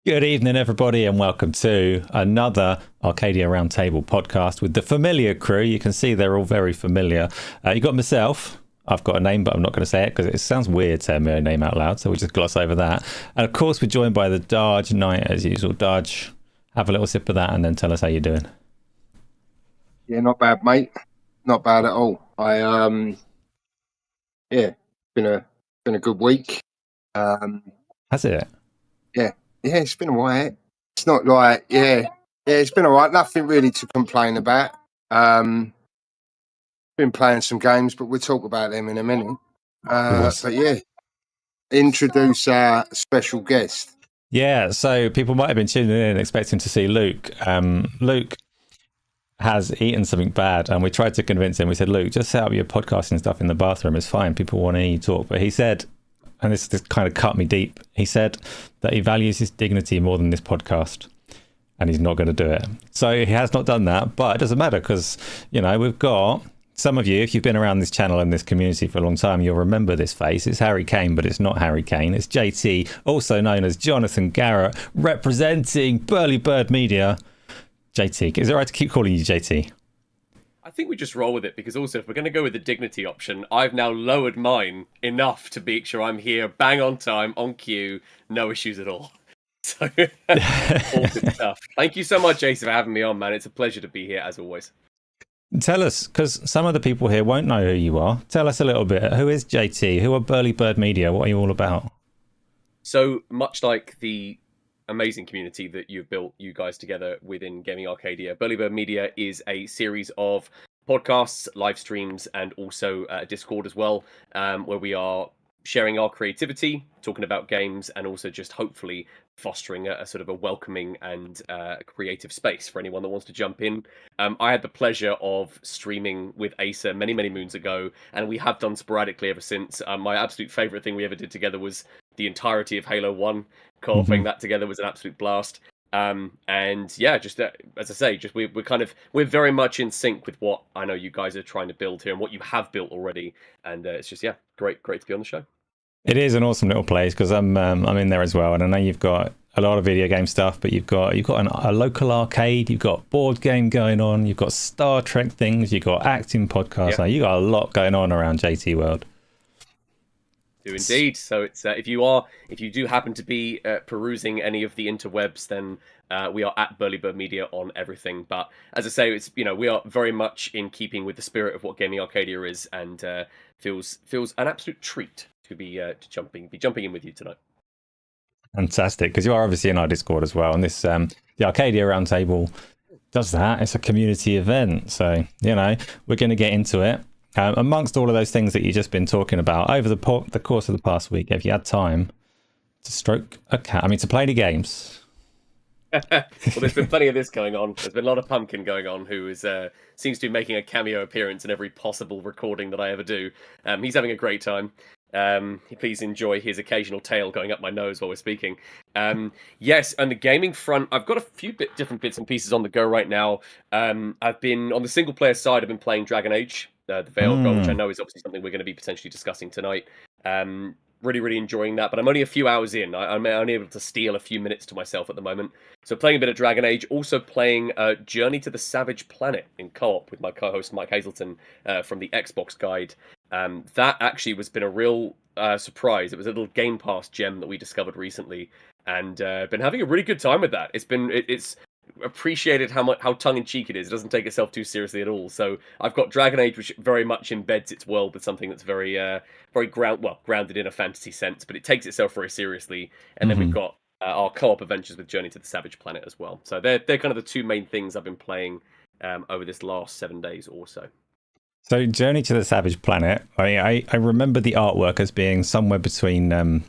Good evening, everybody, and welcome to another Arcadia Round Table podcast with the familiar crew. You can see they're all very familiar. You got myself. I've got a name, but I'm not going to say it because it sounds weird saying my own name out loud, so we'll just gloss over that. And of course, we're joined by the Darge Knight, as usual. Darge, have a little sip of that and then tell us how you're doing. Yeah, not bad, mate. Not bad at all. Been a good week. Has it? Yeah, it's been alright. It's not like it's been alright. Nothing really to complain about. Been playing some games, but we'll talk about them in a minute. But yeah, introduce our special guest. Yeah, so people might have been tuning in expecting to see Luke. Luke has eaten something bad, and we tried to convince him. We said, Luke, just set up your podcasting stuff in the bathroom. It's fine. People want to hear you talk. But he said, and this kind of cut me deep, he said that he values his dignity more than this podcast, and he's not going to do it. So he has not done that, but it doesn't matter because, you know, we've got some of you, if you've been around this channel and this community for a long time, you'll remember this face. It's Harry Kane, but it's not Harry Kane. It's JT, also known as Jonathan Garrett, representing Burly Bird Media. JT, is it right to keep calling you JT? I think we just roll with it, because also if we're going to go with the dignity option, I've now lowered mine enough to make sure I'm here bang on time, on cue, no issues at all. So, all good stuff. Thank you so much, Asa, for having me on, man. It's a pleasure to be here, as always. Tell us, because some of the people here won't know who you are. Tell us a little bit. Who is JT? Who are Burly Bird Media? What are you all about? So, much like the amazing community that you've built, you guys together within Gaming Arcadia, Burly Bird Media is a series of podcasts, live streams, and also Discord as well, where we are sharing our creativity, talking about games, and also just hopefully fostering a sort of a welcoming and creative space for anyone that wants to jump in. I had the pleasure of streaming with Asa many moons ago, and we have done sporadically ever since. My absolute favourite thing we ever did together was the entirety of Halo 1. Co-oping that together was an absolute blast. And yeah, just as I say, just we're very much in sync with what I know you guys are trying to build here and what you have built already. And it's just great to be on the show. It is an awesome little place because I'm in there as well, and I know you've got a lot of video game stuff, but you've got a local arcade, you've got board game going on, you've got Star Trek things, you've got acting podcasts. You got a lot going on around JT World. Do indeed. So it's if you do happen to be perusing any of the interwebs, then we are at Burly Bird Media on everything. But as I say, it's we are very much in keeping with the spirit of what Gaming Arcadia is, and feels an absolute treat to be jumping in with you tonight. Fantastic, because you are obviously in our Discord as well, and this the Arcadia Round Table does that. It's a community event, so we're going to get into it. Amongst all of those things that you've just been talking about over the course of the past week, have you had time to stroke a cat? I mean, to play any games? Well, there's been plenty of this going on. There's been a lot of Pumpkin going on, who seems to be making a cameo appearance in every possible recording that I ever do. He's having a great time. Please enjoy his occasional tail going up my nose while we're speaking. Yes, on the gaming front, I've got a few different bits and pieces on the go right now. I've been on the single player side. I've been playing Dragon Age, the Veiled God, which I know is obviously something we're going to be potentially discussing tonight. Really enjoying that, but I'm only a few hours in. I'm only able to steal a few minutes to myself at the moment. So playing a bit of Dragon Age, also playing Journey to the Savage Planet in co-op with my co-host Mike Hazelton from the Xbox Guide. That actually been a real surprise. It was a little Game Pass gem that we discovered recently, and been having a really good time with that. It's appreciated how tongue-in-cheek it is. It doesn't take itself too seriously at all. So I've got Dragon Age, which very much embeds its world with something that's very grounded in a fantasy sense, but it takes itself very seriously. And then we've got our co-op adventures with Journey to the Savage Planet as well. So they're kind of the two main things I've been playing over this last 7 days or so. So Journey to the Savage Planet, I remember the artwork as being somewhere between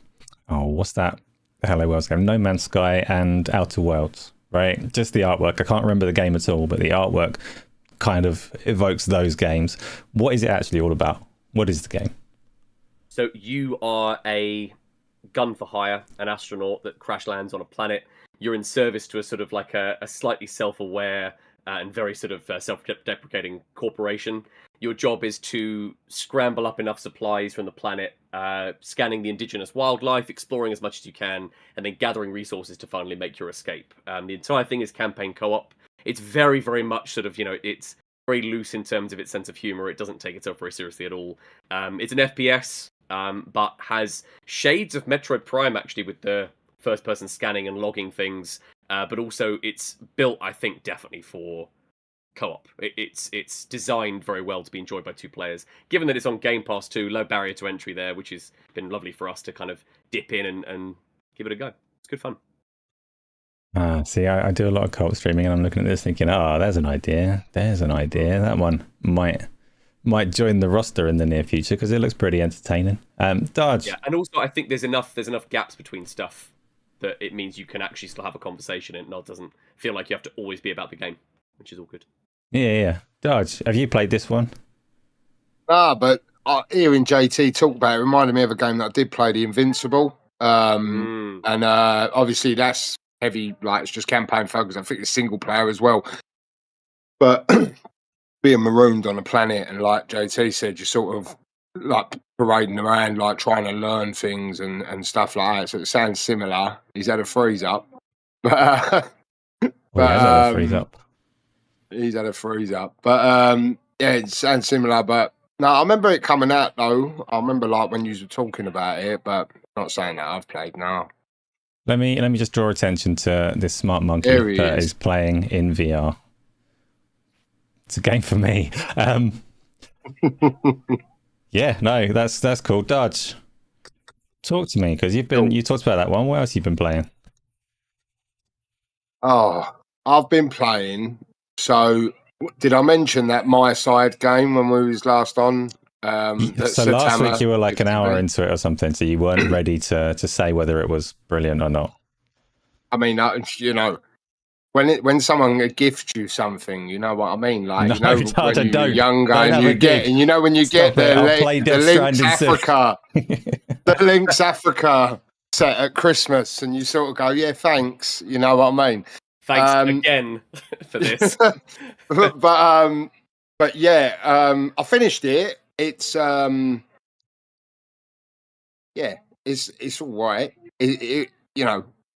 what's that Hello Worlds game? No Man's Sky and Outer Worlds. Right, just the artwork. I can't remember the game at all, but the artwork kind of evokes those games. What is it actually all about? What is the game? So you are a gun for hire, an astronaut that crash lands on a planet. You're in service to a sort of like a slightly self-aware and very sort of self-deprecating corporation. Your job is to scramble up enough supplies from the planet, scanning the indigenous wildlife, exploring as much as you can, and then gathering resources to finally make your escape. The entire thing is campaign co-op. It's very, very much sort of, it's very loose in terms of its sense of humor. It doesn't take itself very seriously at all. It's an FPS, but has shades of Metroid Prime, actually, with the first-person scanning and logging things. But also, it's built, I think, definitely for co-op. It's designed very well to be enjoyed by 2 players. Given that it's on Game Pass too, low barrier to entry there, which has been lovely for us to kind of dip in and give it a go. It's good fun. See, I do a lot of co-op streaming, and I'm looking at this thinking, there's an idea. That one might join the roster in the near future because it looks pretty entertaining. Darge. Yeah, and also I think there's enough gaps between stuff that it means you can actually still have a conversation and it doesn't feel like you have to always be about the game, which is all good. Yeah. Darge, have you played this one? But hearing JT talk about it reminded me of a game that I did play, The Invincible. And obviously that's heavy, like it's just campaign focused. I think it's single player as well. But being marooned on a planet, and like JT said, you're sort of like parading around, like trying to learn things and stuff like that. So it sounds similar. He's had a freeze up. But He has had a freeze up. He's had a freeze up. But yeah, it sounds similar. But no, I remember it coming out though. I remember like when you were talking about it, but not saying that I've played now. Let me just draw attention to this smart monkey that is playing in VR. It's a game for me. Yeah, no, that's cool. Darge, talk to me because you talked about that one. What else have you been playing? Oh, I've been playing. So, did I mention that My Side game when we was last on? So last week you were like an hour into it or something, so you weren't ready to say whether it was brilliant or not. I mean, when someone gifts you something, you know what I mean. Like when you're younger and you get, and when you get the Link's Africa, the Link's Africa set at Christmas, and you sort of go, yeah, thanks. You know what I mean. Thanks again for this. but yeah, I finished it. It's it's all right.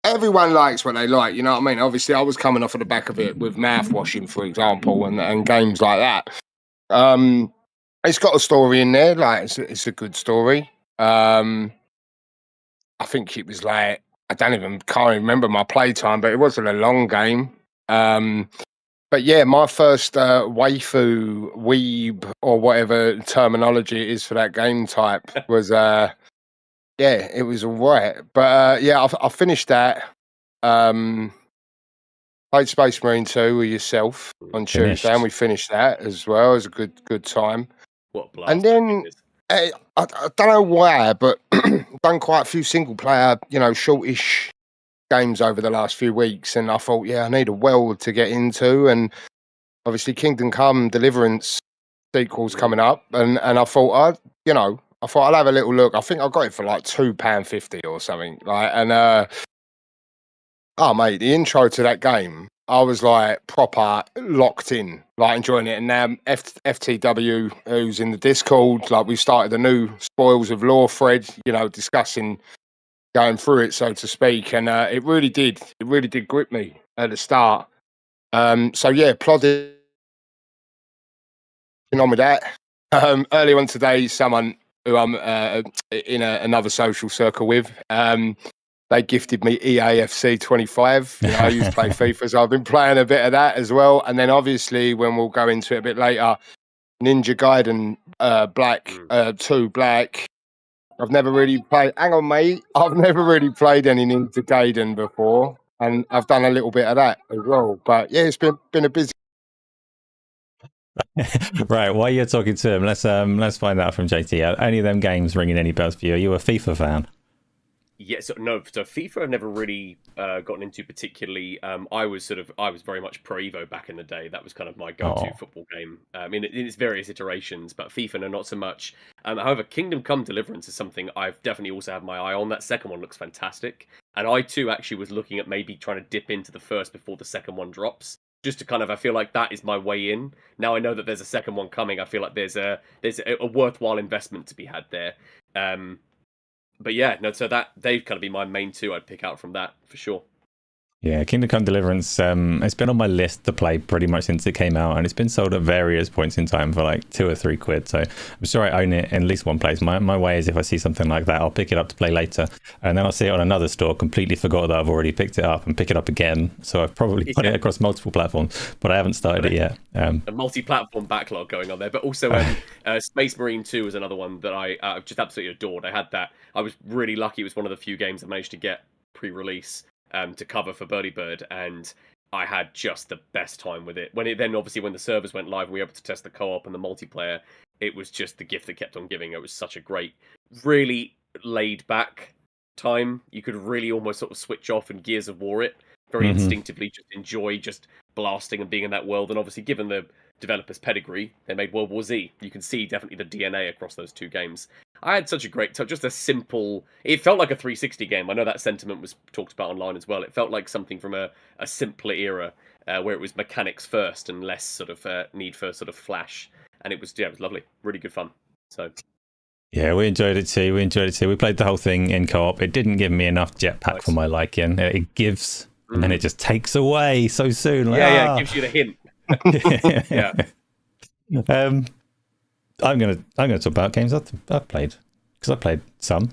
Everyone likes what they like, you know what I mean? Obviously, I was coming off of the back of it with mouthwashing, for example, and games like that. It's got a story in there, like it's a good story. I think it was like can't remember my playtime, but it wasn't a long game. But yeah, my first waifu, weeb, or whatever terminology it is for that game type was, it was all right. But I finished that. Played Space Marine 2 with yourself on Tuesday, and we finished that as well. It was a good time. What a blast. And then, I don't know why, but done quite a few single player, shortish games over the last few weeks, and I thought, I need a world to get into, and obviously Kingdom Come Deliverance sequel's coming up, and I thought I'll have a little look. I think I got it for like £2.50 or something. Mate, the intro to that game, I was like proper locked in, like enjoying it. And now FTW, who's in the Discord, like we started a new Spoils of Lore thread, discussing going through it, so to speak, and it really did grip me at the start. Plodding on with that. Earlier on today, someone who I'm in another social circle with, they gifted me EAFC 25. I used to play FIFA, so I've been playing a bit of that as well. And then obviously, when we'll go into it a bit later, Ninja Gaiden Black 2 Black. I've never really played. Hang on, mate. I've never really played any Ninja Gaiden before, and I've done a little bit of that as well. But yeah, it's been a busy. Right, while you're talking to him, let's find out from JT. Are any of them games ringing any bells for you? Are you a FIFA fan? Yeah, so FIFA I've never really gotten into particularly. I was very much Pro Evo back in the day. That was kind of my go-to football game in its various iterations. But FIFA, no, not so much. However, Kingdom Come Deliverance is something I've definitely also had my eye on. That second one looks fantastic, and I too actually was looking at maybe trying to dip into the first before the second one drops. just to kind of, I feel like that is my way in. Now I know that there's a second one coming. I feel like there's a worthwhile investment to be had there. But yeah, no, so that they'd kind of be my main two I'd pick out from that for sure. Yeah, Kingdom Come Deliverance, it's been on my list to play pretty much since it came out, and it's been sold at various points in time for like £2 or £3. So I'm sure I own it in at least one place. My way is if I see something like that, I'll pick it up to play later, and then I'll see it on another store, completely forgot that I've already picked it up, and pick it up again. So I've probably put it across multiple platforms, but I haven't started it yet. A multi-platform backlog going on there, but also Space Marine 2 was another one that I just absolutely adored. I had that. I was really lucky. It was one of the few games I managed to get pre-release. To cover for Burly Bird, and I had just the best time with it. When the servers went live and we were able to test the co-op and the multiplayer, it was just the gift that kept on giving. It was such a great, really laid back time. You could really almost sort of switch off and Gears of War it, very instinctively just enjoy just blasting and being in that world. And obviously, given the developer's pedigree, they made World War Z. You can see definitely the DNA across those two games. I had such a great time, just a simple... It felt like a 360 game. I know that sentiment was talked about online as well. It felt like something from a simpler era where it was mechanics first and less sort of need for sort of flash. And it was lovely. Really good fun. So... Yeah, we enjoyed it too. We played the whole thing in co-op. It didn't give me enough jetpack for my liking. It gives, and then it just takes away so soon. Like, it gives you the hint. Yeah. I'm gonna talk about games I've played, because I played some.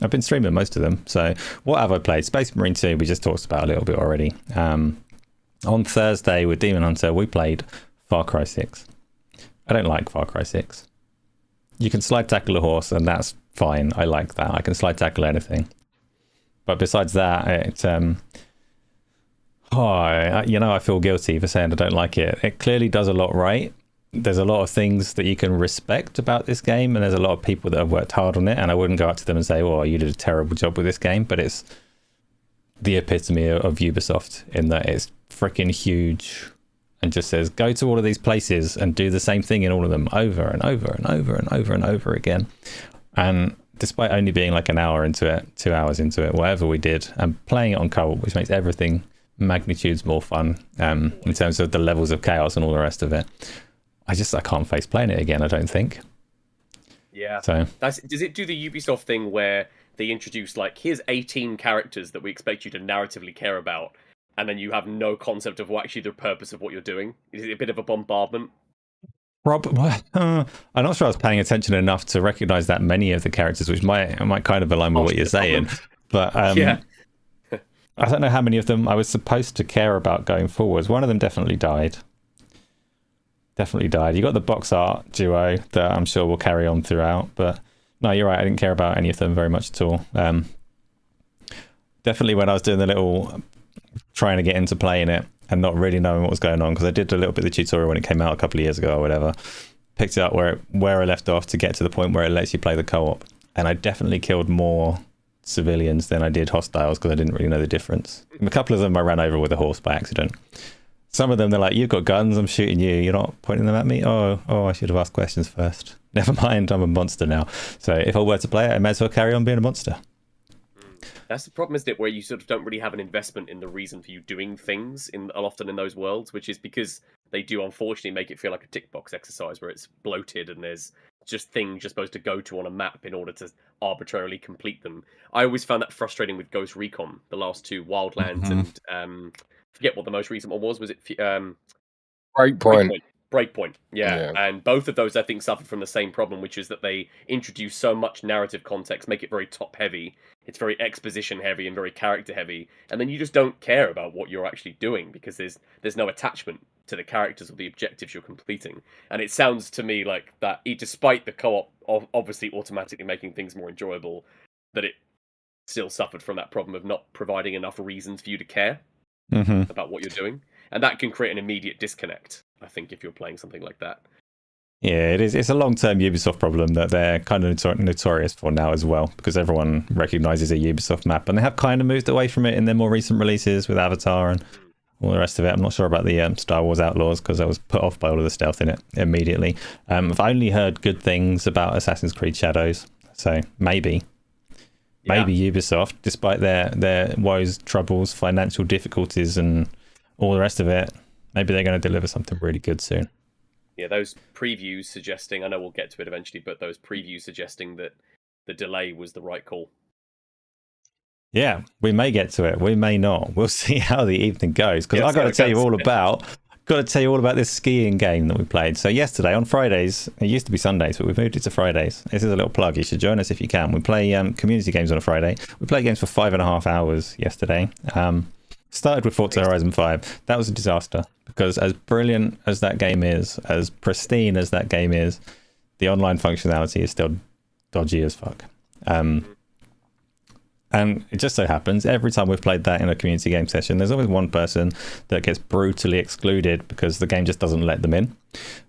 I've been streaming most of them. So what have I played? Space Marine 2 we just talked about a little bit already. On Thursday with Demon Hunter we played Far Cry 6. I don't like Far Cry 6. You can slide tackle a horse and that's fine. I like that. I can slide tackle anything. But besides that, I feel guilty for saying I don't like it. It clearly does a lot right. There's a lot of things that you can respect about this game, and there's a lot of people that have worked hard on it, and I wouldn't go up to them and say, you did a terrible job with this game, but it's the epitome of Ubisoft in that it's freaking huge and just says, go to all of these places and do the same thing in all of them over and over and over and over and over again. And despite only being like an hour into it, 2 hours into it, whatever we did, and playing it on co-op, which makes everything magnitudes more fun in terms of the levels of chaos and all the rest of it. I can't face playing it again, I don't think. Yeah. So does it do the Ubisoft thing where they introduce like, here's 18 characters that we expect you to narratively care about, and then you have no concept of what actually the purpose of what you're doing? Is it a bit of a bombardment? I'm not sure I was paying attention enough to recognize that many of the characters, which might kind of align with what you're saying. But yeah. I don't know how many of them I was supposed to care about going forwards. One of them definitely died. You got the box art duo that I'm sure will carry on throughout, but no, you're right, I didn't care about any of them very much at all. Definitely when I was doing the little trying to get into playing it and not really knowing what was going on, because I did a little bit of the tutorial when it came out a couple of years ago or whatever, picked it up where I left off to get to the point where it lets you play the co-op, and I definitely killed more civilians than I did hostiles because I didn't really know the difference. A couple of them I ran over with a horse by accident. Some of them, they're like, you've got guns, I'm shooting you, you're not pointing them at me? Oh, I should have asked questions first. Never mind, I'm a monster now. So if I were to play it, I may as well carry on being a monster. That's the problem, isn't it, where you sort of don't really have an investment in the reason for you doing things often in those worlds, which is because they do unfortunately make it feel like a tick box exercise where it's bloated and there's just things you're supposed to go to on a map in order to arbitrarily complete them. I always found that frustrating with Ghost Recon, the last two, Wildlands and... forget what the most recent one was. Was it Breakpoint? Yeah. And both of those, I think, suffered from the same problem, which is that they introduce so much narrative context, make it very top heavy. It's very exposition heavy and very character heavy, and then you just don't care about what you're actually doing because there's no attachment to the characters or the objectives you're completing. And it sounds to me like that, despite the co-op obviously automatically making things more enjoyable, that it still suffered from that problem of not providing enough reasons for you to care about what you're doing, and that can create an immediate disconnect, I think, if you're playing something like that. Yeah, it is. It's a long-term Ubisoft problem that they're kind of notorious for now as well, because everyone recognizes a Ubisoft map, and they have kind of moved away from it in their more recent releases with Avatar and all the rest of it. I'm not sure about the Star Wars Outlaws because I was put off by all of the stealth in it immediately. I've only heard good things about Assassin's Creed Shadows, so maybe Ubisoft, despite their woes, troubles, financial difficulties, and all the rest of it, maybe they're going to deliver something really good soon. Yeah, those previews suggesting, I know we'll get to it eventually, but those previews suggesting that the delay was the right call. Yeah, we may get to it. We may not. We'll see how the evening goes. Because I've got to tell you all about this skiing game that we played. So yesterday on Fridays, it used to be Sundays, but we've moved it to Fridays. This is a little plug. You should join us if you can. We play community games on a Friday. We played games for 5.5 hours yesterday. Started with Forza Horizon 5. That was a disaster because as brilliant as that game is, as pristine as that game is, the online functionality is still dodgy as fuck. And it just so happens every time we've played that in a community game session, there's always one person that gets brutally excluded because the game just doesn't let them in.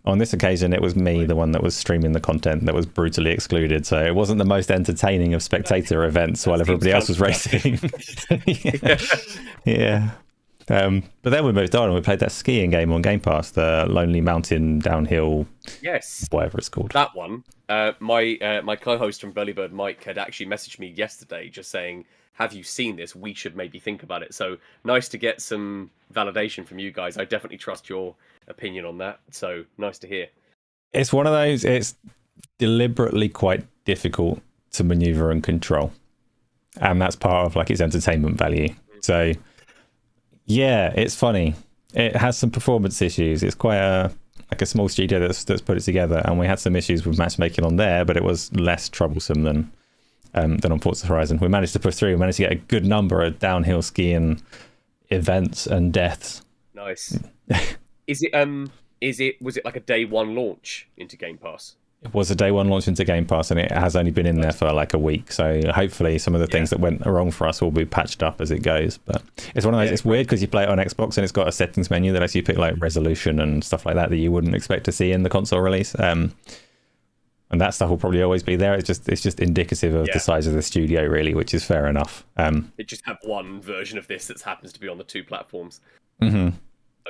On this occasion, it was me, the one that was streaming the content, that was brutally excluded. So it wasn't the most entertaining of spectator events while everybody else was racing. Yeah. But then we moved on and we played that skiing game on Game Pass, the Lonely Mountain Downhill. Yes. Whatever it's called. That one. My co-host from Burly Bird, Mike, had actually messaged me yesterday just saying, have you seen this? We should maybe think about it. So nice to get some validation from you guys. I definitely trust your opinion on that. So nice to hear. It's one of those, it's deliberately quite difficult to maneuver and control. And that's part of like its entertainment value. So yeah, it's funny. It has some performance issues. It's quite a small studio that's put it together, and we had some issues with matchmaking on there, but it was less troublesome than on Forza Horizon. We managed to push through. We managed to get a good number of downhill skiing events and deaths. Nice. Was it like a day one launch into Game Pass? It was a day one launch into Game Pass, and it has only been in there for like a week. So hopefully some of the things that went wrong for us will be patched up as it goes. But it's one of those, it's weird because you play it on Xbox and it's got a settings menu that lets you pick like resolution and stuff like that you wouldn't expect to see in the console release. And that stuff will probably always be there. It's just indicative of the size of the studio, really, which is fair enough. They just have one version of this that happens to be on the two platforms. Mm-hmm.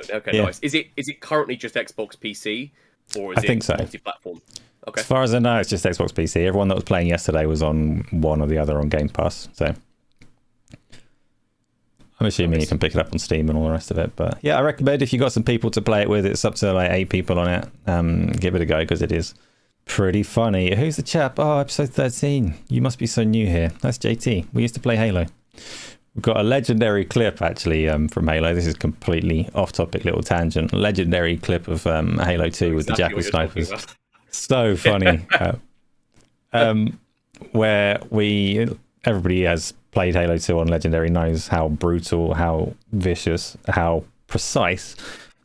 Okay, nice. Is it currently just Xbox PC, or is it multi-platform? Okay. As far as I know, it's just Xbox PC. Everyone that was playing yesterday was on one or the other on Game Pass. So I'm assuming you can pick it up on Steam and all the rest of it. But yeah, I recommend if you got some people to play it with, it's up to like 8 people on it. Give it a go because it is pretty funny. Who's the chap? Oh, episode 13. You must be so new here. That's JT. We used to play Halo. We've got a legendary clip actually from Halo. This is completely off topic, little tangent. Legendary clip of Halo 2 with the Jackal snipers. So funny. Where everybody has played Halo 2 on Legendary knows how brutal, how vicious, how precise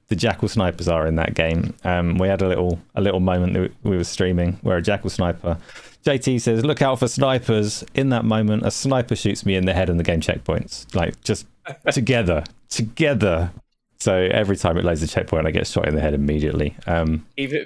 the Jackal snipers are in that game. We had a little moment that we were streaming where a Jackal sniper, JT says, "Look out for snipers." In that moment, a sniper shoots me in the head and the game checkpoints. Like just together. So every time it lays the checkpoint, I get shot in the head immediately. Even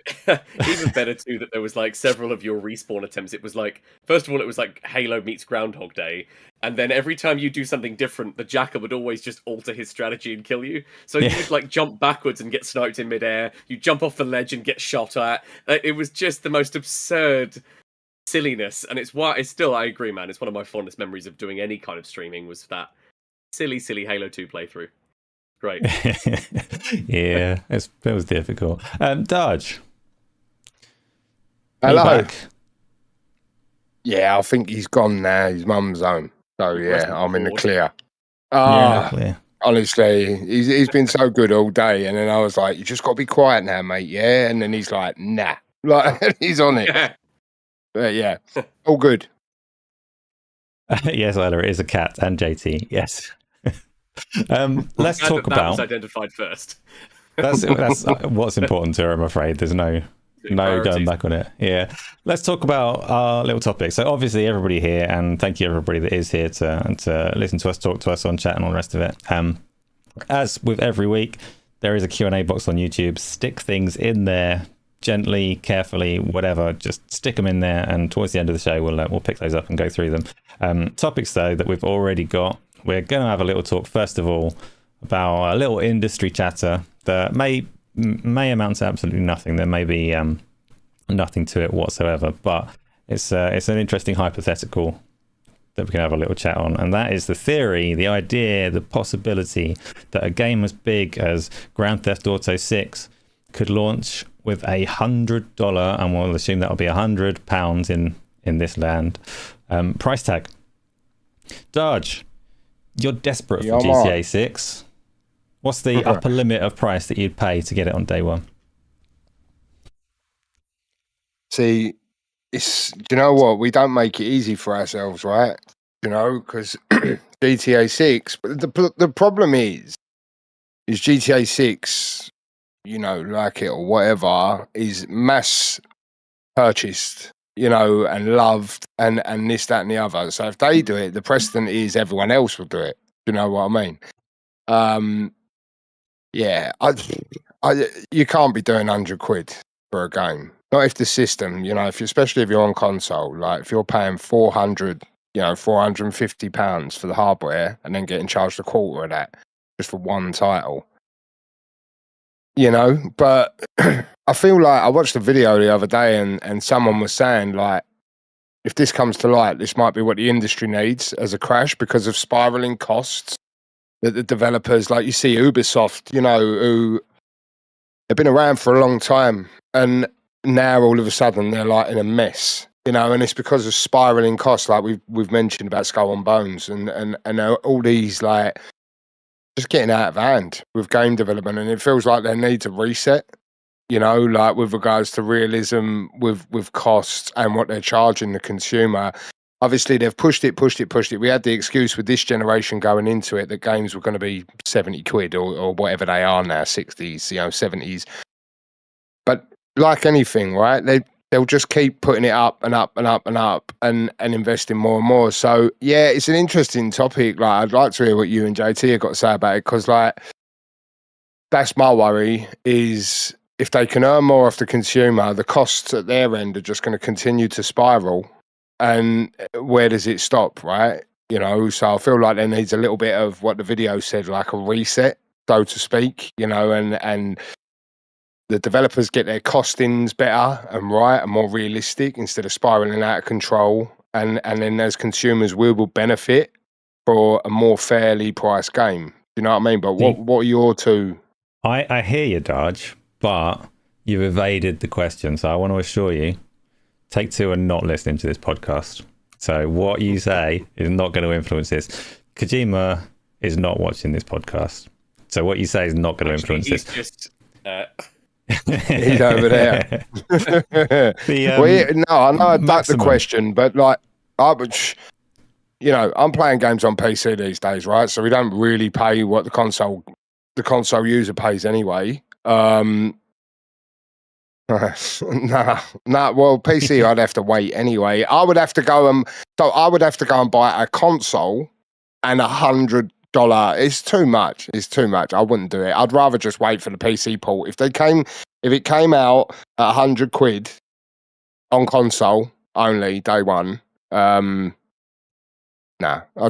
better too that there was like several of your respawn attempts. It was like, first of all, it was like Halo meets Groundhog Day, and then every time you do something different, the Jackal would always just alter his strategy and kill you. So you would like jump backwards and get sniped in midair. You jump off the ledge and get shot at. It was just the most absurd silliness, and it's still, I agree, man. It's one of my fondest memories of doing any kind of streaming was that silly Halo 2 playthrough. Great. Yeah, it was difficult. Darge. Hello. Yeah, I think he's gone now. His mum's home. So yeah, I'm in the clear. Clear. Honestly, he's been so good all day, and then I was like, "You just got to be quiet now, mate." Yeah, and then he's like, "Nah," like he's on it. But yeah, all good. Yes, Ella, it is a cat and JT. Yes. Let's talk about. That was identified first. That's what's important to her. I'm afraid there's no going back on it. Yeah. Let's talk about our little topic. So obviously everybody here, and thank you everybody that is here to listen to us, talk to us on chat and all the rest of it. As with every week, there is a Q&A box on YouTube. Stick things in there gently, carefully, whatever. Just stick them in there, and towards the end of the show, we'll pick those up and go through them. Topics though that we've already got. We're going to have a little talk, first of all, about a little industry chatter that may amount to absolutely nothing. There may be nothing to it whatsoever, but it's an interesting hypothetical that we can have a little chat on, and that is the theory, the idea, the possibility that a game as big as Grand Theft Auto 6 could launch with $100, and we'll assume that'll be £100 in this land, price tag. Darge, you're desperate for GTA 6. What's the upper limit of price that you'd pay to get it on day one? See, you know what? We don't make it easy for ourselves, right? You know, because GTA 6. But the problem is GTA 6, you know, like it or whatever, is mass purchased, you know, and loved, and this, that, and the other. So if they do it, the precedent is everyone else will do it. You know what I mean? Yeah, you can't be doing £100 for a game. Not if the system, you know, especially if you're on console, like if you're paying £450 for the hardware and then getting charged a quarter of that just for one title, you know. But I feel like I watched a video the other day and someone was saying, like, if this comes to light, this might be what the industry needs as a crash because of spiraling costs that the developers, like you see Ubisoft, you know, who have been around for a long time, and now all of a sudden they're like in a mess, you know, and it's because of spiraling costs, like we've mentioned about Skull and Bones, and all these, like, just getting out of hand with game development, and it feels like they need to reset, you know, like with regards to realism, with costs and what they're charging the consumer. Obviously, they've pushed it. We had the excuse with this generation going into it that games were going to be £70 or whatever they are now, 60s, you know, 70s. But like anything, right, they'll just keep putting it up and up and up and up and investing more and more. So, yeah, it's an interesting topic. Like, I'd like to hear what you and JT have got to say about it, because, like, that's my worry, is if they can earn more off the consumer, the costs at their end are just going to continue to spiral. And where does it stop, right? You know, so I feel like there needs a little bit of what the video said, like a reset, so to speak, you know, and the developers get their costings better and right and more realistic instead of spiraling out of control. And then as consumers, we will benefit for a more fairly priced game. You know what I mean? But what are your two? I hear you, Darge, but you've evaded the question. So I want to assure you, Take Two are not listening to this podcast. So what you say is not going to influence this. Kojima is not watching this podcast. So what you say is not going to influence this. Just, he's over there. I know I ducked the question, but like, you know, I'm playing games on PC these days, right? So we don't really pay what the console user pays anyway. Well, PC I'd have to wait anyway. I would have to go and buy a console, and $100. It's too much. I wouldn't do it. I'd rather just wait for the PC port. If it came out at £100 on console only day one, I'd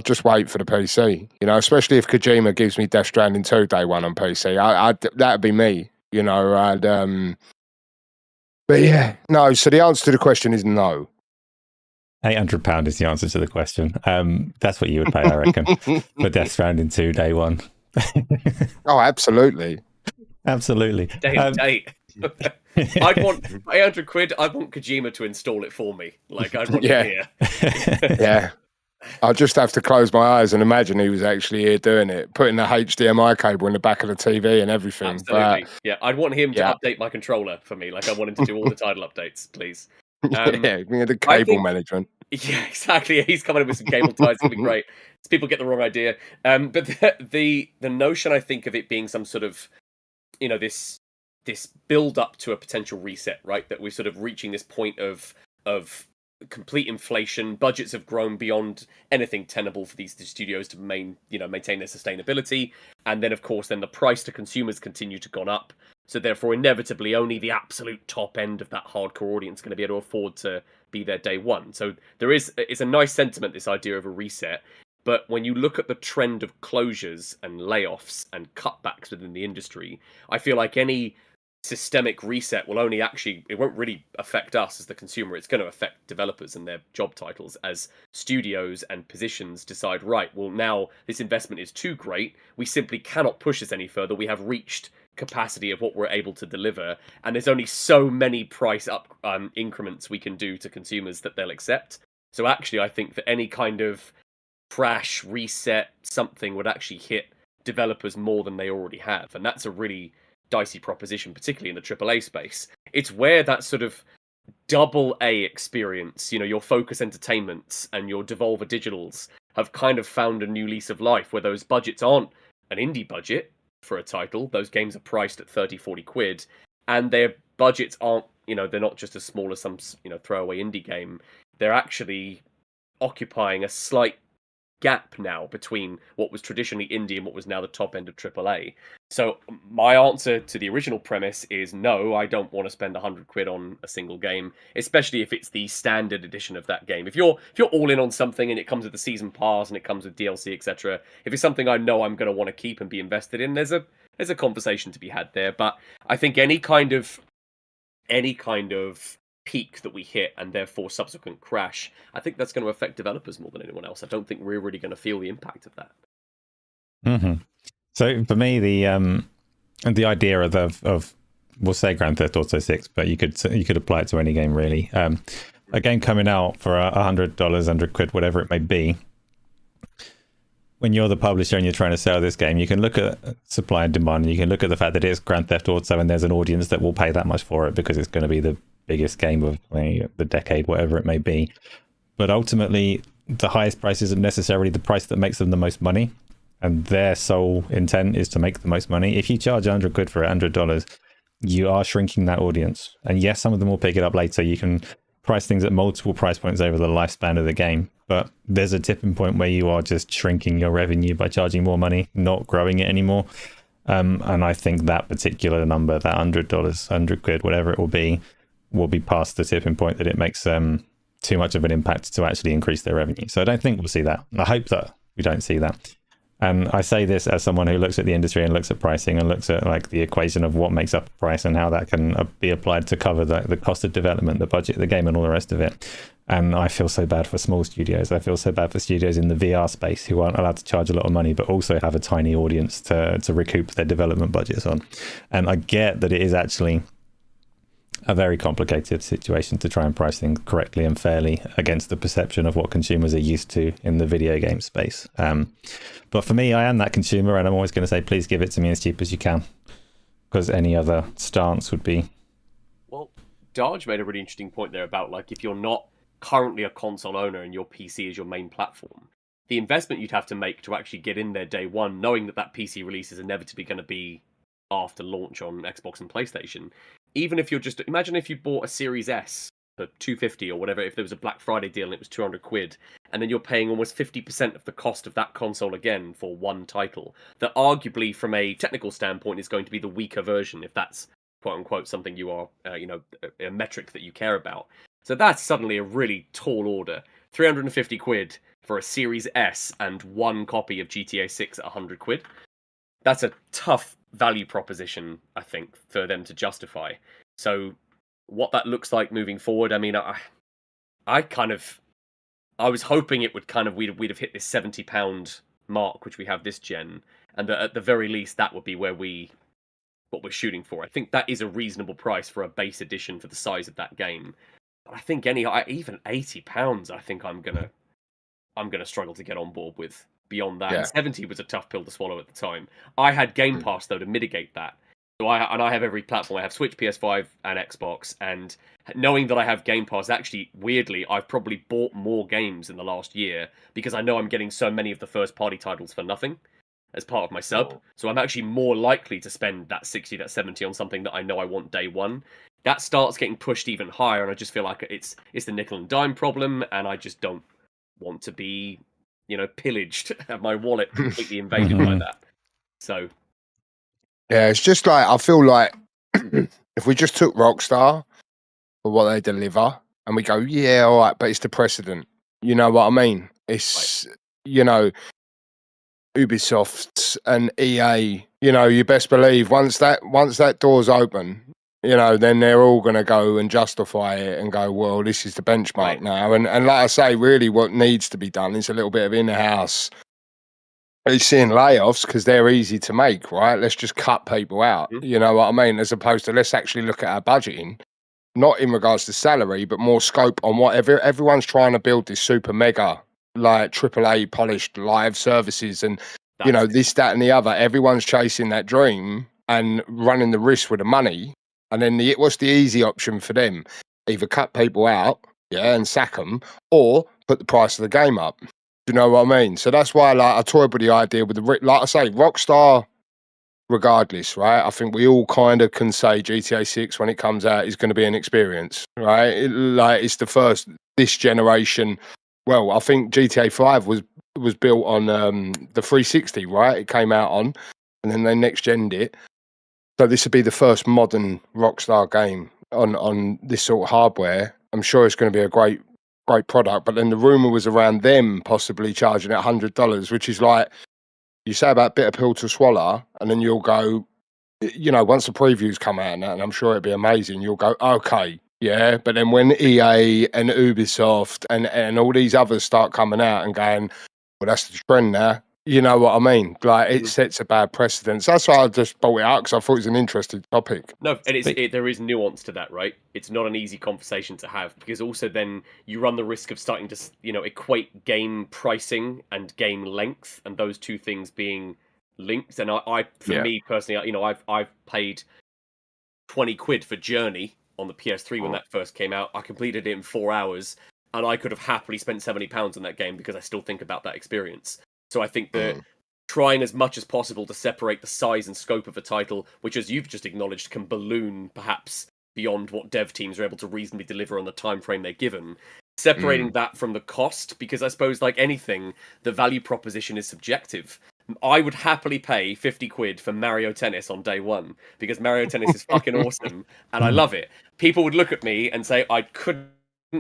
just wait for the PC. You know, especially if Kojima gives me Death Stranding 2 day one on PC. That'd be me. You know, but yeah, no. So the answer to the question is no. £800 is the answer to the question. That's what you would pay, I reckon, for Death Stranding 2 day one. Oh, absolutely. Absolutely. Day and date. I'd want £800. I'd want Kojima to install it for me. Like, I'd want it here. Yeah. I'd just have to close my eyes and imagine he was actually here doing it, putting the HDMI cable in the back of the TV and everything. Absolutely. Yeah, I'd want him to update my controller for me. Like, I want him to do all the title updates, please. The cable management. Yeah, exactly. He's coming in with some cable ties. It'll be great. People get the wrong idea. But the notion, I think, of it being some sort of, you know, this build up to a potential reset, right? That we're sort of reaching this point of complete inflation. Budgets have grown beyond anything tenable for these studios to maintain their sustainability, and then of course the price to consumers continue to gone up. So therefore, inevitably, only the absolute top end of that hardcore audience is going to be able to afford to be there day one. So it's a nice sentiment, this idea of a reset. But when you look at the trend of closures and layoffs and cutbacks within the industry, I feel like any systemic reset will only actually, it won't really affect us as the consumer. It's going to affect developers and their job titles as studios and positions decide, right, well, now this investment is too great. We simply cannot push this any further. We have reached capacity of what we're able to deliver, and there's only so many price up increments we can do to consumers that they'll accept. So actually, I think that any kind of crash, reset, something would actually hit developers more than they already have. And that's a really dicey proposition, particularly in the AAA space. It's where that sort of double A experience, your Focus Entertainments and your Devolver Digitals have kind of found a new lease of life, where those budgets aren't an indie budget for a title. Those games are priced at 30, 40 quid, and their budgets aren't, they're not just as small as some, throwaway indie game. They're actually occupying a slight gap now between what was traditionally indie and what was now the top end of AAA. So my answer to the original premise is no, I don't want to spend 100 quid on a single game, especially if it's the standard edition of that game. If you're all in on something and it comes with the season pass and it comes with DLC, etc., if it's something I know I'm going to want to keep and be invested in, there's a conversation to be had there. But I think any kind of peak that we hit and therefore subsequent crash, I think that's going to affect developers more than anyone else. I don't think we're really going to feel the impact of that. Mm-hmm. So for me, the idea of we'll say Grand Theft Auto 6, but you could apply it to any game really. A game coming out for $100, 100 quid, whatever it may be. When you're the publisher and you're trying to sell this game, you can look at supply and demand, and you can look at the fact that it's Grand Theft Auto and there's an audience that will pay that much for it because it's going to be the biggest game of the decade, whatever it may be. But ultimately, the highest price isn't necessarily the price that makes them the most money, and their sole intent is to make the most money. If you charge 100 quid for $100, you are shrinking that audience. And yes, some of them will pick it up later. You can price things at multiple price points over the lifespan of the game, but there's a tipping point where you are just shrinking your revenue by charging more money, not growing it anymore. And I think that particular number, that $100, 100 quid, whatever it will be past the tipping point that it makes too much of an impact to actually increase their revenue. So I don't think we'll see that. I hope that we don't see that. And I say this as someone who looks at the industry and looks at pricing and looks at like the equation of what makes up the price and how that can be applied to cover the cost of development, the budget of the game and all the rest of it. And I feel so bad for small studios. I feel so bad for studios in the VR space who aren't allowed to charge a lot of money, but also have a tiny audience to recoup their development budgets on. And I get that it is actually a very complicated situation to try and price things correctly and fairly against the perception of what consumers are used to in the video game space. But for me, I am that consumer, and I'm always going to say, please give it to me as cheap as you can, because any other stance would be... Well, Darge made a really interesting point there about, like, if you're not currently a console owner and your PC is your main platform, the investment you'd have to make to actually get in there day one, knowing that PC release is inevitably going to be after launch on Xbox and PlayStation. Even if you're just, imagine if you bought a Series S for $250 or whatever, if there was a Black Friday deal and it was 200 quid, and then you're paying almost 50% of the cost of that console again for one title, that arguably from a technical standpoint is going to be the weaker version, if that's quote unquote something you are, a metric that you care about. So that's suddenly a really tall order. 350 quid for a Series S and one copy of GTA 6 at 100 quid. That's a tough value proposition, I think, for them to justify. So what that looks like moving forward, I mean, I was hoping it would we'd have hit this £70 mark, which we have this gen, and that at the very least that would be what we're shooting for. I think that is a reasonable price for a base edition for the size of that game. But I think even £80, I think I'm gonna struggle to get on board with. Beyond that, and 70 was a tough pill to swallow at the time. I had Game Pass though to mitigate that. So I have every platform. I have Switch, PS5, and Xbox. And knowing that I have Game Pass, actually, weirdly, I've probably bought more games in the last year because I know I'm getting so many of the first-party titles for nothing as part of my sub. So I'm actually more likely to spend that 60, that 70 on something that I know I want day one. That starts getting pushed even higher, and I just feel like it's the nickel and dime problem, and I just don't want to be pillaged, have my wallet completely invaded by that. So yeah, it's just like, I feel like if we just took Rockstar for what they deliver and we go, yeah, all right, but it's the precedent. You know what I mean? It's, Ubisoft and EA, you best believe once that door's open, then they're all going to go and justify it and go, well, this is the benchmark now. And like I say, really what needs to be done is a little bit of in-house. It's seeing layoffs because they're easy to make, right? Let's just cut people out. You know what I mean? As opposed to let's actually look at our budgeting, not in regards to salary, but more scope on whatever. Everyone's trying to build this super mega, like AAA polished live services and, this, that, and the other. Everyone's chasing that dream and running the risk with the money. And then what's the easy option for them? Either cut people out, and sack them, or put the price of the game up. Do you know what I mean? So that's why, I toyed with the idea with like I say, Rockstar. Regardless, right? I think we all kind of can say GTA 6 when it comes out is going to be an experience, right? It's the first this generation. Well, I think GTA 5 was built on the 360, right? It came out on, and then they next gen'd it. So this would be the first modern Rockstar game on this sort of hardware. I'm sure it's going to be a great product. But then the rumor was around them possibly charging it $100, which is like, you say about bitter pill to swallow, and then you'll go, once the previews come out, and I'm sure it'll be amazing, you'll go, okay, yeah. But then when EA and Ubisoft and all these others start coming out and going, well, that's the trend now, you know what I mean? Like, it sets a bad precedent. So that's why I just brought it out, because I thought it was an interesting topic. No, and there is nuance to that, right? It's not an easy conversation to have, because also then you run the risk of starting to, equate game pricing and game length, and those two things being linked. And me personally, I've paid 20 quid for Journey on the PS3 when that first came out. I completed it in 4 hours, and I could have happily spent £70 on that game because I still think about that experience. So I think that trying as much as possible to separate the size and scope of a title, which, as you've just acknowledged, can balloon perhaps beyond what dev teams are able to reasonably deliver on the time frame they're given, separating that from the cost, because I suppose, like anything, the value proposition is subjective. I would happily pay 50 quid for Mario Tennis on day one, because Mario Tennis is fucking awesome, and I love it. People would look at me and say, I couldn't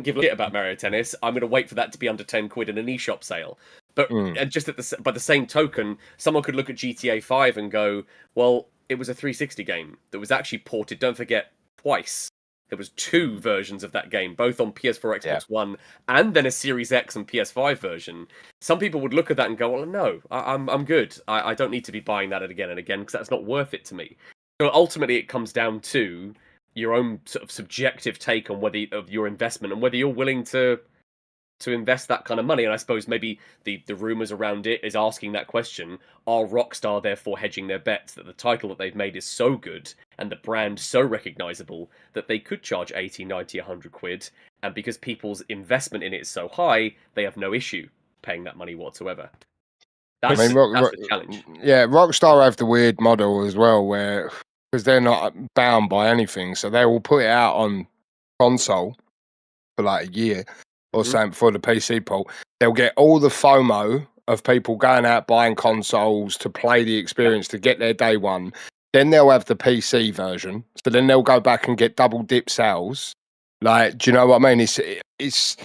give a shit about Mario Tennis. I'm going to wait for that to be under 10 quid in an eShop sale. But and just by the same token, someone could look at GTA 5 and go, well, it was a 360 game that was actually ported, don't forget, twice. There was 2 versions of that game, both on PS4, Xbox One, and then a Series X and PS5 version. Some people would look at that and go, well, no, I'm good. I don't need to be buying that again and again, because that's not worth it to me. So ultimately, it comes down to your own sort of subjective take on of your investment and whether you're willing to invest that kind of money. And I suppose maybe the rumours around it is asking that question: are Rockstar therefore hedging their bets that the title that they've made is so good and the brand so recognisable that they could charge 80, 90, 100 quid, and because people's investment in it is so high, they have no issue paying that money whatsoever? That's the challenge. Yeah, Rockstar have the weird model as well, where, because they're not bound by anything, so they will put it out on console for like a year or something before the PC port. They'll get all the FOMO of people going out buying consoles to play the experience, to get their day one. Then they'll have the PC version, so then they'll go back and get double dip sales. Like, do you know what I mean? It's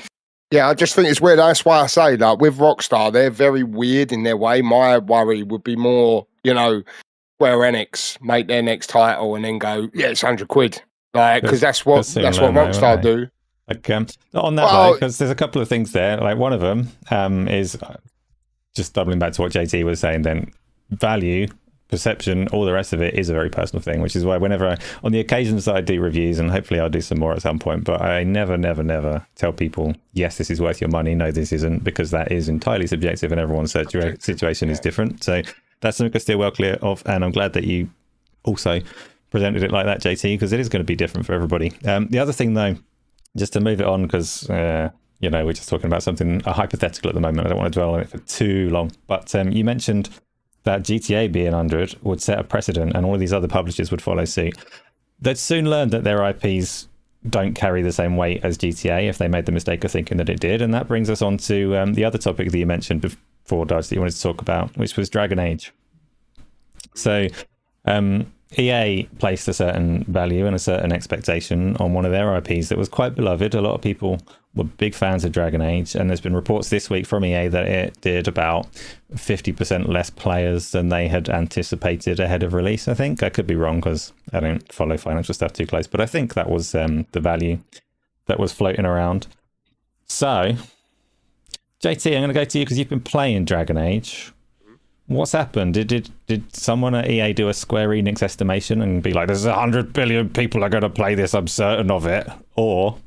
yeah, I just think it's weird. That's why I say, like, with Rockstar, they're very weird in their way. My worry would be more, Square Enix make their next title and then go, yeah, it's 100 quid. Like, because that's what Rockstar do. Like, on that, because there's a couple of things there. Like, one of them is just doubling back to what JT was saying. Then value, perception, all the rest of it is a very personal thing, which is why whenever on the occasions that I do reviews, and hopefully I'll do some more at some point, but I never tell people, yes, this is worth your money, no, this isn't, because that is entirely subjective and everyone's situation is different. So that's something to steer well clear of, and I'm glad that you also presented it like that, JT, because it is going to be different for everybody. The other thing, though, just to move it on, because we're just talking about something hypothetical at the moment. I don't want to dwell on it for too long. But you mentioned that GTA being 100 would set a precedent, and all of these other publishers would follow suit. They'd soon learn that their IPs don't carry the same weight as GTA if they made the mistake of thinking that it did. And that brings us on to the other topic that you mentioned before, Darge, that you wanted to talk about, which was Dragon Age. So EA placed a certain value and a certain expectation on one of their IPs that was quite beloved. A lot of people were big fans of Dragon Age, and there's been reports this week from EA that it did about 50% less players than they had anticipated ahead of release. I think I could be wrong because I don't follow financial stuff too close, but I think that was the value that was floating around. So, JT, I'm going to go to you because you've been playing Dragon Age. What's happened? Did someone at EA do a Square Enix estimation and be like, there's 100 billion people are going to play this, I'm certain of it? Or,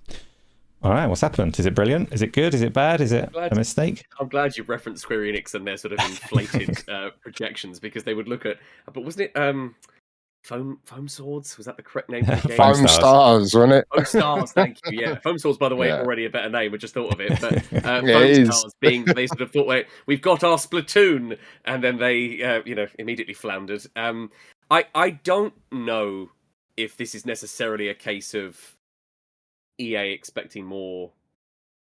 all right, what's happened? Is it brilliant? Is it good? Is it bad? Is it a mistake? I'm glad you referenced Square Enix and their sort of inflated projections, because they would look at, but wasn't it Foam Swords? Was that the correct name for the game? Foam Stars, wasn't it? Foam Stars, thank you. Yeah, Foam Swords, by the way, already a better name. I just thought of it. But Yeah, Foam Stars being, they sort of thought, wait, we've got our Splatoon, and then they, immediately floundered. I don't know if this is necessarily a case of EA expecting more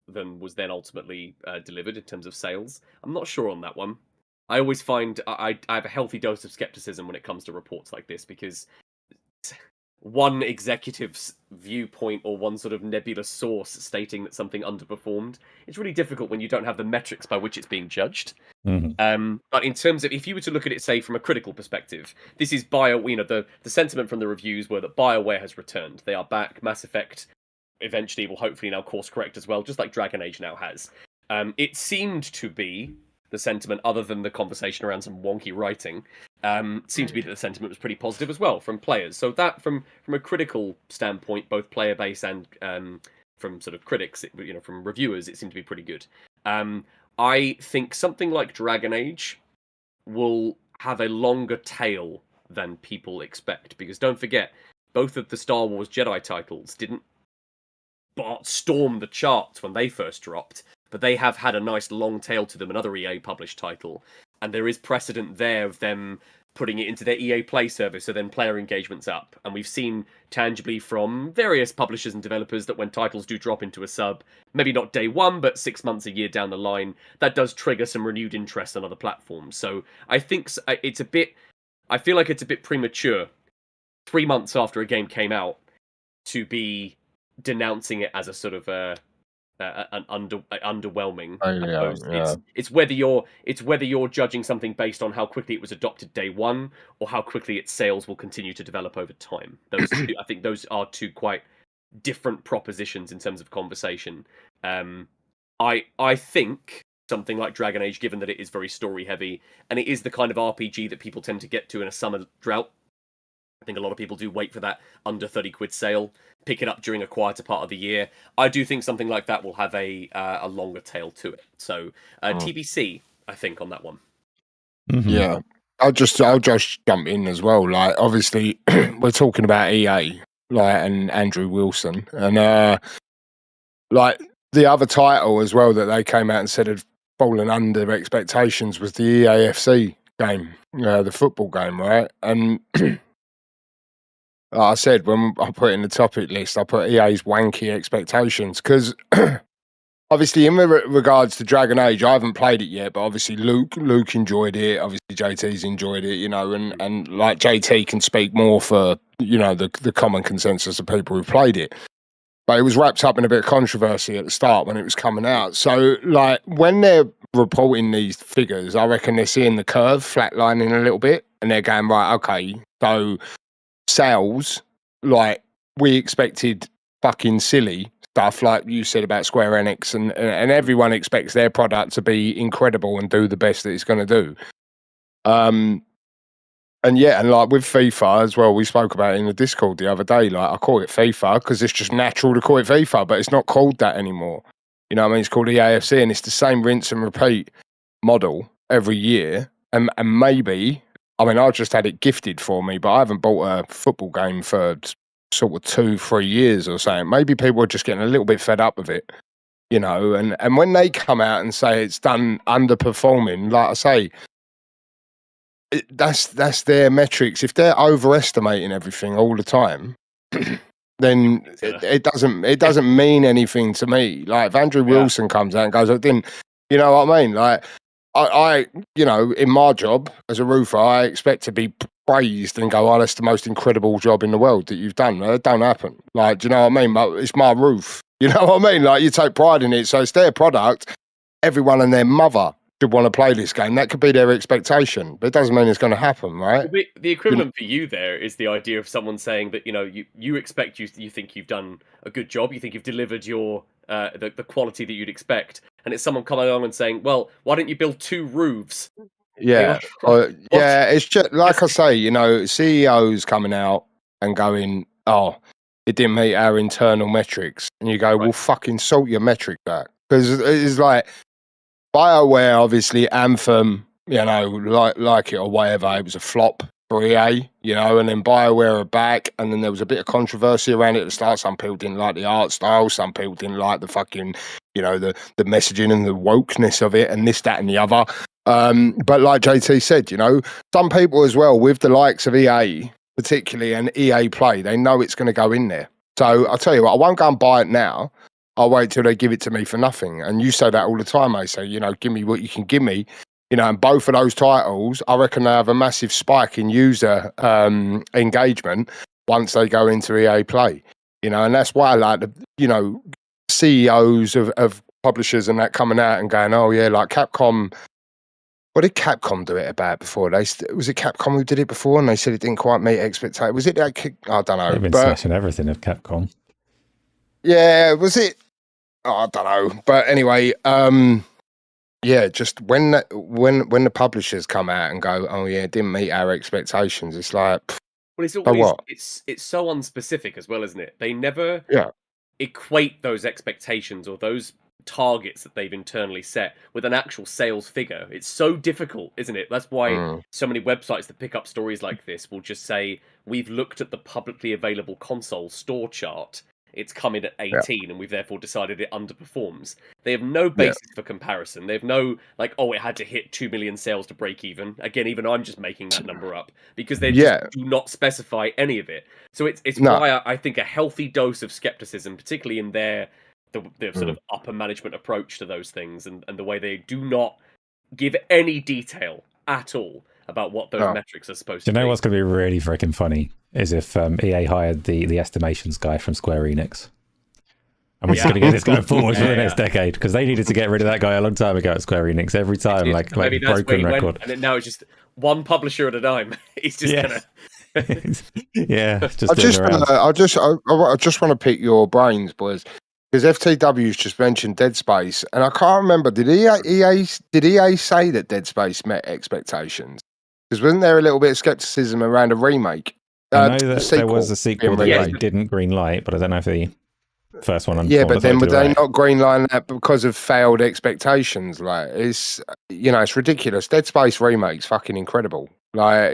than was then ultimately delivered in terms of sales. I'm not sure on that one. I always find I have a healthy dose of skepticism when it comes to reports like this, because one executive's viewpoint or one sort of nebulous source stating that something underperformed, it's really difficult when you don't have the metrics by which it's being judged. Mm-hmm. But in terms of, if you were to look at it, say, from a critical perspective, this is the sentiment from the reviews were that BioWare has returned. They are back. Mass Effect eventually will hopefully now course correct as well, just like Dragon Age now has. It seemed to be the sentiment, other than the conversation around some wonky writing, seemed to be that the sentiment was pretty positive as well from players. So that, from a critical standpoint, both player base and from sort of critics, from reviewers, it seemed to be pretty good. I think something like Dragon Age will have a longer tail than people expect, because don't forget, both of the Star Wars Jedi titles didn't storm the charts when they first dropped, but they have had a nice long tail to them, another EA published title, and there is precedent there of them putting it into their EA Play service, so then player engagement's up. And we've seen tangibly from various publishers and developers that when titles do drop into a sub, maybe not day one, but 6 months, a year down the line, that does trigger some renewed interest on other platforms. So I think I feel like it's a bit premature, 3 months after a game came out, to be denouncing it as a sort of an underwhelming. It's whether you're judging something based on how quickly it was adopted day one, or how quickly its sales will continue to develop over time. I think those are two quite different propositions in terms of conversation. I think something like Dragon Age, given that it is very story heavy and it is the kind of RPG that people tend to get to in a summer drought, I think a lot of people do wait for that under 30 quid sale, pick it up during a quieter part of the year. I do think something like that will have a longer tail to it. So TBC, I think, on that one. Mm-hmm. Yeah, I'll just jump in as well. Like, obviously, we're talking about EA, like, and Andrew Wilson, and like the other title as well that they came out and said had fallen under expectations was the EAFC game, the football game, right? And like I said, when I put it in the topic list, I put EA's wanky expectations, because obviously in regards to Dragon Age, I haven't played it yet, but obviously Luke enjoyed it. Obviously JT's enjoyed it, and like JT can speak more for, the common consensus of people who played it. But it was wrapped up in a bit of controversy at the start when it was coming out. So, like, when they're reporting these figures, I reckon they're seeing the curve flatlining a little bit, and they're going, right, okay, so sales, like, we expected fucking silly stuff, like you said about Square Enix, and everyone expects their product to be incredible and do the best that it's going to do. And like with FIFA as well, we spoke about it in the Discord the other day. Like, I call it FIFA because it's just natural to call it FIFA, but it's not called that anymore. You know what I mean? It's called EAFC, and it's the same rinse and repeat model every year. And maybe, I mean, I just had it gifted for me, but I haven't bought a football game for sort of 2-3 years or something. Maybe people are just getting a little bit fed up with it, and when they come out and say it's done underperforming, like I say, that's their metrics. If they're overestimating everything all the time, then it doesn't mean anything to me. Like, if Andrew Wilson comes out and goes, I didn't, you know what I mean? Like, I in my job as a roofer, I expect to be praised and go, "Oh, that's the most incredible job in the world that you've done." It don't happen. Like, do you know what I mean? But it's my roof. You know what I mean? Like, you take pride in it, so it's their product. Everyone and their mother should want to play this game. That could be their expectation, but it doesn't mean it's going to happen, right? Well, the equivalent for you there is the idea of someone saying that you expect you think you've done a good job, you think you've delivered your the quality that you'd expect, and it's someone coming along and saying, "Well, why don't you build 2 roofs?" Yeah, yeah. It's just like I say, CEOs coming out and going, "Oh, it didn't meet our internal metrics," and you go, "Well, fucking sort your metric back," because it's like BioWare, obviously, Anthem, like it or whatever, it was a flop for EA, and then BioWare are back, and then there was a bit of controversy around it at the start. Some people didn't like the art style, some people didn't like the fucking, the messaging and the wokeness of it, and this, that, and the other. But like JT said, some people as well, with the likes of EA, particularly, and EA Play, they know it's going to go in there. So I'll tell you what, I won't go and buy it now. I'll wait till they give it to me for nothing. And you say that all the time, I say, give me what you can give me. And both of those titles, I reckon they have a massive spike in user engagement once they go into EA Play. And that's why I like the, CEOs of publishers and that coming out and going, oh yeah, like Capcom. What did Capcom do it about before? Was it Capcom who did it before and they said it didn't quite meet expectations? Was it that? I don't know. They've been smashing everything of Capcom. Yeah, was it? Oh, I don't know. But anyway, yeah, just when the publishers come out and go, oh yeah, it didn't meet our expectations, it's like, well, it's always it's so unspecific as well, isn't it? They never equate those expectations or those targets that they've internally set with an actual sales figure. It's so difficult, isn't it? That's why so many websites that pick up stories like this will just say, we've looked at the publicly available console store chart, it's come in at 18 and we've therefore decided it underperforms. They have no basis for comparison. They have no, like, oh, it had to hit 2 million sales to break even. Again, even I'm just making that number up because they just do not specify any of it. So it's why I think a healthy dose of skepticism, particularly in their sort of upper management approach to those things and the way they do not give any detail at all about what those metrics are supposed to be. You know what's going to be really freaking funny is if EA hired the estimations guy from Square Enix. And we're just going to get this going forward for the next decade because they needed to get rid of that guy a long time ago at Square Enix every time, like broken record. And then now it's just one publisher at a time. He's just gonna. I just want to pick your brains, boys. Because FTW's just mentioned Dead Space, and I can't remember. Did EA say that Dead Space met expectations? Because wasn't there a little bit of skepticism around a remake? I know that there was a sequel that they didn't green light, but I don't know if the first one. Yeah, but then would they not green light that because of failed expectations? Like it's it's ridiculous. Dead Space remake's fucking incredible. Like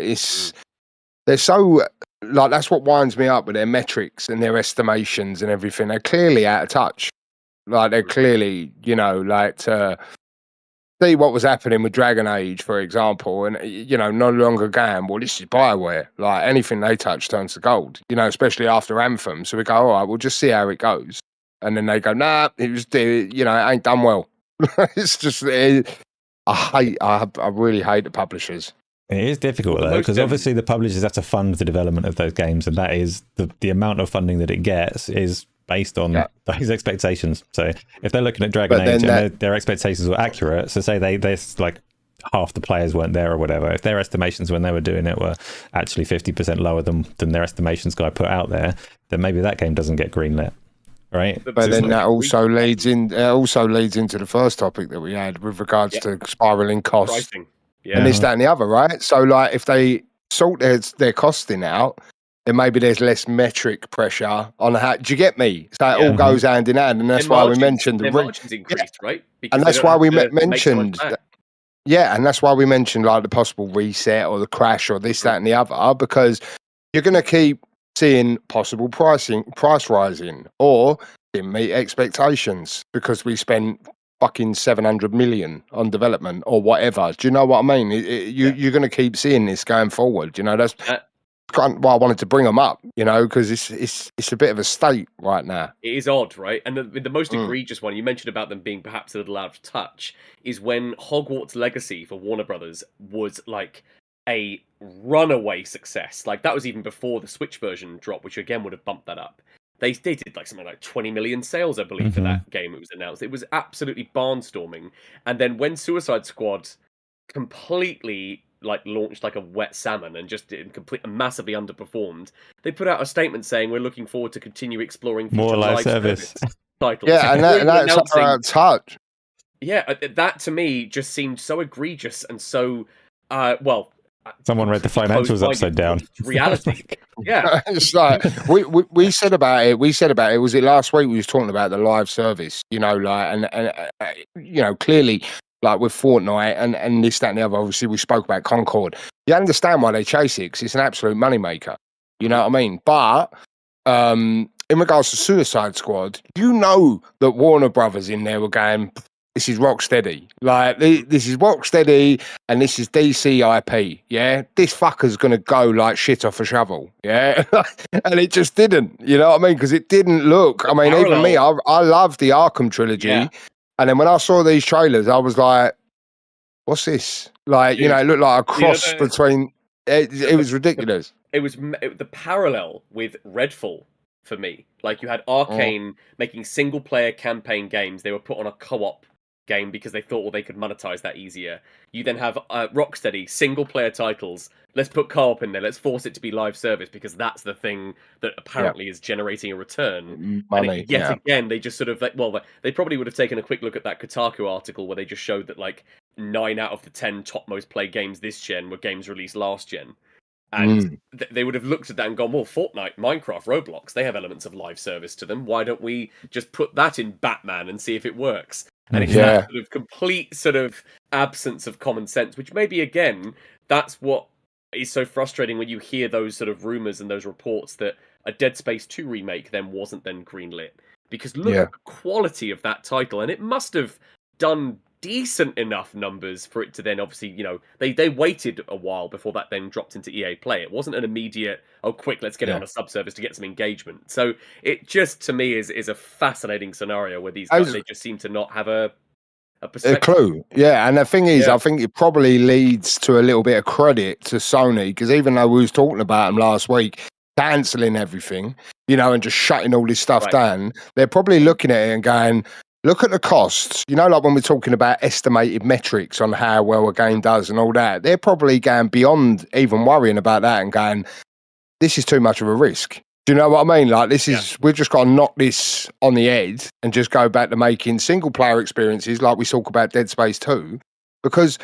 they're so. Like, that's what winds me up with their metrics and their estimations and everything. They're clearly out of touch. Like, they're clearly, to see what was happening with Dragon Age, for example, and, no longer going, well, this is BioWare. Like, anything they touch turns to gold, especially after Anthem. So we go, all right, we'll just see how it goes. And then they go, nah, it ain't done well. It's just, I really hate the publishers. It is difficult though, because obviously the publishers have to fund the development of those games, and that is the amount of funding that it gets is based on those expectations. So if they're looking at Dragon Age and their expectations were accurate, so say they like half the players weren't there or whatever, if their estimations when they were doing it were actually 50% lower than their estimations guy put out there, then maybe that game doesn't get greenlit. Right, but then that also leads into the first topic that we had with regards to spiraling costs. Pricing. Yeah. And this, that, and the other, right? So, like, if they sort their costing out, then maybe there's less metric pressure on how. Do you get me? So it all goes hand in hand, and that's why we mentioned the margins increased, right? Because and that's why we mentioned, and that's why we mentioned like the possible reset or the crash or this, that, and the other, because you're going to keep seeing possible price rising or didn't meet expectations because we spent fucking 700 million on development or whatever. Do you know what I mean? You're going to keep seeing this going forward. That's kind of why I wanted to bring them up. Because it's a bit of a state right now. It is odd, right? And the most egregious one you mentioned about them being perhaps a little out of touch is when Hogwarts Legacy for Warner Brothers was like a runaway success. Like that was even before the Switch version dropped, which again would have bumped that up. They did like something like 20 million sales, I believe, for that game. It was announced. It was absolutely barnstorming. And then when Suicide Squad completely like launched like a wet salmon and just massively underperformed, they put out a statement saying we're looking forward to continue exploring more live service titles. Yeah, and that's our touch. Yeah, that to me just seemed so egregious and so someone read the financials upside down. Reality. Yeah. It's like we said about it. Was it last week we was talking about the live service, you know, like and you know, clearly like with Fortnite and this, that and the other, obviously we spoke about Concord. You understand why they chase it, 'cause it's an absolute moneymaker. You know what I mean? But in regards to Suicide Squad, you know that Warner Brothers in there were going, this is Rocksteady. Like, this is Rocksteady and this is DC IP, yeah? This fucker's going to go like shit off a shovel, yeah? And it just didn't, you know what I mean? Because it didn't look... I mean, even me, I love the Arkham trilogy. Yeah. And then when I saw these trailers, I was like, what's this? Like, you know, it looked like a cross between... It was ridiculous. It was the parallel with Redfall for me. Like, you had Arcane making single-player campaign games. They were put on a co-op game because they thought, well, they could monetize that easier. You then have Rocksteady, single-player titles. Let's put co-op in there. Let's force it to be live service because that's the thing that apparently is generating a return. Money, and yet again, they just sort of like, well, they probably would have taken a quick look at that Kotaku article where they just showed that like 9 out of the 10 top most played games this gen were games released last gen. And they would have looked at that and gone, well, Fortnite, Minecraft, Roblox, they have elements of live service to them. Why don't we just put that in Batman and see if it works? And it's that sort of complete sort of absence of common sense, which maybe, again, that's what is so frustrating when you hear those sort of rumours and those reports that a Dead Space 2 remake then wasn't then greenlit. Because look at the quality of that title, and it must have done decent enough numbers for it to then obviously, you know, they waited a while before that then dropped into EA Play. It wasn't an immediate, oh, quick, let's get it on a subservice to get some engagement. So it just, to me, is a fascinating scenario where these guys, they just seem to not have a clue. Yeah, and the thing is, I think it probably leads to a little bit of credit to Sony, because even though we was talking about them last week, cancelling everything, you know, and just shutting all this stuff down, they're probably looking at it and going, look at the costs, you know, like when we're talking about estimated metrics on how well a game does and all that, they're probably going beyond even worrying about that and going, this is too much of a risk. Do you know what I mean? Like, this is, we've just got to knock this on the head and just go back to making single player experiences like we talk about Dead Space 2, because,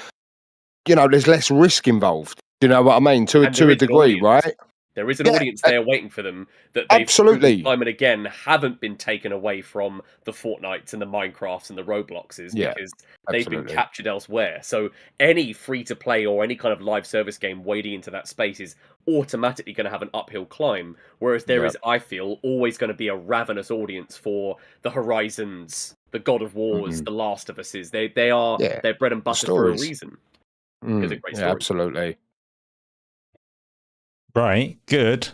you know, there's less risk involved. Do you know what I mean? To a degree, right? There is an audience there waiting for them that they've absolutely time and again haven't been taken away from the Fortnites and the Minecrafts and the Robloxes because they've been captured elsewhere. So any free-to-play or any kind of live service game wading into that space is automatically going to have an uphill climb, whereas there is, I feel, always going to be a ravenous audience for the Horizons, the God of Wars, the Last of Us's. They're bread and butter for a reason. It's a great story. Absolutely. Right, good.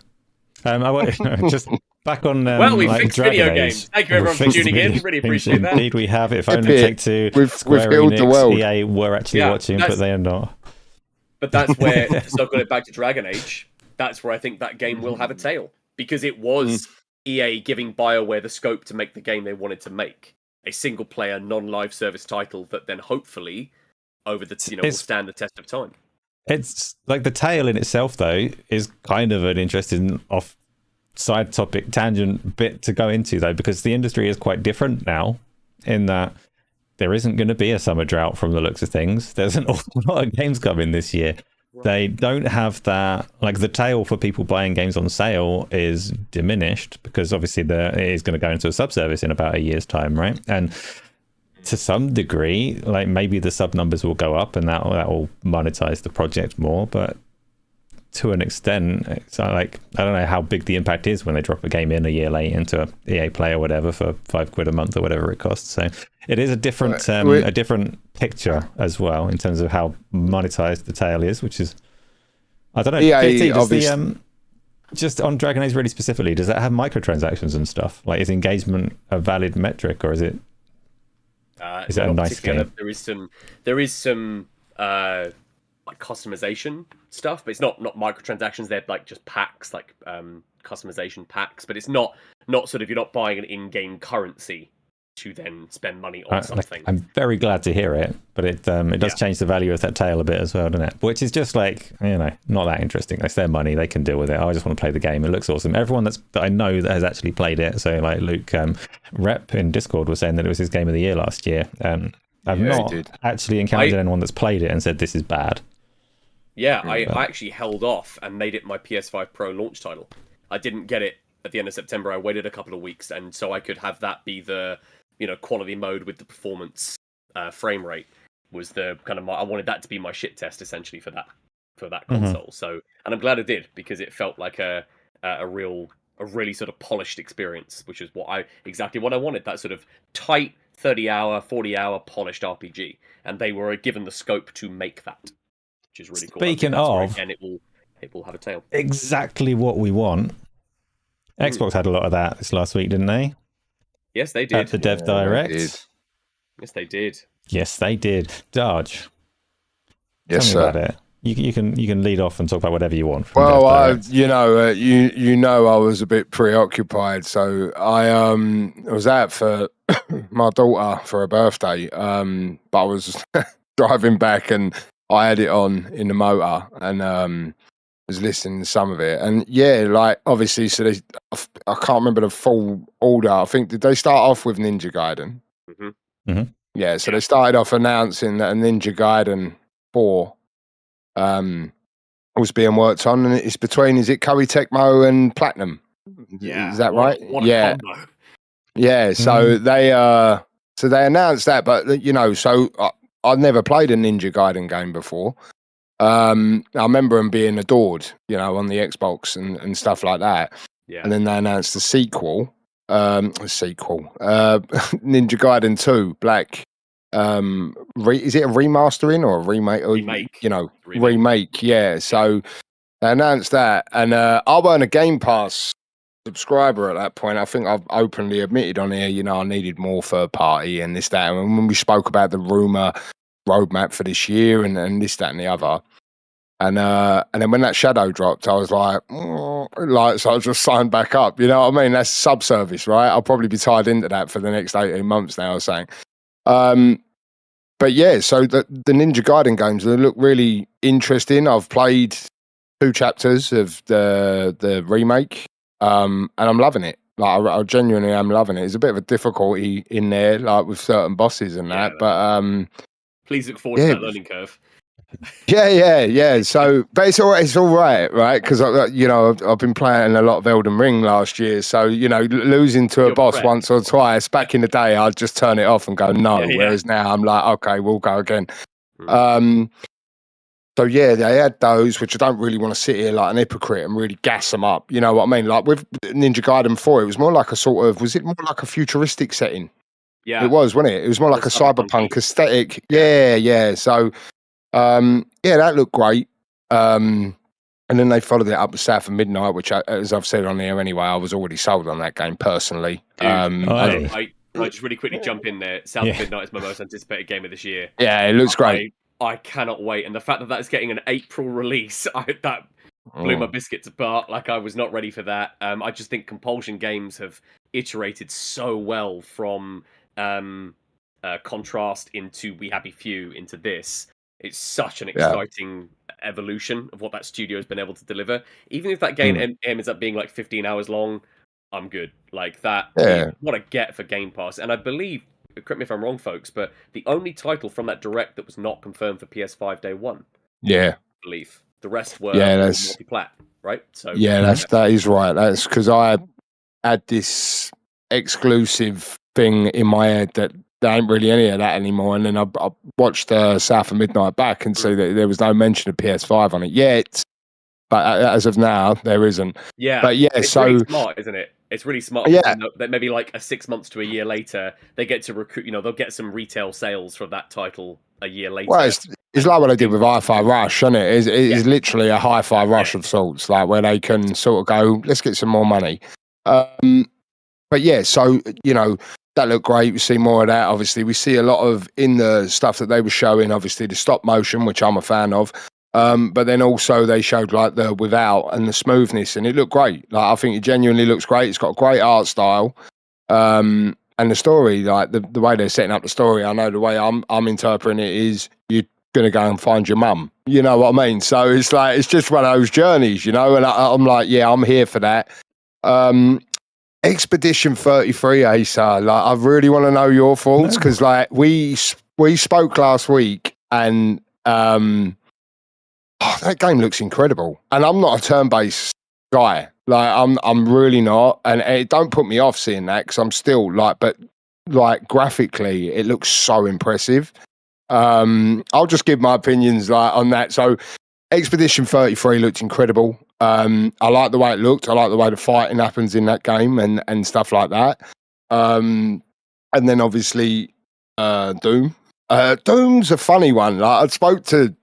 I want just back on. Well, we fixed video games. Thank you everyone for tuning in. Really appreciate that. Indeed, we have. If only Take-Two, Square Enix, EA were actually watching, but they are not. But that's where, to circle it back to Dragon Age, that's where I think that game will have a tail, because it was EA giving BioWare the scope to make the game they wanted to make, a single-player, non-live service title that then hopefully, over the will stand the test of time. It's like the tale in itself, though, is kind of an interesting side topic tangent bit to go into, though, because the industry is quite different now in that there isn't going to be a summer drought from the looks of things. There's an awful lot of games coming this year. Right. They don't have that, like the tail for people buying games on sale is diminished because obviously it is going to go into a subservice in about a year's time, right? And to some degree, like maybe the sub numbers will go up and that will monetize the project more, but to an extent, it's like, I don't know how big the impact is when they drop a game in a year late into a EA Play or whatever for £5 a month or whatever it costs. So it is a different picture as well in terms of how monetized the tail is, which is, I don't know. EA, just on Dragon Age really specifically, does that have microtransactions and stuff? Like, is engagement a valid metric, or is it? Is that a nice game? There is some like customization stuff, but it's not microtransactions. They're like just packs, like customization packs, but it's not sort of, you're not buying an in-game currency to then spend money on something. I'm very glad to hear it, but it does change the value of that tail a bit as well, doesn't it? Which is just like, not that interesting. It's their money, they can deal with it. I just want to play the game. It looks awesome. Everyone that I know that has actually played it, so like Luke Rep in Discord was saying that it was his game of the year last year. I've not actually encountered anyone that's played it and said this is bad. Yeah, I actually held off and made it my PS5 Pro launch title. I didn't get it at the end of September. I waited a couple of weeks, and so I could have that be the quality mode with the performance frame rate was the kind of I wanted that to be my shit test essentially for that console. So, and I'm glad I did, because it felt like a really sort of polished experience, which is exactly what I wanted. That sort of tight 30-hour, 40-hour polished RPG, and they were given the scope to make that, which is really cool. Speaking of, and it will have a tail. Exactly what we want. Xbox had a lot of that this last week, didn't they? Yes, they did. At the Dev Direct. Yes, they did. Yes, they did. Darge. Yes, tell me sir. about it. You can lead off and talk about whatever you want. Well, I was a bit preoccupied, so I was out for my daughter for her birthday, but I was driving back and I had it on in the motor and was listening to some of it, and like obviously, so I can't remember the full order. I think, did they start off with Ninja Gaiden? Yeah, so they started off announcing that a Ninja Gaiden 4 was being worked on, and it's between, is it Koei Tecmo and Platinum? Yeah, is that right? What a combo. Yeah. So they announced that, but so I'd never played a Ninja Gaiden game before. I remember them being adored, on the Xbox and stuff like that. Yeah. And then they announced the sequel, Ninja Gaiden 2 Black. Is it a remastering or a remake? Remake. Yeah. So they announced that, and I weren't a Game Pass subscriber at that point. I think I've openly admitted on here, I needed more third party and this, that. And when we spoke about the rumor roadmap for this year and this, that, and the other, and then when that Shadow dropped, I was like, so I just signed back up. You know what I mean? That's subservice, right? I'll probably be tied into that for the next 18 months now, I was saying. But yeah, so the Ninja Gaiden games, they look really interesting. I've played 2 chapters of the remake, and I'm loving it. Like, I genuinely am loving it. There's a bit of a difficulty in there, like with certain bosses and that, but please look forward to that learning curve. Yeah. So, but it's all right, because I've been playing a lot of Elden Ring last year. So losing to a boss once or twice back in the day, I'd just turn it off and go no. Whereas now I'm like, okay, we'll go again. So yeah, they had those, which I don't really want to sit here like an hypocrite and really gas them up. You know what I mean? Like with Ninja Gaiden 4, it was more like was it more like a futuristic setting? Yeah, it was, wasn't it? It was more like a cyberpunk aesthetic. Yeah. So. That looked great. And then they followed it up with South of Midnight, which, as I've said on here anyway, I was already sold on that game personally. Dude, I just really quickly jump in there. South of Midnight is my most anticipated game of this year. Yeah, it looks great. I cannot wait. And the fact that is getting an April release, that blew my biscuits apart. Like, I was not ready for that. I just think Compulsion games have iterated so well from Contrast into We Happy Few into this. It's such an exciting evolution of what that studio has been able to deliver. Even if that game ends up being like 15 hours long, I'm good. Like that, what I get for Game Pass. And I believe, correct me if I'm wrong, folks, but the only title from that direct that was not confirmed for PS5 day one. Yeah. I believe. The rest were multi-plat, right? So that is right. That's because I had this exclusive thing in my head that there ain't really any of that anymore, and then I watched South of Midnight back and see that there was no mention of PS5 on it yet, but as of now there isn't. It's really smart, isn't it? It's really smart. That maybe like 6 months to a year later they get to recruit, they'll get some retail sales for that title a year later. Well, it's like what they did with Hi-Fi Rush, isn't it? It's literally a Hi-Fi Rush of sorts, like where they can sort of go, let's get some more money. But yeah, so that looked great. We see more of that. Obviously, we see a lot of in the stuff that they were showing. Obviously, the stop motion, which I'm a fan of. But then also they showed like the without and the smoothness, and it looked great. Like I think it genuinely looks great. It's got a great art style, and the story, like the way they're setting up the story. I know the way I'm interpreting it is you're gonna go and find your mum. You know what I mean? So it's like it's just one of those journeys, you know. And I'm like, yeah, I'm here for that. Expedition 33, Asa. Like I really want to know your thoughts because like we spoke last week and. That game looks incredible, and I'm not a turn-based guy. Like I'm really not, and it don't put me off seeing that because I'm still like, but like graphically, it looks so impressive. I'll just give my opinions like on that. So, Expedition 33 looked incredible. I like the way it looked. I like the way the fighting happens in that game and stuff like that. And then obviously Doom. Doom's a funny one. Like I spoke to.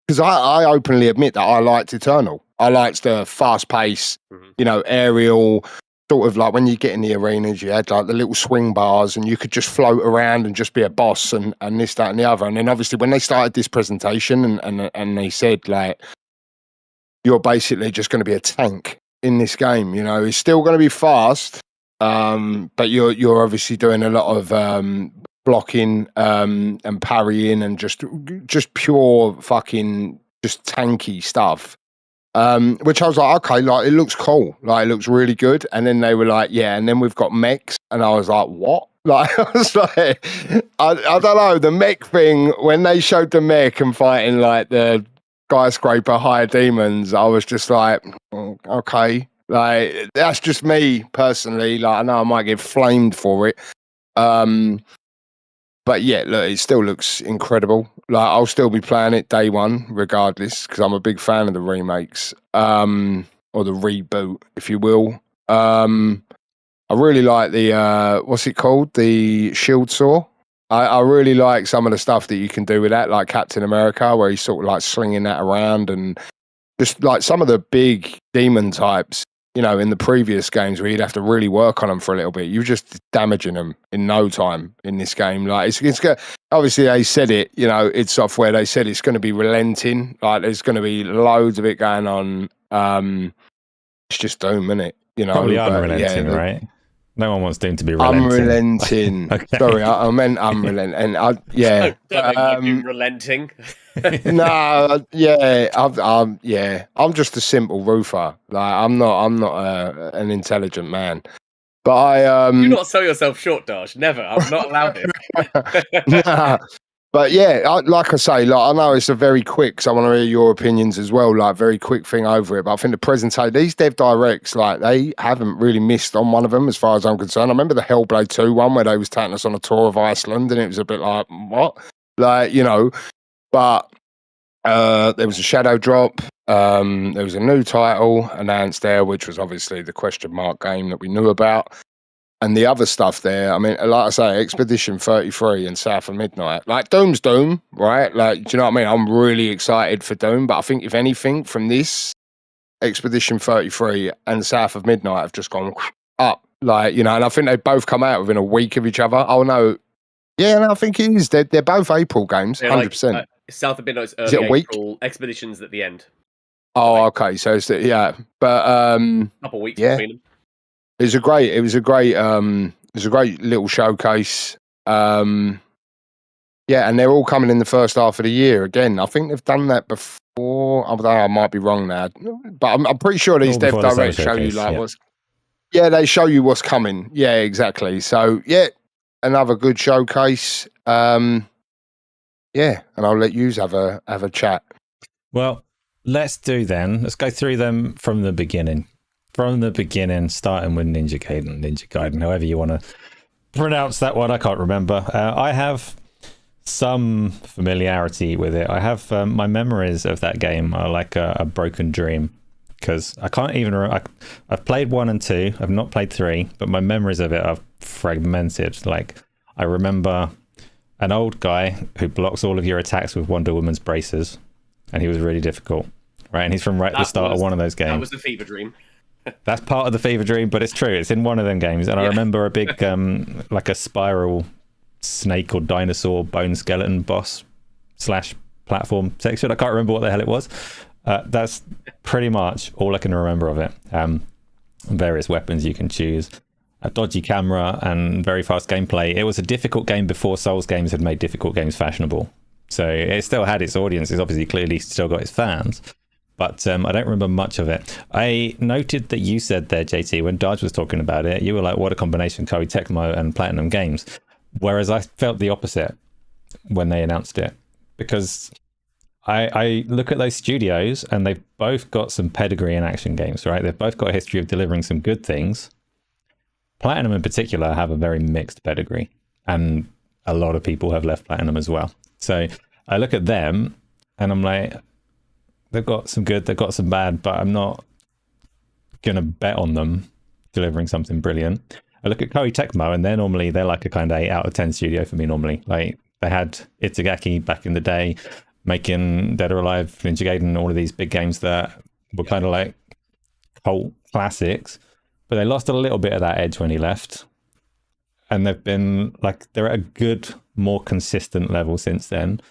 Because I openly admit that I liked Eternal. I liked the fast pace, you know, aerial, sort of like when you get in the arenas, you had like the little swing bars and you could just float around and just be a boss and this, that and the other. And then obviously when they started this presentation and they said like, you're basically just going to be a tank in this game, you know, it's still going to be fast, but you're obviously doing a lot of blocking and parrying and just pure fucking just tanky stuff, which I was like, okay, like it looks cool, like it looks really good. And then they were like, yeah, and then we've got mechs, and I was like, what? Like I was like, I don't know, the mech thing, when they showed the mech and fighting like the skyscraper high demons, I was just like, okay, like that's just me personally. Like I know I might get flamed for it, but yeah, look, it still looks incredible. Like I'll still be playing it day one, regardless, because I'm a big fan of the remakes, or the reboot, if you will. I really like the what's it called? The shield saw. I really like some of the stuff that you can do with that, like Captain America, where he's sort of like slinging that around, and just like some of the big demon types, you know, in the previous games where you'd have to really work on them for a little bit. You're just damaging them in no time in this game. Like it's obviously they said it, you know, it's software. They said it's going to be relenting. Like there's going to be loads of it going on. It's just Doom, isn't it? You know, probably unrelenting, yeah, right? No one wants Doom to be relenting. Unrelenting. Okay. Sorry, I meant unrelenting. Yeah. Relenting. No, yeah, I'm just a simple roofer. Like I'm not an intelligent man. But do not sell yourself short, Darge. Never. I'm not allowed it. Nah. But yeah, like I say, like I know it's a very quick, so I want to hear your opinions as well, like very quick thing over it. But I think the presentation, these Dev Directs, like they haven't really missed on one of them as far as I'm concerned. I remember the Hellblade 2 one where they was taking us on a tour of Iceland and it was a bit like, what? Like, you know, but there was a shadow drop. There was a new title announced there, which was obviously the question mark game that we knew about. And the other stuff there, I mean, like I say, Expedition 33 and South of Midnight. Like, Doom's Doom, right? Like, do you know what I mean? I'm really excited for Doom, but I think if anything from this, Expedition 33 and South of Midnight have just gone up. Like, you know, and I think they both come out within a week of each other. Oh, no. Yeah, no, I think it is. They're both April games, 100%. Like, South of Midnight's early is it a week? April, Expedition's at the end. Oh, okay. So, it's, yeah. But, a couple of weeks between them. It was a great little showcase. Yeah, and they're all coming in the first half of the year again. I think they've done that before. I don't know, I might be wrong now, but I'm pretty sure these Dev Directs show you like what's. Yeah, they show you what's coming. Yeah, exactly. So yeah, another good showcase. Yeah, and I'll let you have a chat. Well, let's go through them from the beginning. From the beginning, starting with Ninja Gaiden, however you want to pronounce that one. I can't remember. I have some familiarity with it. I have my memories of that game are like a broken dream because I can't even remember. I've played 1 and 2. I've not played 3, but my memories of it are fragmented. Like I remember an old guy who blocks all of your attacks with Wonder Woman's braces, and he was really difficult, right? And he's from right at the start of one of those games. That was the fever dream. That's part of the fever dream, but it's true. It's in one of them games, and I remember a big, like a spiral snake or dinosaur bone skeleton boss / platform section. I can't remember what the hell it was. That's pretty much all I can remember of it. Various weapons you can choose, a dodgy camera, and very fast gameplay. It was a difficult game before Souls games had made difficult games fashionable. So it still had its audience. It's obviously clearly still got its fans. But I don't remember much of it. I noted that you said there, JT, when Darge was talking about it, you were like, what a combination, Koei Tecmo and Platinum Games. Whereas I felt the opposite when they announced it. Because I look at those studios and they've both got some pedigree in action games, right? They've both got a history of delivering some good things. Platinum in particular have a very mixed pedigree. And a lot of people have left Platinum as well. So I look at them and I'm like, they've got some good, they've got some bad, but I'm not going to bet on them delivering something brilliant. I look at Koei Tecmo and they're like a kind of 8 out of 10 studio for me normally. Like they had Itagaki back in the day making Dead or Alive, Ninja Gaiden, all of these big games that were kind of like cult classics, but they lost a little bit of that edge when he left. And they've been like, they're at a good, more consistent level since then,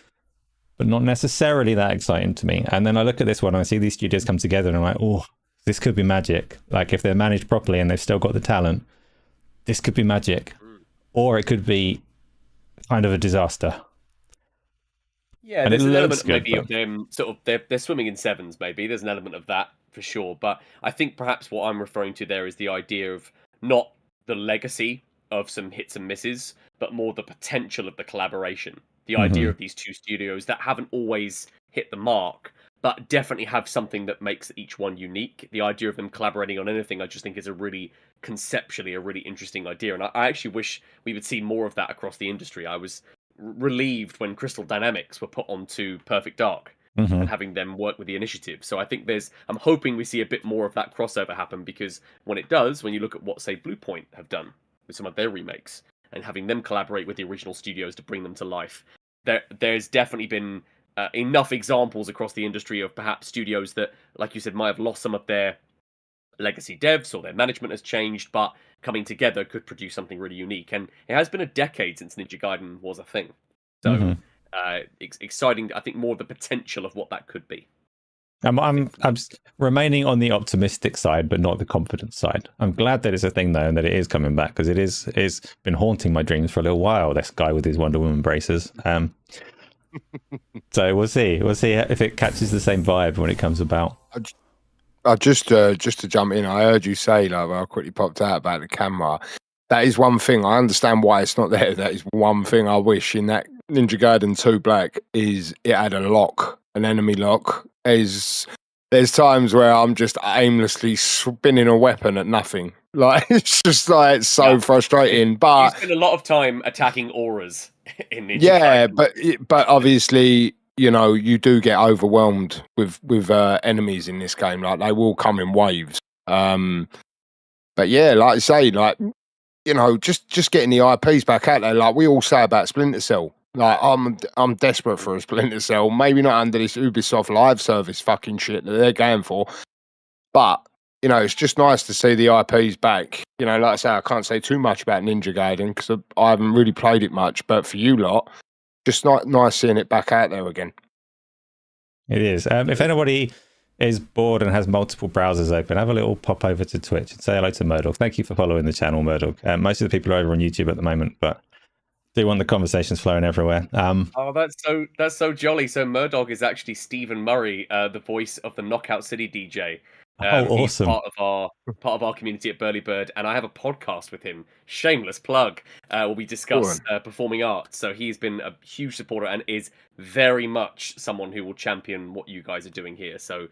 but not necessarily that exciting to me. And then I look at this one and I see these studios come together and I'm like, oh, this could be magic. Like if they're managed properly and they've still got the talent, this could be magic. Or it could be kind of a disaster. Yeah, and there's an element good, maybe of them sort of they're swimming in sevens. Maybe there's an element of that for sure. But I think perhaps what I'm referring to there is the idea of not the legacy of some hits and misses, but more the potential of the collaboration. The idea of these two studios that haven't always hit the mark, but definitely have something that makes each one unique. The idea of them collaborating on anything, I just think is conceptually a really interesting idea. And I actually wish we would see more of that across the industry. I was relieved when Crystal Dynamics were put onto Perfect Dark and having them work with the initiative. So I think I'm hoping we see a bit more of that crossover happen, because when it does, when you look at what, say, Bluepoint have done with some of their remakes and having them collaborate with the original studios to bring them to life, there's definitely been enough examples across the industry of perhaps studios that, like you said, might have lost some of their legacy devs or their management has changed, but coming together could produce something really unique. And it has been a decade since Ninja Gaiden was a thing. So exciting, I think, more the potential of what that could be. I'm remaining on the optimistic side, but not the confident side. I'm glad that it's a thing though, and that it is coming back, because it's been haunting my dreams for a little while. This guy with his Wonder Woman braces. So we'll see if it catches the same vibe when it comes about. Just to jump in, I heard you say, like, well, I quickly popped out about the camera. That is one thing. I understand why it's not there. That is one thing I wish in that Ninja Gaiden 2 Black is it had a lock, an enemy lock. There's times where I'm just aimlessly spinning a weapon at nothing. Like it's just like so frustrating. But you spend a lot of time attacking auras in Ninja Gaiden. but obviously, you know, you do get overwhelmed with enemies in this game. Like they will come in waves. But yeah, like I say, like, you know, just getting the IPs back out there. Like we all say about Splinter Cell. Like I'm desperate for a Splinter Cell. Maybe not under this Ubisoft live service fucking shit that they're going for. But, you know, it's just nice to see the IPs back. You know, like I say, I can't say too much about Ninja Gaiden because I haven't really played it much. But for you lot, just nice seeing it back out there again. It is. If anybody is bored and has multiple browsers open, have a little pop over to Twitch and say hello to Murdoch. Thank you for following the channel, Murdoch. Most of the people are over on YouTube at the moment, but do want the conversations flowing everywhere. Oh, that's so jolly. So Murdoch is actually Stephen Murray, the voice of the Knockout City DJ. Awesome! He's part of our community at Burly Bird, and I have a podcast with him. Shameless plug. Where we discuss performing arts. So he's been a huge supporter and is very much someone who will champion what you guys are doing here. So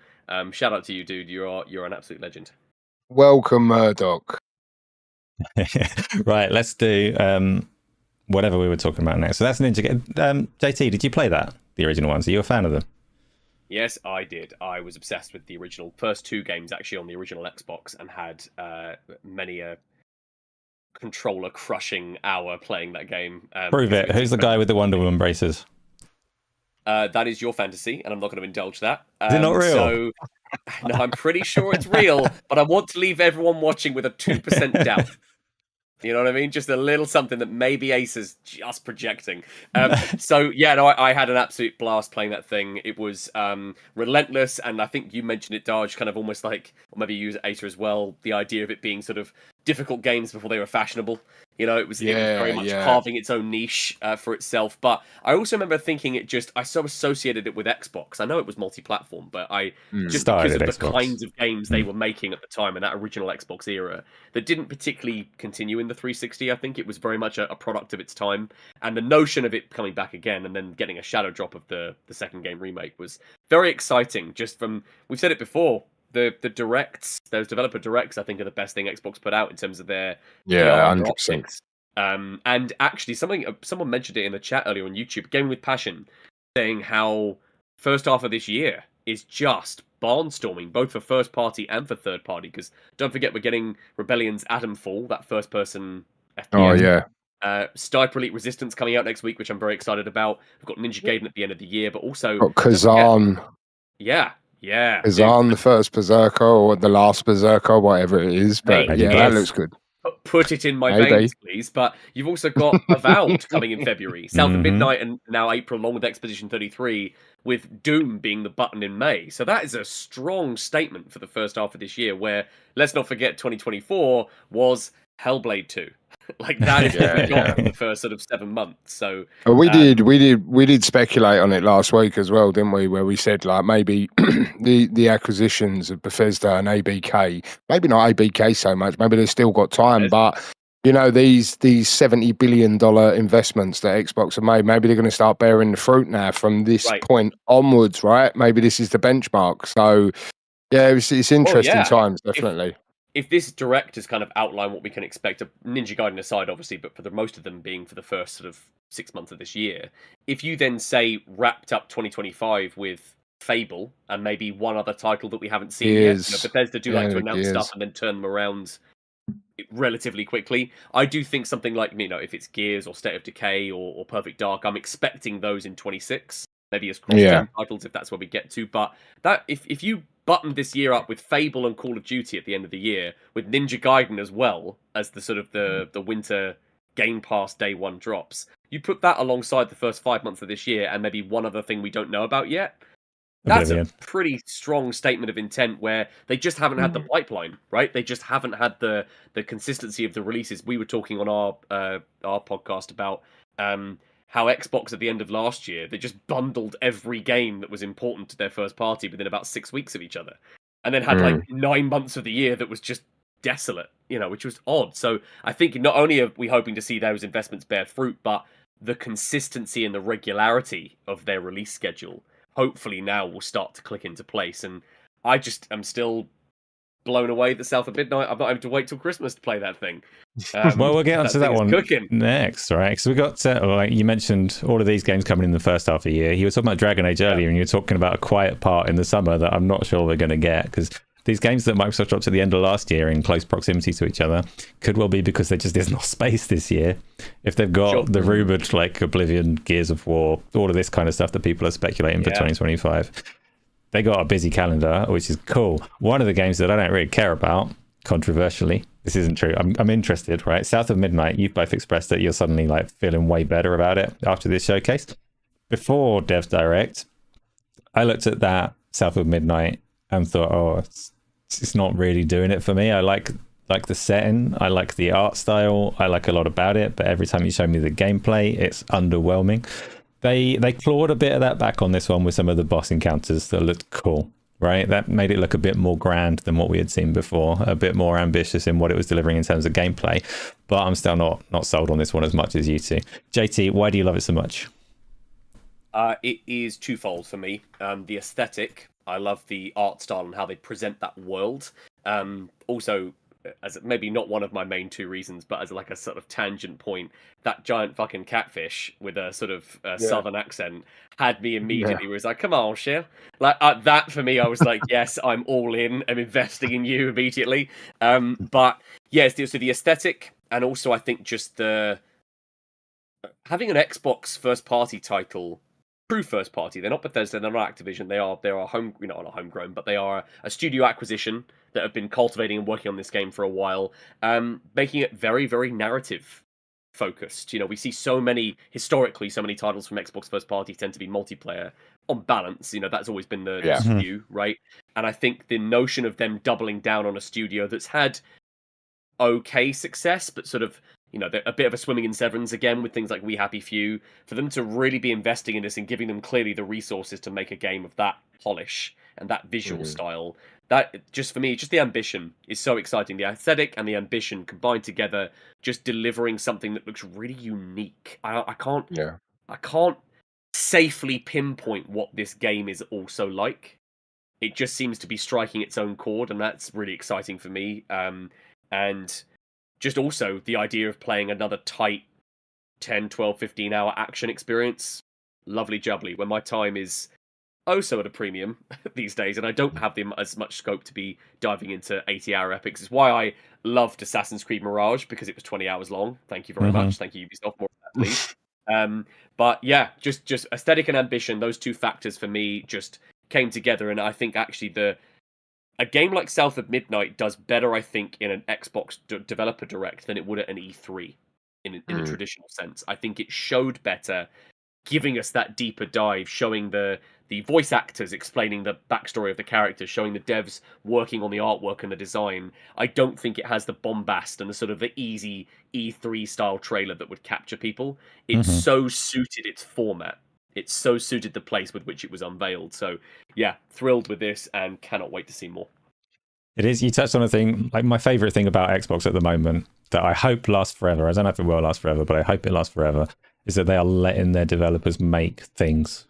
shout out to you, dude. You're an absolute legend. Welcome, Murdoch. Right, let's do whatever we were talking about next. So that's Ninja Gaiden. JT, did you play that? The original ones? Are you a fan of them? Yes, I did. I was obsessed with the original first two games actually on the original Xbox, and had many a controller crushing hour playing that game. Prove it. Who's the guy with the Wonder Woman braces? That is your fantasy, and I'm not going to indulge that. Is it not real? So, no, I'm pretty sure it's real, but I want to leave everyone watching with a 2% doubt. You know what I mean? Just a little something that maybe Ace is just projecting. So yeah, no, I had an absolute blast playing that thing. It was relentless, and I think you mentioned it, Darge, kind of almost like, or maybe you use Asa as well, the idea of it being sort of difficult games before they were fashionable. You know, it was very much carving its own niche for itself. But I also remember thinking I so associated it with Xbox. I know it was multi-platform, but just because of the kinds of games they were making at the time in that original Xbox era that didn't particularly continue in the 360. I think it was very much a product of its time. And the notion of it coming back again and then getting a shadow drop of the second game remake was very exciting. Just from, we've said it before, the directs, those developer directs, I think are the best thing Xbox put out in terms of their 100%. And actually, someone mentioned it in the chat earlier on YouTube, Gaming with Passion, saying how first half of this year is just barnstorming, both for first party and for third party. Because don't forget, we're getting Rebellion's Atomfall, that first person FPS. Oh yeah. Sniper Elite Resistance coming out next week, which I'm very excited about. We've got Ninja Gaiden at the end of the year, but also got Kazan. Yeah. Kazan, the first Berserker or the last Berserker, whatever it is. But that looks good. Put it in my veins, please. But you've also got Avowed coming in February, South of Midnight, and now April, along with Expedition 33, with Doom being the button in May. So that is a strong statement for the first half of this year, where, let's not forget, 2024 was Hellblade 2. Like that is what we got in the first sort of 7 months. So we did speculate on it last week as well, didn't we? Where we said like maybe the acquisitions of Bethesda and ABK, maybe not ABK so much, maybe they've still got time, but you know, these $70 billion investments that Xbox have made, maybe they're going to start bearing the fruit now from this point onwards, right? Maybe this is the benchmark. So yeah, it's interesting times, definitely. If this direct has kind of outlined what we can expect, Ninja Gaiden aside, obviously, but for the most of them being for the first sort of 6 months of this year, if you then say wrapped up 2025 with Fable and maybe one other title that we haven't seen yet, you know, Bethesda do like to announce stuff and then turn them around relatively quickly. I do think something like, you know, if it's Gears or State of Decay or Perfect Dark, I'm expecting those in 26, maybe as cross-gen titles if that's where we get to. But that if you buttoned this year up with Fable and Call of Duty at the end of the year, with Ninja Gaiden as well as the sort of the winter Game Pass day one drops, you put that alongside the first 5 months of this year and maybe one other thing we don't know about yet. That's a pretty strong statement of intent where they just haven't had the pipeline, right? They just haven't had the consistency of the releases. We were talking on our podcast about how Xbox at the end of last year, they just bundled every game that was important to their first party within about 6 weeks of each other. And then had like 9 months of the year that was just desolate, you know, which was odd. So I think not only are we hoping to see those investments bear fruit, but the consistency and the regularity of their release schedule hopefully now will start to click into place. And I just am still blown away that South of Midnight, I'm not having to wait till Christmas to play that thing. Well, we'll get onto that one next, right? So we got, you mentioned all of these games coming in the first half of the year. You were talking about Dragon Age earlier, and you were talking about a quiet part in the summer that I'm not sure we're going to get, because these games that Microsoft dropped at the end of last year in close proximity to each other could well be because there just isn't space this year. If they've got the rumored like Oblivion, Gears of War, all of this kind of stuff that people are speculating for 2025, they got a busy calendar, which is cool. One of the games that I don't really care about, controversially, this isn't true, I'm interested, right? South of Midnight, you've both expressed that you're suddenly like feeling way better about it after this showcase. Before Devs Direct, I looked at that South of Midnight and thought, oh, it's not really doing it for me. I like the setting, I like the art style, I like a lot about it, but every time you show me the gameplay, it's underwhelming. They clawed a bit of that back on this one with some of the boss encounters that looked cool, right? That made it look a bit more grand than what we had seen before, a bit more ambitious in what it was delivering in terms of gameplay. But I'm still not sold on this one as much as you two. JT, why do you love it so much? It is twofold for me. The aesthetic, I love the art style and how they present that world. Also, as maybe not one of my main two reasons, but as like a sort of tangent point, that giant fucking catfish with a sort of southern accent had me immediately. Was like, come on, Shell. Like that for me, I was like, yes, I'm all in. I'm investing in you immediately. But yes, so the aesthetic, and also I think just the having an Xbox first party title true first party. They're not Bethesda, they're not Activision. They are home, not homegrown, but they are a studio acquisition that have been cultivating and working on this game for a while, making it very, very narrative focused. We see historically, so many titles from Xbox first party tend to be multiplayer. On balance, that's always been the skew, right? And I think the notion of them doubling down on a studio that's had okay success, but sort of a bit of a swimming in sevens again with things like We Happy Few, for them to really be investing in this and giving them clearly the resources to make a game of that polish and that visual style, that just for me, just the ambition is so exciting. The aesthetic and the ambition combined together, just delivering something that looks really unique. I can't safely pinpoint what this game is also like. It just seems to be striking its own chord, and that's really exciting for me. And just also the idea of playing another tight 10, 12, 15 hour action experience. Lovely jubbly. When my time is so at a premium these days, and I don't have as much scope to be diving into 80-hour epics. It's why I loved Assassin's Creed Mirage, because it was 20 hours long. Thank you very much. Thank you, Ubisoft. More of that, please. But yeah, just aesthetic and ambition, those two factors for me just came together, and I think actually a game like South of Midnight does better, I think, in an Xbox developer direct than it would at an E3 in a traditional sense. I think it showed better, giving us that deeper dive, showing the voice actors explaining the backstory of the characters, showing the devs working on the artwork and the design. I don't think it has the bombast and the sort of the easy E3 style trailer that would capture people. It so suited its format. It so suited the place with which it was unveiled. So, yeah, thrilled with this and cannot wait to see more. It is. You touched on a thing, like my favorite thing about Xbox at the moment that I hope lasts forever. I don't know if it will last forever, but I hope it lasts forever, is that they are letting their developers make things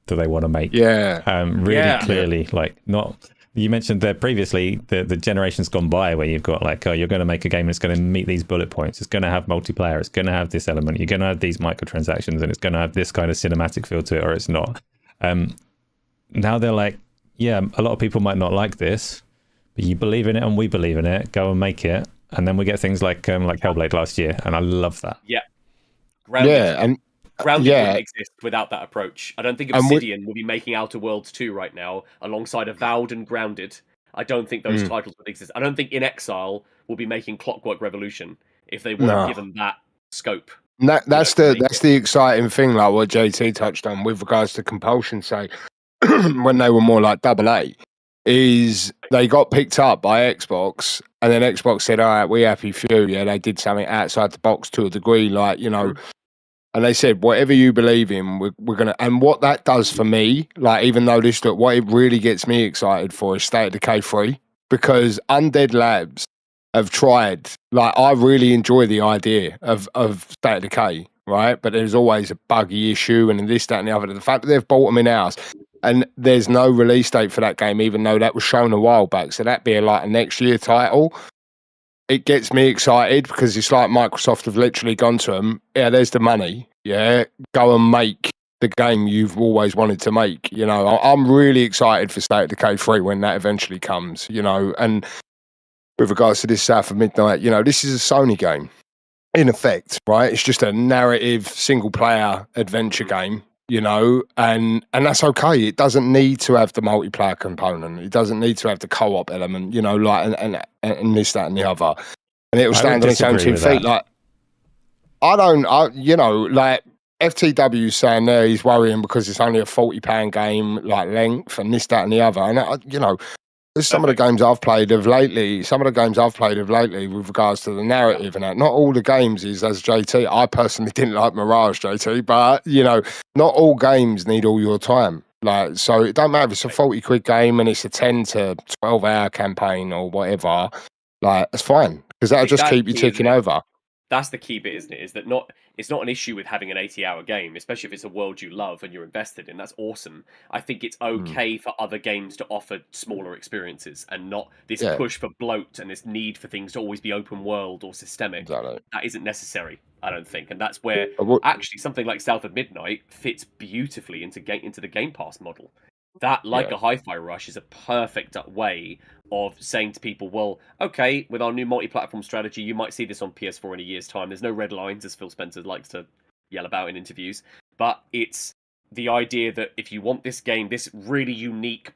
that they want to make. Really clearly, like not... You mentioned there previously the generations gone by where you've got like, you're going to make a game that's going to meet these bullet points. It's going to have multiplayer. It's going to have this element. You're going to have these microtransactions, and it's going to have this kind of cinematic feel to it, or it's not. Now they're like, yeah, a lot of people might not like this, but you believe in it and we believe in it. Go and make it, and then we get things like Hellblade last year, and I love that. Yeah, Grounded wouldn't exist without that approach. I don't think Obsidian will be making Outer Worlds 2 right now alongside Avowed and Grounded. I don't think those titles would exist. I don't think In Exile will be making Clockwork Revolution if they weren't given that scope. That's the exciting thing, like what JT touched on with regards to Compulsion, say when they were more like AA, is they got picked up by Xbox, and then Xbox said, all right, We Happy Few, they did something outside the box to a degree, like, and they said, whatever you believe in, we're going to... And what that does for me, like, even though what it really gets me excited for is State of Decay 3, because Undead Labs have tried... Like, I really enjoy the idea of State of Decay, right? But there's always a buggy issue and this, that, and the other. The fact that they've bought them in-house, and there's no release date for that game, even though that was shown a while back, so that'd be like a next year title... It gets me excited because it's like Microsoft have literally gone to them. Yeah, there's the money. Yeah, go and make the game you've always wanted to make. I'm really excited for State of Decay 3 when that eventually comes. And with regards to this South of Midnight, this is a Sony game, in effect, right? It's just a narrative single player adventure game. And that's okay. It doesn't need to have the multiplayer component. It doesn't need to have the co-op element, like and this, that, and the other. And it'll stand on its own 2 feet. Like like FTW saying there he's worrying because it's only a £40 game, like length and this, that, and the other. And there's some of the games I've played of lately. With regards to the narrative and that. Not all the games is as JT. I personally didn't like Mirage, JT, but not all games need all your time. Like, so it don't matter if it's a 40 quid game and it's a 10 to 12 hour campaign or whatever. Like, it's fine because that'll just keep you ticking over. That's the key bit, isn't it? Is that it's not an issue with having an 80-hour game, especially if it's a world you love and you're invested in. That's awesome. I think it's okay for other games to offer smaller experiences and not this push for bloat and this need for things to always be open world or systemic. Exactly. That isn't necessary, I don't think. And that's where actually something like South of Midnight fits beautifully into the Game Pass model. That, like a Hi-Fi Rush, is a perfect way of saying to people, well, okay, with our new multi-platform strategy, you might see this on PS4 in a year's time. There's no red lines, as Phil Spencer likes to yell about in interviews. But it's the idea that if you want this game, this really unique,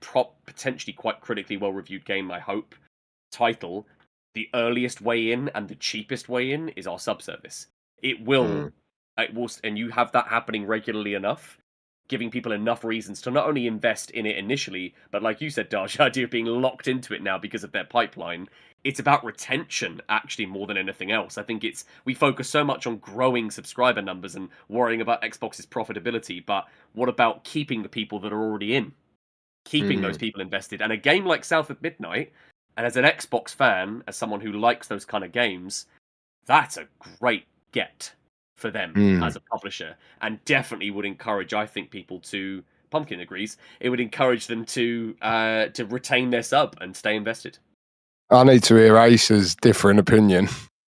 potentially quite critically well-reviewed game, I hope, title, the earliest way in and the cheapest way in is our subservice. It will, and you have that happening regularly enough, giving people enough reasons to not only invest in it initially, but like you said, Darge, the idea of being locked into it now because of their pipeline. It's about retention, actually, more than anything else. I think we focus so much on growing subscriber numbers and worrying about Xbox's profitability, but what about keeping the people that are already in? Keeping those people invested. And a game like South of Midnight, and as an Xbox fan, as someone who likes those kind of games, that's a great get for them as a publisher, and definitely would encourage, I think, people to, Pumpkin agrees, it would encourage them to retain their sub and stay invested. I need to hear Asa's different opinion.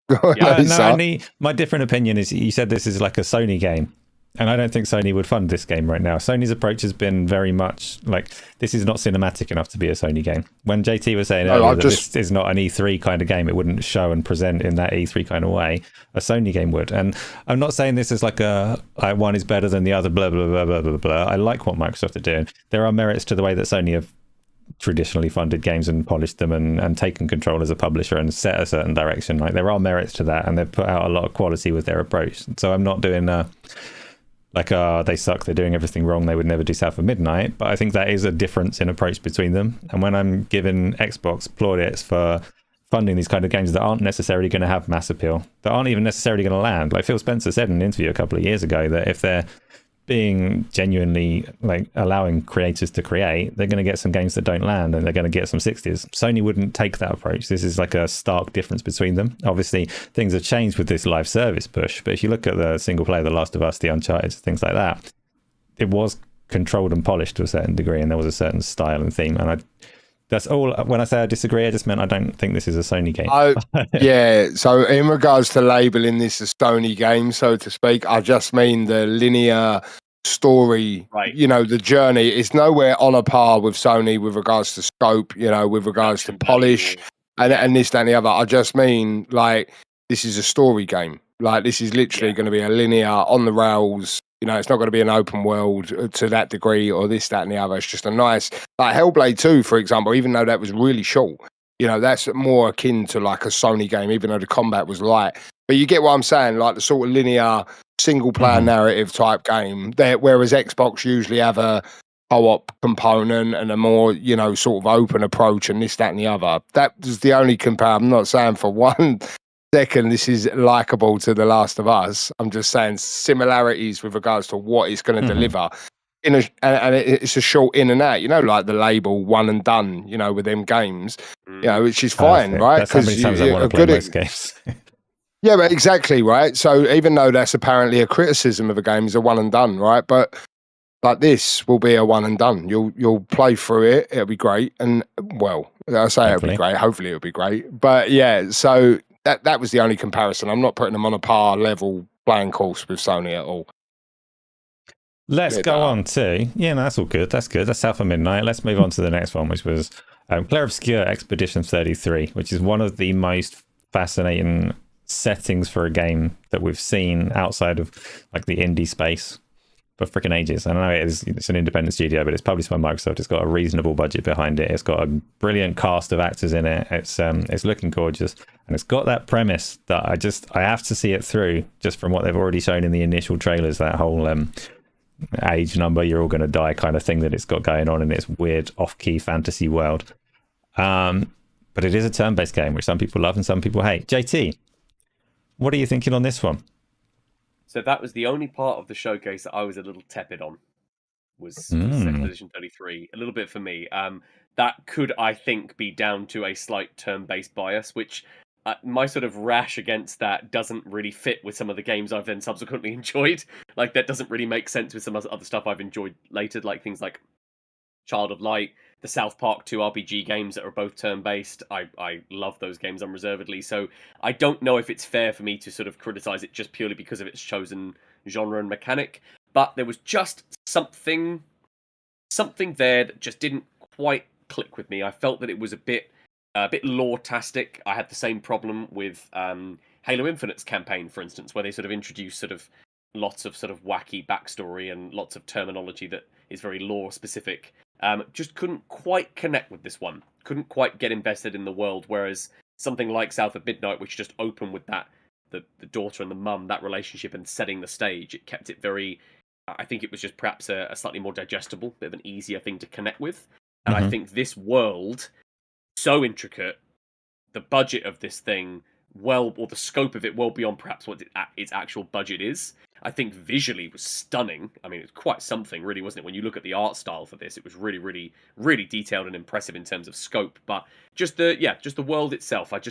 My different opinion is, you said this is like a Sony game, and I don't think Sony would fund this game right now. Sony's approach has been very much like, this is not cinematic enough to be a Sony game. When JT was saying earlier that this is not an E3 kind of game, it wouldn't show and present in that E3 kind of way, a Sony game would. And I'm not saying this is like one is better than the other, blah, blah, blah, blah, blah, blah. I like what Microsoft are doing. There are merits to the way that Sony have traditionally funded games and polished them and taken control as a publisher and set a certain direction. Like, there are merits to that, and they've put out a lot of quality with their approach. So I'm not doing they suck, they're doing everything wrong, they would never do South of Midnight. But I think that is a difference in approach between them. And when I'm giving Xbox plaudits for funding these kind of games that aren't necessarily going to have mass appeal, that aren't even necessarily going to land, like Phil Spencer said in an interview a couple of years ago, that if they're being genuinely like allowing creators to create, they're going to get some games that don't land, and they're going to get some 60s. Sony wouldn't take that approach. This is like a stark difference between them. Obviously things have changed with this live service push, but if you look at the single player, The Last of Us, the Uncharted, things like that, it was controlled and polished to a certain degree, and there was a certain style and theme. And that's all. When I say I disagree, I just meant I don't think this is a Sony game. Yeah, so in regards to labeling this a Sony game, so to speak, I just mean the linear story, right? The journey is nowhere on a par with Sony with regards to scope, with regards to polish and this, that, and the other. I just mean, like, this is a story game. Like, this is literally going to be a linear, on the rails. It's not going to be an open world to that degree, or this, that, and the other. It's just a nice, like Hellblade 2, for example, even though that was really short, that's more akin to like a Sony game, even though the combat was light. But you get what I'm saying, like the sort of linear single player narrative type game there, whereas Xbox usually have a co-op component and a more, sort of open approach and this, that, and the other. That was the only I'm not saying for one second this is likable to The Last of Us. I'm just saying similarities with regards to what it's going to deliver. And it's a short in and out, like the label one and done, with them games, which is fine, right? That's how many times I want to play most games. Yeah, but exactly, right? So even though that's apparently a criticism of a game, is a one and done, right? But like, this will be a one and done. You'll play through it, it'll be great, and well, I say it'll be great. Hopefully, it'll be great. But yeah, so that was the only comparison. I'm not putting them on a par level playing course with Sony at all. Let's go on to that's all good. That's good. That's South of Midnight. Let's move on to the next one, which was Clair Obscure Expedition 33, which is one of the most fascinating settings for a game that we've seen outside of like the indie space for freaking ages. I know it's an independent studio, but it's published by Microsoft. It's got a reasonable budget behind it. It's got a brilliant cast of actors in it. It's looking gorgeous, and it's got that premise that I have to see it through, just from what they've already shown in the initial trailers. That whole age number, you're all going to die kind of thing that it's got going on in its weird off-key fantasy world. But it is a turn-based game, which some people love and some people hate. JT, what are you thinking on this one? So that was the only part of the showcase that I was a little tepid on, was Expedition 33. A little bit for me. That could, I think, be down to a slight turn-based bias, which my sort of rash against that doesn't really fit with some of the games I've then subsequently enjoyed. Like, that doesn't really make sense with some other stuff I've enjoyed later, like things like Child of Light, the South Park 2 RPG games that are both turn-based. I love those games unreservedly, so I don't know if it's fair for me to sort of criticize it just purely because of its chosen genre and mechanic, but there was just something there that just didn't quite click with me. I felt that it was a bit lore-tastic. I had the same problem with Halo Infinite's campaign, for instance, where they sort of introduced sort of lots of sort of wacky backstory and lots of terminology that is very lore specific. Just couldn't quite connect with this one. Couldn't quite get invested in the world. Whereas something like South of Midnight, which just opened with that the daughter and the mum, that relationship and setting the stage, it kept it very. I think it was just perhaps a slightly more digestible, bit of an easier thing to connect with. And I think this world, so intricate, the budget of this thing, or the scope of it, well beyond perhaps what its actual budget is. I think visually was stunning. I mean, it's quite something, really, wasn't it? When you look at the art style for this, it was really, really, really detailed and impressive in terms of scope. But just the world itself, it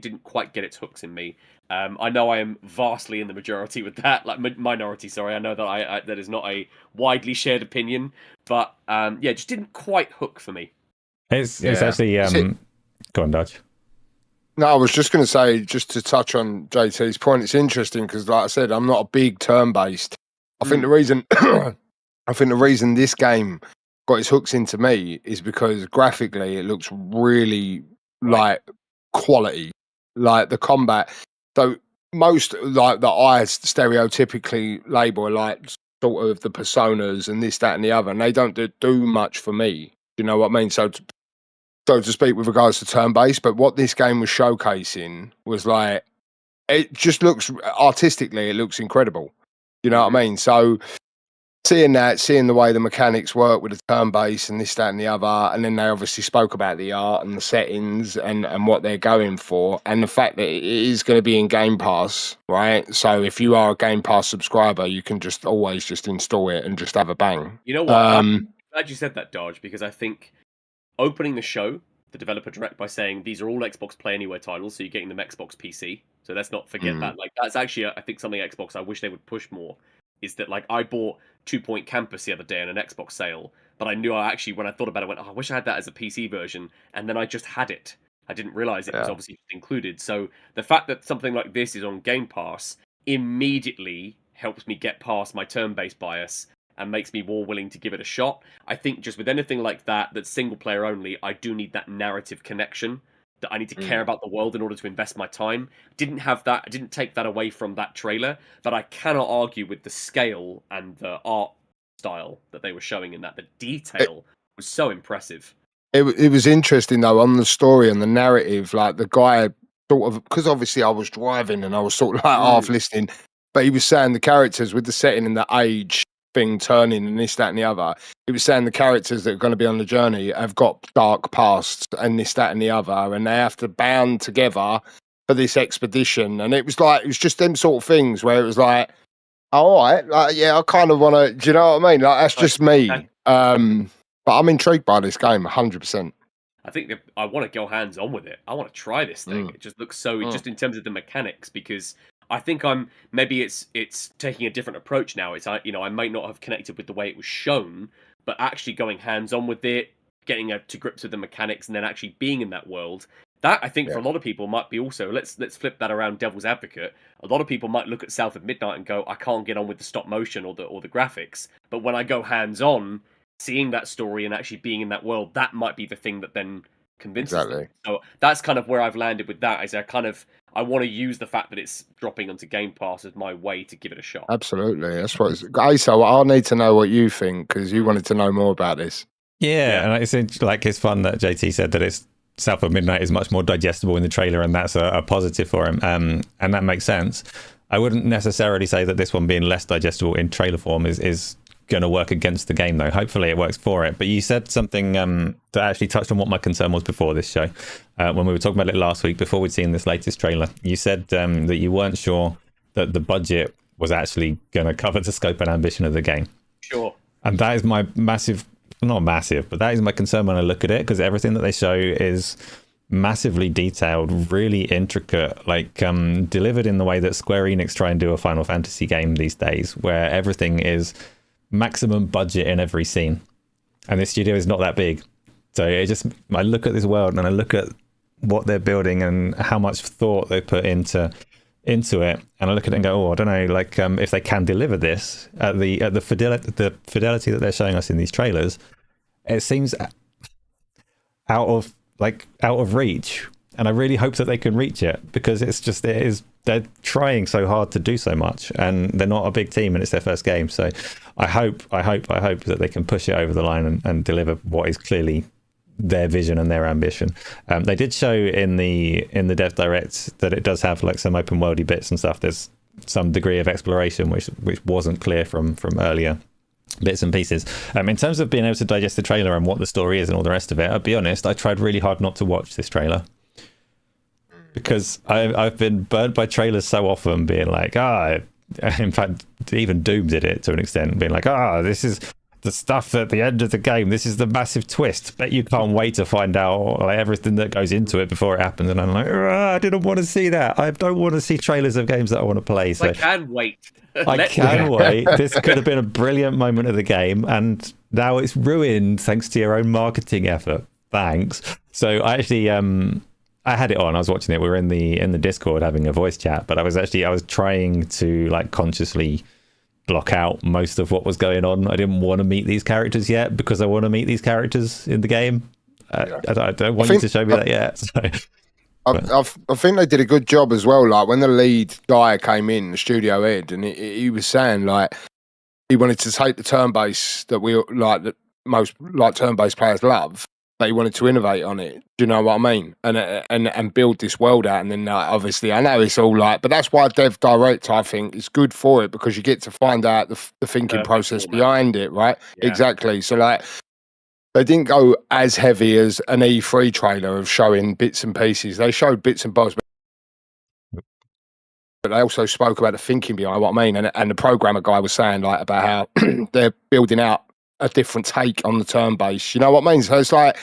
didn't quite get its hooks in me. I know I am vastly in the majority with that, like minority. Sorry, I know that that is not a widely shared opinion, but it just didn't quite hook for me. It's actually go on, Darge. No, I was just going to say, just to touch on JT's point, it's interesting because, like I said, I'm not a big turn-based. I think the reason this game got its hooks into me is because graphically it looks really like quality, like the combat. So most like that I stereotypically label like sort of the personas and this, that, and the other, and they don't do much for me. You know what I mean? So to speak with regards to turn-based, but what this game was showcasing was like, it just looks artistically, it looks incredible. You know what I mean? So seeing the way the mechanics work with the turn-based and this, that, and the other, and then they obviously spoke about the art and the settings and what they're going for, and the fact that it is going to be in Game Pass, right? So if you are a Game Pass subscriber, you can just always just install it and just have a bang. You know what? I'm glad you said that, Darge, because I think opening the show, the developer direct by saying these are all Xbox Play Anywhere titles, so you're getting them Xbox PC. So let's not forget that. Like, that's actually, I think, something Xbox I wish they would push more. Is that, like, I bought 2 Point Campus the other day on an Xbox sale, but I knew when I thought about it, I went, I wish I had that as a PC version, and then I just had it. I didn't realize it was obviously included. So the fact that something like this is on Game Pass immediately helps me get past my turn-based bias and makes me more willing to give it a shot. I think just with anything like that's single player only, I do need that narrative connection, that I need to care about the world in order to invest my time. Didn't have that. I didn't take that away from that trailer, but I cannot argue with the scale and the art style that they were showing in that. The detail was so impressive. It was interesting though, on the story and the narrative, like the guy sort of, because obviously I was driving and I was sort of like half listening, but he was saying the characters with the setting and the age thing turning and this, that, and the other. He was saying the characters that are going to be on the journey have got dark pasts and this, that, and the other, and they have to band together for this expedition. And it was just them sort of things where it was like, all right, like, yeah, I kind of want to, do you know what I mean? Like, that's just me. But I'm intrigued by this game, 100%. I think that I want to go hands on with it. I want to try this thing. It just looks so, just in terms of the mechanics, because I think maybe it's taking a different approach now. It's, I might not have connected with the way it was shown, but actually going hands on with it, getting to grips with the mechanics, and then actually being in that world. That, I think, for a lot of people might be also, let's flip that around, devil's advocate. A lot of people might look at South of Midnight and go, I can't get on with the stop motion or the graphics. But when I go hands on, seeing that story and actually being in that world, that might be the thing that then convinces me. So that's kind of where I've landed with that. Is I want to use the fact that it's dropping onto Game Pass as my way to give it a shot. Absolutely, that's what it's. Asa, I'll need to know what you think because you wanted to know more about this. Yeah, and it's fun that JT said that it's South of Midnight is much more digestible in the trailer, and that's a positive for him. And that makes sense. I wouldn't necessarily say that this one being less digestible in trailer form is going to work against the game, though. Hopefully it works for it. But you said something that actually touched on what my concern was before this show, when we were talking about it last week, before we'd seen this latest trailer. You said that you weren't sure that the budget was actually going to cover the scope and ambition of the game. Sure. And that is my not massive, but that is my concern when I look at it, because everything that they show is massively detailed, really intricate, like delivered in the way that Square Enix try and do a Final Fantasy game these days, where everything is maximum budget in every scene, and this studio is not that big. So I look at this world and I look at what they're building and how much thought they put into it, and I look at it and go, I don't know, like if they can deliver this at the fidelity that they're showing us in these trailers, it seems out of reach and I really hope that they can reach it, because they're trying so hard to do so much, and they're not a big team and it's their first game. So I hope that they can push it over the line and deliver what is clearly their vision and their ambition. They did show in the dev direct that it does have like some open worldy bits and stuff. There's some degree of exploration which wasn't clear from earlier bits and pieces. In terms of being able to digest the trailer and what the story is and all the rest of it, I'll be honest, I tried really hard not to watch this trailer, because I've been burnt by trailers so often, being like, in fact, even Doom did it to an extent, being like, this is the stuff at the end of the game, this is the massive twist, but you can't wait to find out like everything that goes into it before it happens. And I'm like, I didn't want to see that. I don't want to see trailers of games that I want to play. So I can wait. I can wait. This could have been a brilliant moment of the game, and now it's ruined thanks to your own marketing effort. Thanks. So I actually I had it on. I was watching it. We were in the Discord having a voice chat, but I was trying to like consciously block out most of what was going on. I didn't want to meet these characters yet, because I want to meet these characters in the game. I don't want you to show me that yet. So. I think they did a good job as well. Like when the lead guy came in, the studio head, and he was saying like he wanted to take the turn-based that we like, that most like turn-based players love. But he wanted to innovate on it. Do you know what I mean? And build this world out. And then obviously, I know it's all like, but that's why Dev Direct, I think, is good for it, because you get to find out the thinking process behind it, right? Yeah. Exactly. So like, they didn't go as heavy as an E3 trailer of showing bits and pieces. They showed bits and bobs, but they also spoke about the thinking behind what I mean. And the programmer guy was saying like about how they're building out a different take on the turn base. You know what I mean? So it's like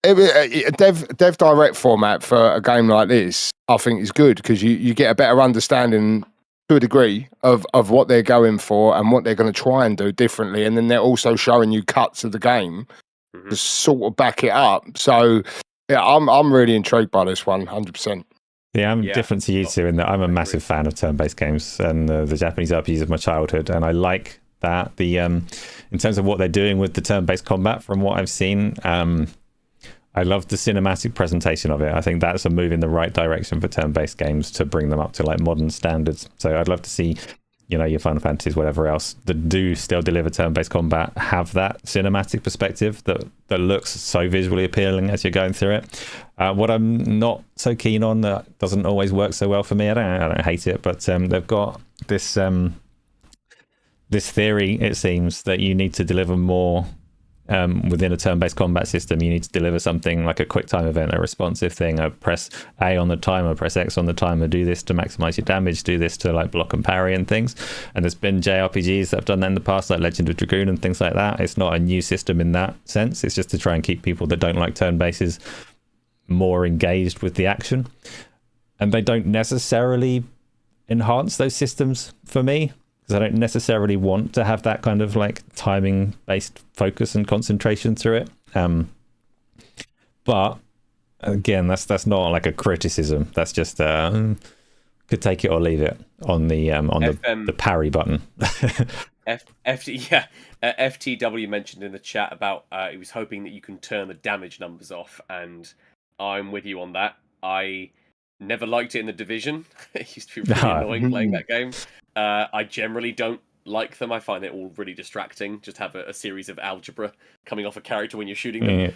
a dev direct format for a game like this, I think is good, because you get a better understanding to a degree of what they're going for and what they're going to try and do differently. And then they're also showing you cuts of the game to sort of back it up. So yeah, I'm really intrigued by this one, 100%. Yeah, I'm different to you two in that I'm a massive fan of turn-based games and the Japanese RPGs of my childhood, and I like that. The in terms of what they're doing with the turn-based combat, from what I've seen, I love the cinematic presentation of it. I think that's a move in the right direction for turn-based games to bring them up to like modern standards. So I'd love to see, you know, your Final Fantasies, whatever else, that do still deliver turn-based combat, have that cinematic perspective that looks so visually appealing as you're going through it. What I'm not so keen on, that doesn't always work so well for me, I don't hate it, but they've got this this theory, it seems, that you need to deliver more within a turn-based combat system. You need to deliver something like a quick time event, a responsive thing, a press A on the timer, press X on the timer, do this to maximize your damage, do this to like block and parry and things. And there's been JRPGs that have done that in the past, like Legend of Dragoon and things like that. It's not a new system in that sense. It's just to try and keep people that don't like turn-bases more engaged with the action. And they don't necessarily enhance those systems for me, because I don't necessarily want to have that kind of like timing based focus and concentration through it. But again, that's not like a criticism. That's just could take it or leave it on the parry button. FTW mentioned in the chat about he was hoping that you can turn the damage numbers off, and I'm with you on that. I never liked it in The Division. It used to be really annoying playing that game. I generally don't like them. I find it all really distracting. Just have a series of algebra coming off a character when you're shooting them.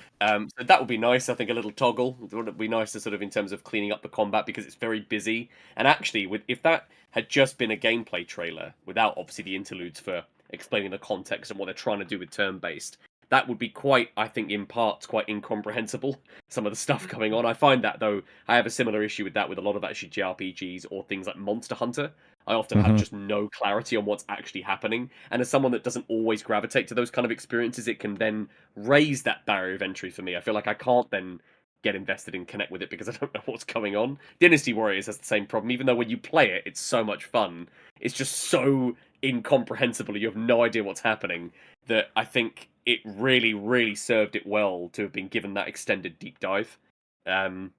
So that would be nice. I think a little toggle would be nice to sort of in terms of cleaning up the combat, because it's very busy. And actually, if that had just been a gameplay trailer without obviously the interludes for explaining the context and what they're trying to do with turn-based, that would be quite, I think, in parts, quite incomprehensible, some of the stuff going on. I find that, though, I have a similar issue with that with a lot of actually JRPGs or things like Monster Hunter. I often have just no clarity on what's actually happening. And as someone that doesn't always gravitate to those kind of experiences, it can then raise that barrier of entry for me. I feel like I can't then get invested and connect with it because I don't know what's going on. Dynasty Warriors has the same problem. Even though when you play it, it's so much fun, it's just so incomprehensible. You have no idea what's happening, that I think it really, really served it well to have been given that extended deep dive. And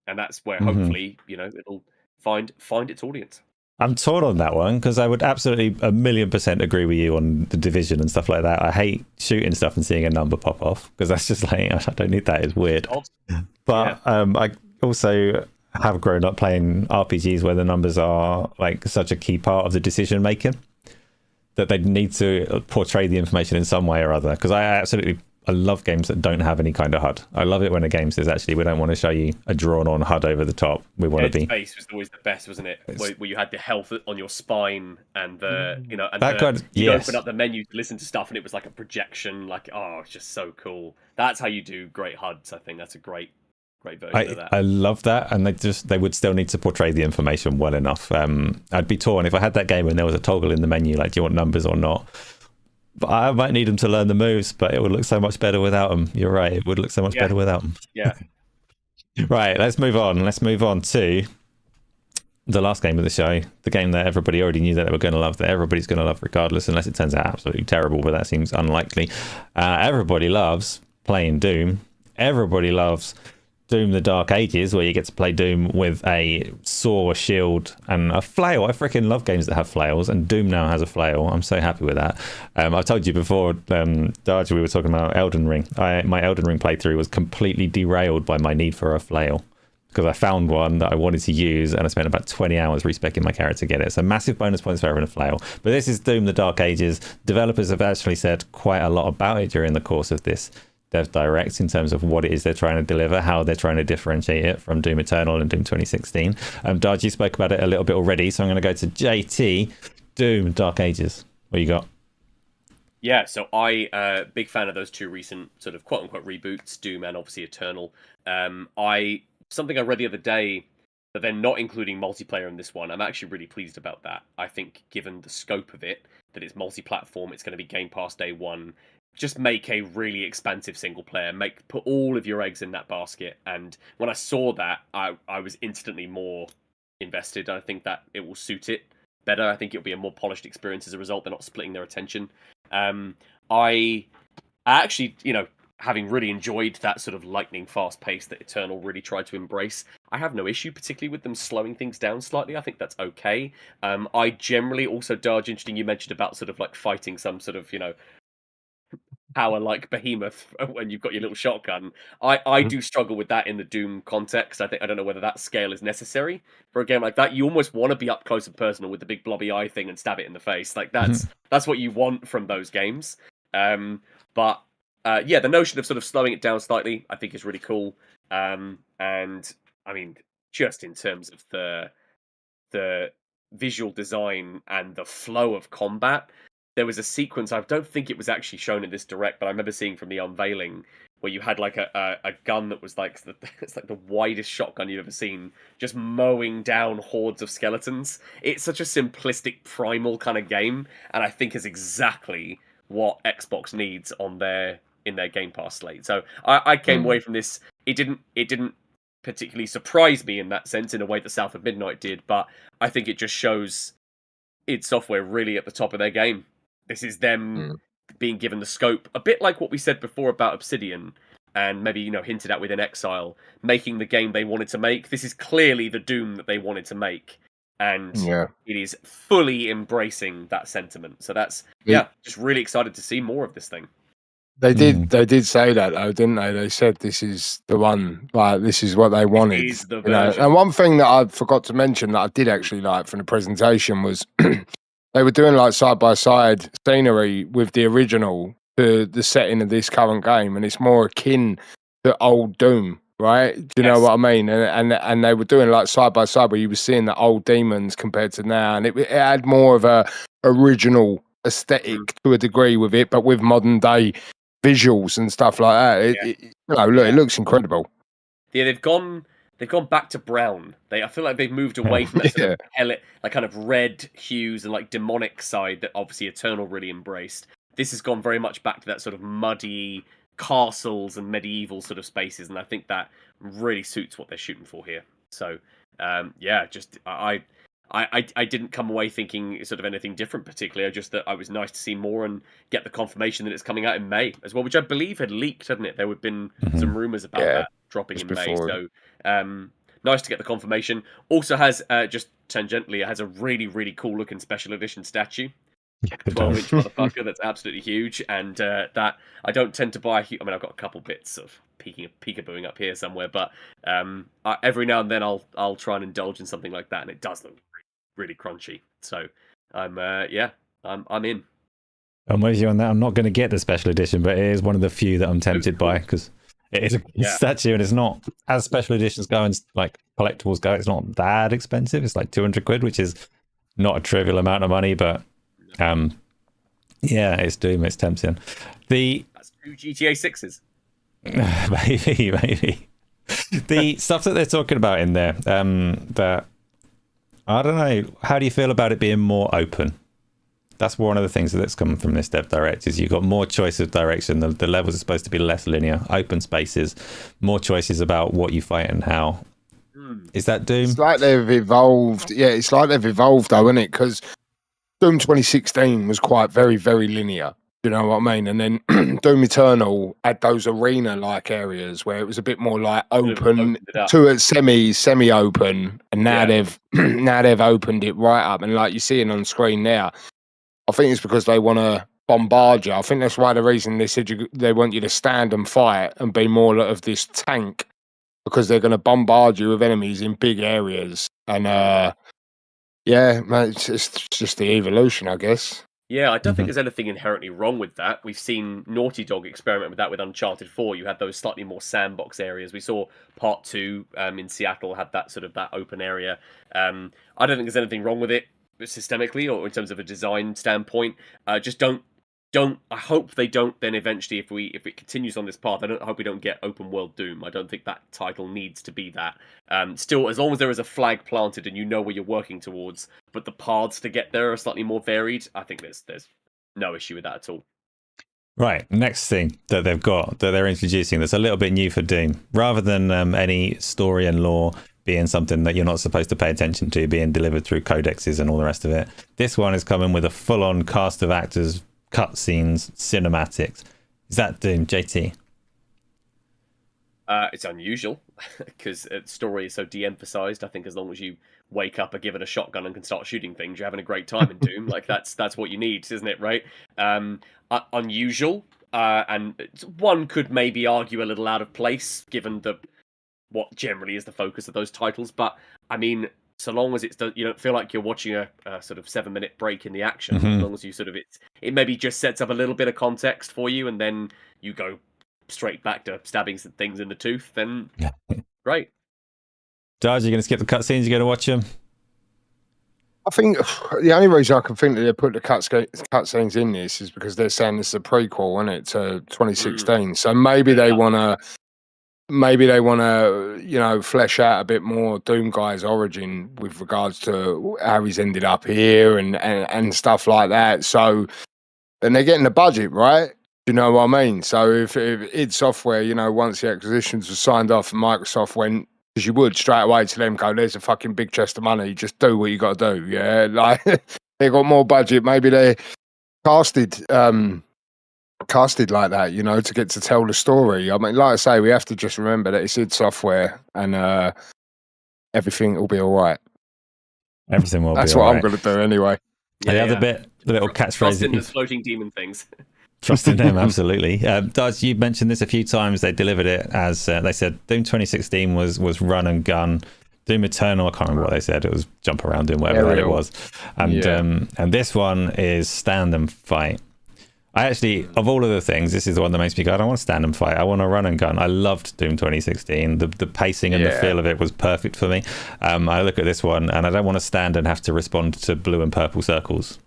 that's where hopefully, you know, it'll find its audience. I'm torn on that one, because I would absolutely 1,000,000% agree with you on The Division and stuff like that. I hate shooting stuff and seeing a number pop off, because that's just like, I don't need that. It's weird. But I also have grown up playing RPGs where the numbers are like such a key part of the decision making that they need to portray the information in some way or other. Because I love games that don't have any kind of HUD. I love it when a game says, actually, we don't want to show you a drawn-on HUD over the top. We want to be... Space was always the best, wasn't it? Where you had the health on your spine and the, you know, and you open up the menu to listen to stuff, and it was like a projection. Like, oh, it's just so cool. That's how you do great HUDs. I think that's a great version of that. I love that, and they would still need to portray the information well enough. I'd be torn if I had that game and there was a toggle in the menu, like, do you want numbers or not? But I might need them to learn the moves, but it would look so much better without them. You're right, it would look so much better without them. Yeah. Right, let's move on. Let's move on to the last game of the show, the game that everybody already knew that they were going to love, that everybody's going to love regardless, unless it turns out absolutely terrible, but that seems unlikely. Everybody loves playing Doom. Everybody loves Doom the Dark Ages, where you get to play Doom with a saw, a shield, and a flail. I freaking love games that have flails, and Doom now has a flail. I'm so happy with that. I've told you before, Darge, we were talking about Elden Ring. My Elden Ring playthrough was completely derailed by my need for a flail, because I found one that I wanted to use, and I spent about 20 hours respecing my character to get it. So massive bonus points for having a flail. But this is Doom the Dark Ages. Developers have actually said quite a lot about it during the course of this Dev Direct in terms of what it is they're trying to deliver, how they're trying to differentiate it from Doom Eternal and Doom 2016. Darge, you spoke about it a little bit already, so I'm going to go to JT. Doom Dark Ages. What you got? Yeah, so big fan of those two recent sort of quote unquote reboots, Doom and obviously Eternal. Something I read the other day that they're not including multiplayer in this one. I'm actually really pleased about that. I think given the scope of it, that it's multi-platform, it's going to be Game Pass day one. Just make a really expansive single player. Put all of your eggs in that basket. And when I saw that, I was instantly more invested. I think that it will suit it better. I think it'll be a more polished experience as a result. They're not splitting their attention. I actually, having really enjoyed that sort of lightning fast pace that Eternal really tried to embrace, I have no issue particularly with them slowing things down slightly. I think that's okay. I generally also, Darge, interesting you mentioned about sort of like fighting some sort of, power like behemoth when you've got your little shotgun. I do struggle with that in the Doom context. I don't know whether that scale is necessary for a game like that. You almost want to be up close and personal with the big blobby eye thing and stab it in the face. Like that's what you want from those games. But the notion of sort of slowing it down slightly, I think is really cool. And I mean, just in terms of the visual design and the flow of combat, there was a sequence, I don't think it was actually shown in this direct, but I remember seeing from the unveiling where you had like a gun that was like it's like the widest shotgun you've ever seen, just mowing down hordes of skeletons. It's such a simplistic primal kind of game, and I think is exactly what Xbox needs in their Game Pass slate. So I came away from this. It didn't particularly surprise me in that sense, in a way that South of Midnight did, but I think it just shows id Software really at the top of their game. This is them being given the scope, a bit like what we said before about Obsidian, and maybe hinted at within Exile, making the game they wanted to make. This is clearly the Doom that they wanted to make, and it is fully embracing that sentiment. So that's just really excited to see more of this thing. They did say that though, didn't they? They said this is the one, like this is what they wanted. It is the version. And one thing that I forgot to mention that I did actually like from the presentation was they were doing like side-by-side scenery with the original to the setting of this current game, and it's more akin to old Doom, right? Do you know what I mean? And they were doing like side-by-side where you were seeing the old demons compared to now, and it had more of a original aesthetic to a degree with it, but with modern-day visuals and stuff like that. It looks incredible. Yeah, they've gone back to brown. I feel like they've moved away from that sort of like kind of red hues and like demonic side that obviously Eternal really embraced. This has gone very much back to that sort of muddy castles and medieval sort of spaces, and I think that really suits what they're shooting for here. So I didn't come away thinking sort of anything different particularly. Just that I was nice to see more and get the confirmation that it's coming out in May as well, which I believe had leaked, hadn't it? There had been some rumours about that dropping in May. So nice to get the confirmation. Also has, just tangentially, it has a really, really cool looking special edition statue. 12-inch motherfucker that's absolutely huge, and that I don't tend to buy. I mean, I've got a couple bits of peekabooing up here somewhere, but every now and then I'll try and indulge in something like that, and it does look really crunchy. So I'm in. I'm with you on that. I'm not going to get the special edition, but it is one of the few that I'm tempted by because it is a statue, and it's not, as special editions go and like collectibles go, it's not that expensive. It's like 200 quid, which is not a trivial amount of money, but yeah, it's Doom. It's tempting. That's 2 GTA 6s. maybe. The stuff that they're talking about in there, that I don't know. How do you feel about it being more open? That's one of the things that's coming from this Dev Direct is you've got more choice of direction. The levels are supposed to be less linear, open spaces, more choices about what you fight and how. Is that Doom? It's like they've evolved. Yeah, it's like they've evolved though, isn't it? Because Doom 2016 was quite very, very linear. You know what I mean? And then Doom Eternal had those arena-like areas where it was a bit more like open to a semi-open, and now they've opened it right up. And like you're seeing on screen now, I think it's because they want to bombard you. I think that's why the reason they said they want you to stand and fight and be more of this tank, because they're going to bombard you with enemies in big areas. And yeah, man, it's just the evolution, I guess. Yeah, I don't think there's anything inherently wrong with that. We've seen Naughty Dog experiment with that with Uncharted 4. You had those slightly more sandbox areas. We saw Part 2 in Seattle had that sort of that open area. I don't think there's anything wrong with it systemically or in terms of a design standpoint. Just don't. I hope they don't. Then eventually, if it continues on this path, I hope we don't get open world Doom. I don't think that title needs to be that. Still, as long as there is a flag planted and you know where you're working towards, but the paths to get there are slightly more varied, I think there's no issue with that at all. Right, next thing that they've got that they're introducing that's a little bit new for Doom, rather than any story and lore being something that you're not supposed to pay attention to, being delivered through codexes and all the rest of it. This one is coming with a full-on cast of actors, cutscenes, cinematics. Is that Doom, JT? It's unusual because the story is so de-emphasized. I think as long as you wake up, are given a shotgun and can start shooting things, you're having a great time in Doom. Like that's what you need, isn't it? Right? Unusual, and one could maybe argue a little out of place given what generally is the focus of those titles. But I mean, so long as you don't feel like you're watching a sort of 7-minute break in the action, as long as you sort of it maybe just sets up a little bit of context for you, and then you go straight back to stabbing some things in the tooth, then great. Darge, you're going to skip the cutscenes? You're going to watch them? I think the only reason I can think that they put the cutscenes in this is because they're saying this is a prequel, isn't it, to 2016. So maybe they want to, flesh out a bit more Doom Guy's origin with regards to how he's ended up here and stuff like that. So, and they're getting the budget, right? You know what I mean? So if id Software, once the acquisitions were signed off, and Microsoft went, as you would straight away to them, go, there's a fucking big chest of money, just do what you got to do. Yeah, like they got more budget. Maybe they casted like that, to get to tell the story. I mean, like I say, we have to just remember that it's id Software, and everything will be all right. Everything will. That's be what all I'm going to do anyway. The other bit, the little catchphrase. Trust in the floating demon things. Trust in them, absolutely. Darge, you mentioned this a few times. They delivered it as they said. Doom 2016 was run and gun. Doom Eternal, I can't remember what they said. It was jump around doing whatever it was. And this one is stand and fight. I actually, of all of the things, this is the one that makes me go, I don't want to stand and fight. I want to run and gun. I loved Doom 2016. The pacing and the feel of it was perfect for me. I look at this one and I don't want to stand and have to respond to blue and purple circles.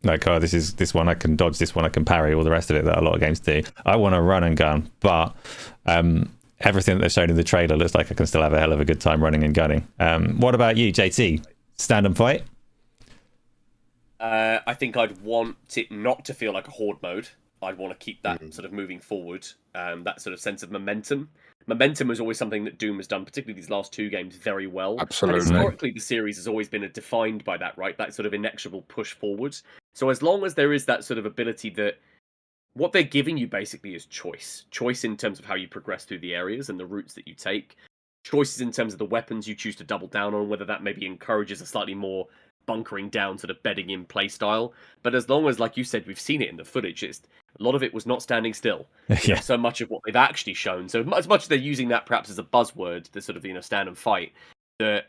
Like, oh, this one I can dodge, this one I can parry, all the rest of it that a lot of games do. I want to run and gun, but everything that they've shown in the trailer looks like I can still have a hell of a good time running and gunning. What about you, JT? Stand and fight? I think I'd want it not to feel like a horde mode. I'd want to keep that sort of moving forward, that sort of sense of momentum. Momentum is always something that Doom has done, particularly these last two games, very well. Absolutely. And historically, the series has always been defined by that, right? That sort of inexorable push forward. So as long as there is that sort of ability that what they're giving you basically is choice. Choice in terms of how you progress through the areas and the routes that you take. Choices in terms of the weapons you choose to double down on, whether that maybe encourages a slightly more bunkering down, sort of bedding in play style. But as long as, like you said, we've seen it in the footage, a lot of it was not standing still. Yeah. So much of what they've actually shown, so as much as they're using that perhaps as a buzzword, the sort of stand and fight, that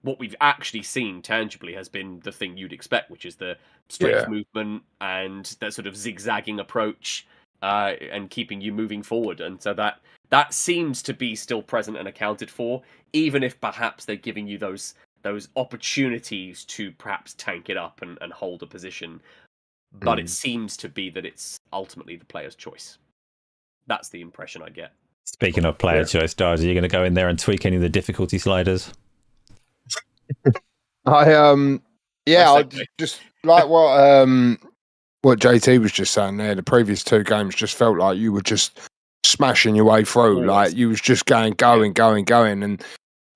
what we've actually seen tangibly has been the thing you'd expect, which is the strength movement and that sort of zigzagging approach, and keeping you moving forward. And so that seems to be still present and accounted for, even if perhaps they're giving you those opportunities to perhaps tank it up and hold a position. But it seems to be that it's ultimately the player's choice. That's the impression I get. Speaking of player choice, Darge, are you going to go in there and tweak any of the difficulty sliders? I just like what JT was just saying there. The previous two games just felt like you were just smashing your way through. Like you was just going, and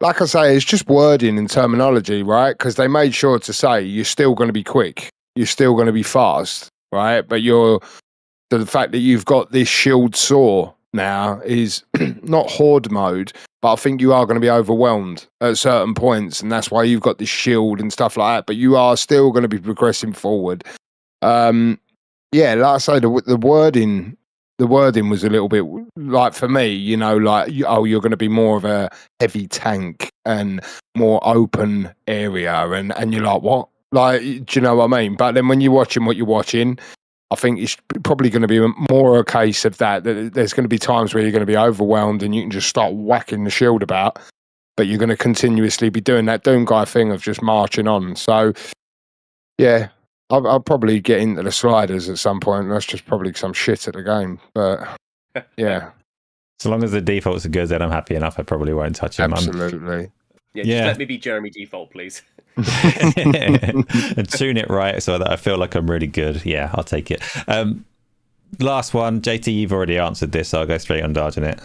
like I say, it's just wording and terminology, right? Because they made sure to say you're still going to be quick, you're still going to be fast, right? But the fact that you've got this shield saw now is not horde mode, but I think you are going to be overwhelmed at certain points, and that's why you've got this shield and stuff like that. But you are still going to be progressing forward. Like I say, the wording was a little bit like, for me, like, you're going to be more of a heavy tank and more open area, and you're like, what? Like, do you know what I mean? But then when you're watching what you're watching, I think it's probably going to be more a case of that there's going to be times where you're going to be overwhelmed and you can just start whacking the shield about, but you're going to continuously be doing that Doom guy thing of just marching on. So, yeah, I'll probably get into the sliders at some point. That's just probably some shit at the game. But, yeah. So long as the defaults are good, then I'm happy enough. I probably won't touch them. Absolutely. Just let me be Jeremy default, please. And tune it right so that I feel like I'm really good. Yeah, I'll take it. Last one, JT, you've already answered this, so I'll go straight on Darge in it.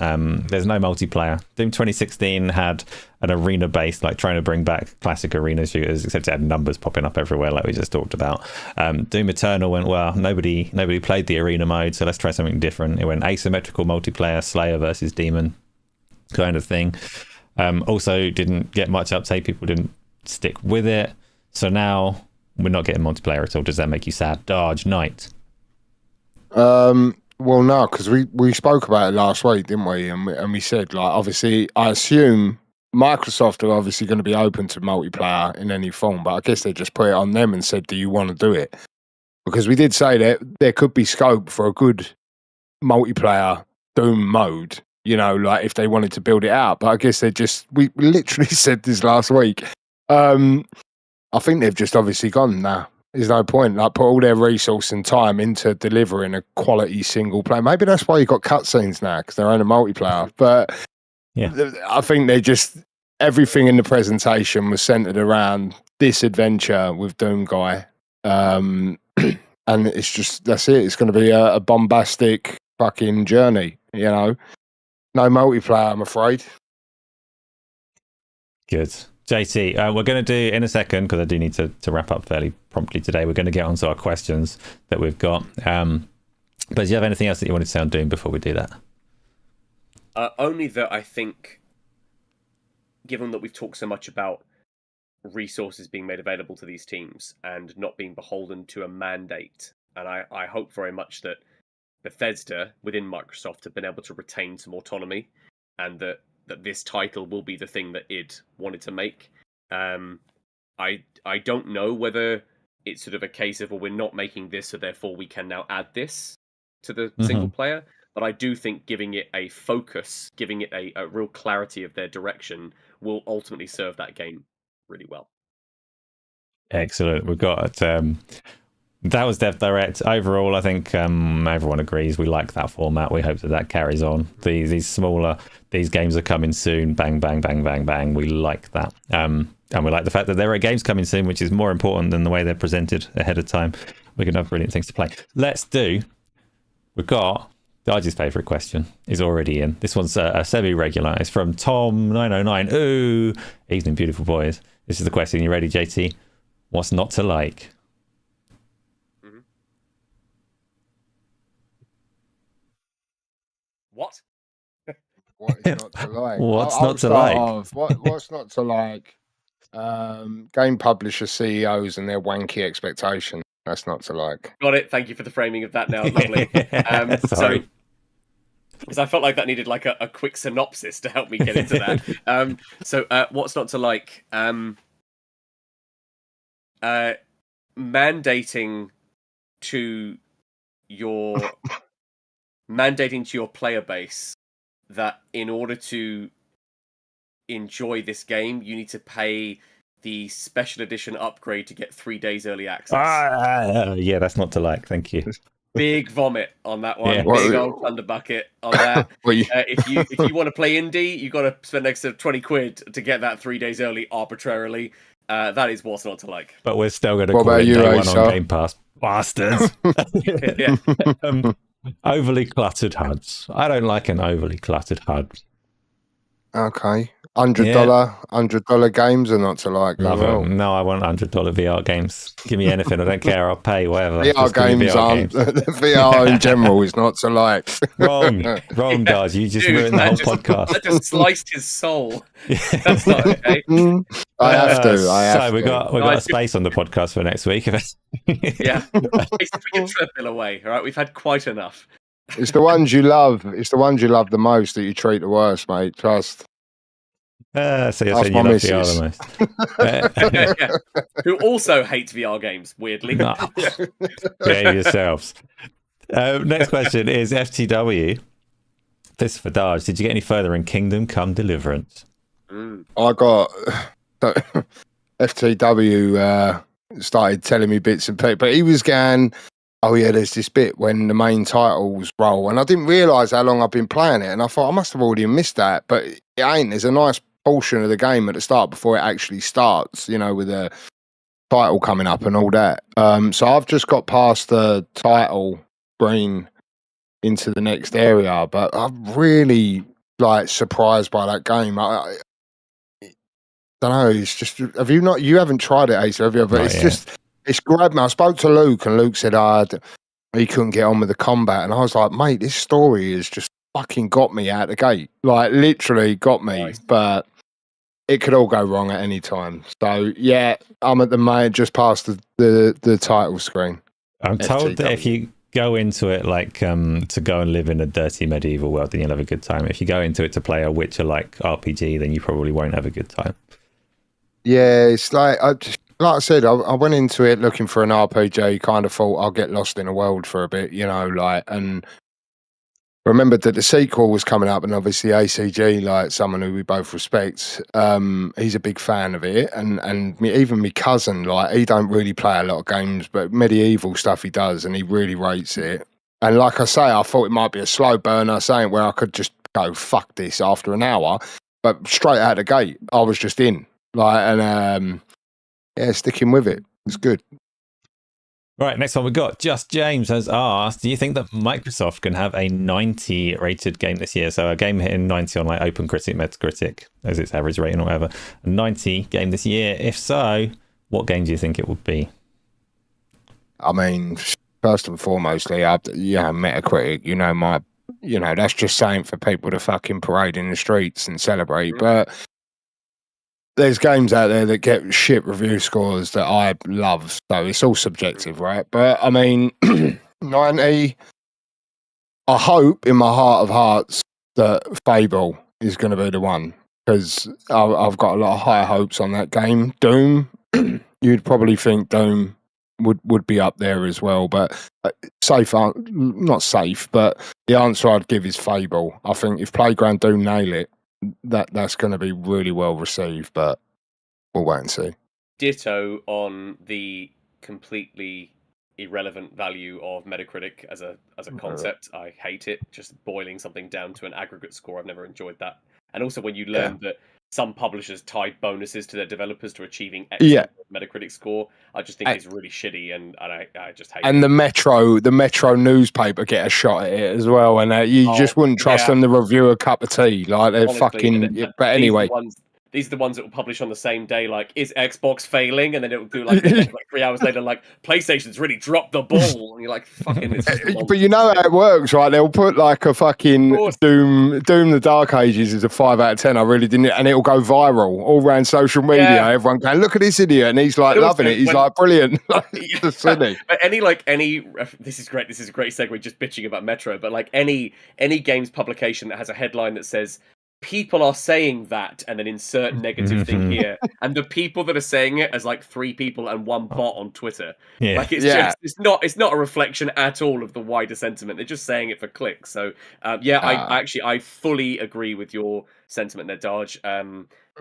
There's no multiplayer. Doom 2016 had an arena based, like trying to bring back classic arena shooters, except it had numbers popping up everywhere, like we just talked about. Doom Eternal went, well, nobody played the arena mode, so let's try something different. It went asymmetrical multiplayer, Slayer versus Demon kind of thing. Also didn't get much uptake. People didn't stick with it. So now we're not getting multiplayer at all. Does that make you sad? Darge Knight. Well, no, because we spoke about it last week, didn't we? And we said, like, obviously, I assume Microsoft are obviously going to be open to multiplayer in any form, but I guess they just put it on them and said, do you want to do it? Because we did say that there could be scope for a good multiplayer Doom mode, like if they wanted to build it out. But I guess we literally said this last week. I think they've just obviously gone, nah, there's no point. Like, put all their resource and time into delivering a quality single player. Maybe that's why you got cutscenes now, because they're in a multiplayer. But yeah, I think they just, everything in the presentation was centered around this adventure with Doom Guy. And it's just, that's it. It's going to be a bombastic fucking journey, No multiplayer, I'm afraid. Good. JT, we're going to do in a second, because I do need to wrap up fairly promptly today. We're going to get onto our questions that we've got. But do you have anything else that you wanted to say on Doom before we do that? Only that I think, given that we've talked so much about resources being made available to these teams and not being beholden to a mandate, and I hope very much that Bethesda within Microsoft have been able to retain some autonomy, and that this title will be the thing that id wanted to make. I don't know whether it's sort of a case of, well, we're not making this, so therefore we can now add this to the single player. But I do think giving it a focus, giving it a real clarity of their direction, will ultimately serve that game really well. Excellent. We've got that was Dev Direct. Overall, I think everyone agrees we like that format. We hope that carries on. These games are coming soon. Bang, bang, bang, bang, bang. We like that. And we like the fact that there are games coming soon, which is more important than the way they're presented ahead of time. We're going to have brilliant things to play. We've got Darge's favourite question is already in. This one's a semi-regular. It's from Tom909. Ooh, evening, beautiful boys. This is the question. You ready, JT? What's not to like? What? What is not to like? What's not to like? What's not to like? Game publisher CEOs and their wanky expectation. That's not to like. Got it. Thank you for the framing of that now. Lovely. Sorry. Because I felt like that needed like a quick synopsis to help me get into that. So what's not to like? Mandating to your player base that in order to enjoy this game, you need to pay the special edition upgrade to get 3 days early access. Yeah, that's not to like. Thank you. Big vomit on that one. Yeah. Big old thunder bucket on that. Well, If you want to play indie, you got to spend an extra 20 quid to get that 3 days early arbitrarily. That is what's not to like. But we're still going to What call about it you, day one Asa? on Game Pass. Bastards. Yeah. Overly cluttered HUDs. I don't like an overly cluttered HUD. Okay. $100 games are not to like. Love as well. them. No, I want $100 VR games. Give me anything. I don't care. I'll pay whatever. VR Just give me games aren't. games. VR in general is not to like. Wrong, Darge. You just ruined the whole podcast. That just sliced his soul. That's not okay. I have to. So we got a space on the podcast for next week. Yeah. Basically, put your treadmill away. All right, we've had quite enough. It's the ones you love. It's the ones you love the most that you treat the worst, mate. Trust. So you're Ask saying you my love missus. VR the most. Who also hates VR games, weirdly. No. Behave yourselves. Next question is FTW. This is for Darge. Did you get any further in Kingdom Come Deliverance? I got FTW started telling me bits and pieces, but he was going, oh yeah, there's this bit when the main titles roll, and I didn't realise how long I've been playing it, and I thought I must have already missed that, but it ain't. There's a nice portion of the game at the start before it actually starts, with the title coming up and all that. So I've just got past the title screen into the next area, but I'm really surprised by that game. I don't know. It's just, you haven't tried it, Asa, have you? But Not it's yet. it's grabbed me. I spoke to Luke, and Luke said he couldn't get on with the combat, and I was like, mate, this story has just fucking got me out the gate, literally got me. Nice. But it could all go wrong at any time. So yeah, I'm at the just past the title screen. I'm told that FTW. if you go into it to go and live in a dirty medieval world, then you'll have a good time. If you go into it to play a Witcher-like RPG, then you probably won't have a good time. Yeah, it's like I said, I went into it looking for an RPG, kind of thought I'll get lost in the world for a bit, and remembered that the sequel was coming up, and obviously ACG, someone who we both respect, he's a big fan of it, and even my cousin, he don't really play a lot of games, but medieval stuff he does, and he really rates it. And like I say, I thought it might be a slow burner, saying where I could just go, fuck this after an hour, but straight out the gate, I was just in. Sticking with it. It's good. Right, next one we got. Just James has asked, do you think that Microsoft can have a 90 rated game this year? So a game hitting 90 on OpenCritic, Metacritic, as its average rating or whatever. A 90 game this year. If so, what game do you think it would be? I mean, first and foremostly, Metacritic, that's just saying for people to fucking parade in the streets and celebrate. But there's games out there that get shit review scores that I love, so it's all subjective, right? But I mean, 90. I hope in my heart of hearts that Fable is going to be the one, because I've got a lot of high hopes on that game. Doom, you'd probably think Doom would be up there as well, but not safe. But the answer I'd give is Fable. I think if Playground do nail it, that's going to be really well received, but we'll wait and see. Ditto on the completely irrelevant value of Metacritic as a concept. I hate it. Just boiling something down to an aggregate score. I've never enjoyed that. And also when you learn that some publishers tied bonuses to their developers to achieving excellent Metacritic score, I just think it's really shitty, and I just hate it. And the Metro newspaper get a shot at it as well, and you just wouldn't trust them to review a cup of tea. They're honestly, fucking... But anyway... these are the ones that will publish on the same day. Like, is Xbox failing? And then it will do like 3 hours later, like PlayStation's really dropped the ball. And you're like, fucking. It's just but you know how it works, right? They'll put like a fucking Doom the Dark Ages is a 5 out of 10. I really didn't, and it'll go viral all around social media. Yeah. Everyone going, look at this idiot, and he's like loving it. He's like brilliant. Just silly. But this is great. This is a great segue. Just bitching about Metro, but like any games publication that has a headline that says, people are saying that, and then insert negative thing here, and the people that are saying it as like 3 people and 1 bot on Twitter. Like it's not a reflection at all of the wider sentiment. They're just saying it for clicks. So I fully agree with your sentiment there, Darge.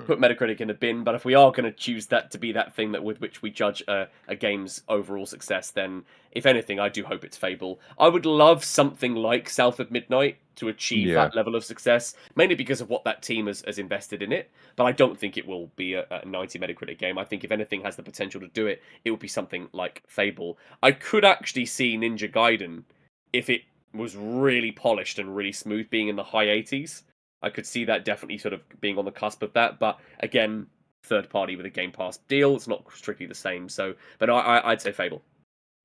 Put Metacritic in the bin, but if we are going to choose that to be that thing that with which we judge a game's overall success, then if anything, I do hope it's Fable. I would love something like South of Midnight to achieve that level of success, mainly because of what that team has invested in it. But I don't think it will be a 90 Metacritic game. I think if anything has the potential to do it, it would be something like Fable. I could actually see Ninja Gaiden, if it was really polished and really smooth, being in the high 80s. I could see that definitely sort of being on the cusp of that. But again, third party with a Game Pass deal, it's not strictly the same. So, but I'd say Fable.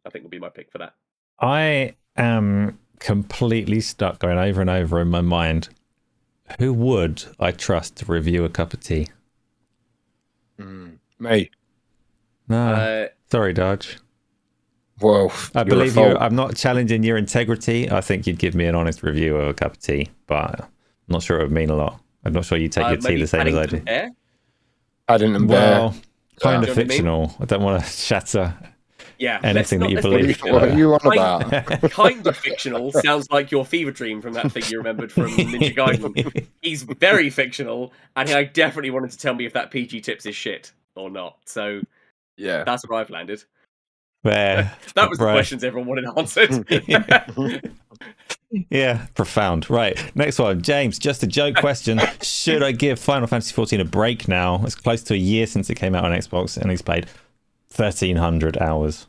I think would be my pick for that. I am completely stuck going over and over in my mind. Who would I trust to review a cup of tea? Me. No. Sorry, Darge. Well, I believe you. I'm not challenging your integrity. I think you'd give me an honest review of a cup of tea, but I'm not sure it would mean a lot. I'm not sure you take your tea the same as I do. Paddington Bear. Well, kind of fictional. I don't want to shatter anything that you believe. What are you on about? Kind of fictional sounds like your fever dream from that thing you remembered from Ninja Gaiden. He's very fictional, and I definitely wanted to tell me if that PG Tips is shit or not. So yeah, that's where I've landed. There. That was the questions everyone wanted answered. Yeah, profound. Right, next one. James, just a joke question. Should I give Final Fantasy XIV a break now? It's close to a year since it came out on Xbox, and he's played 1,300 hours.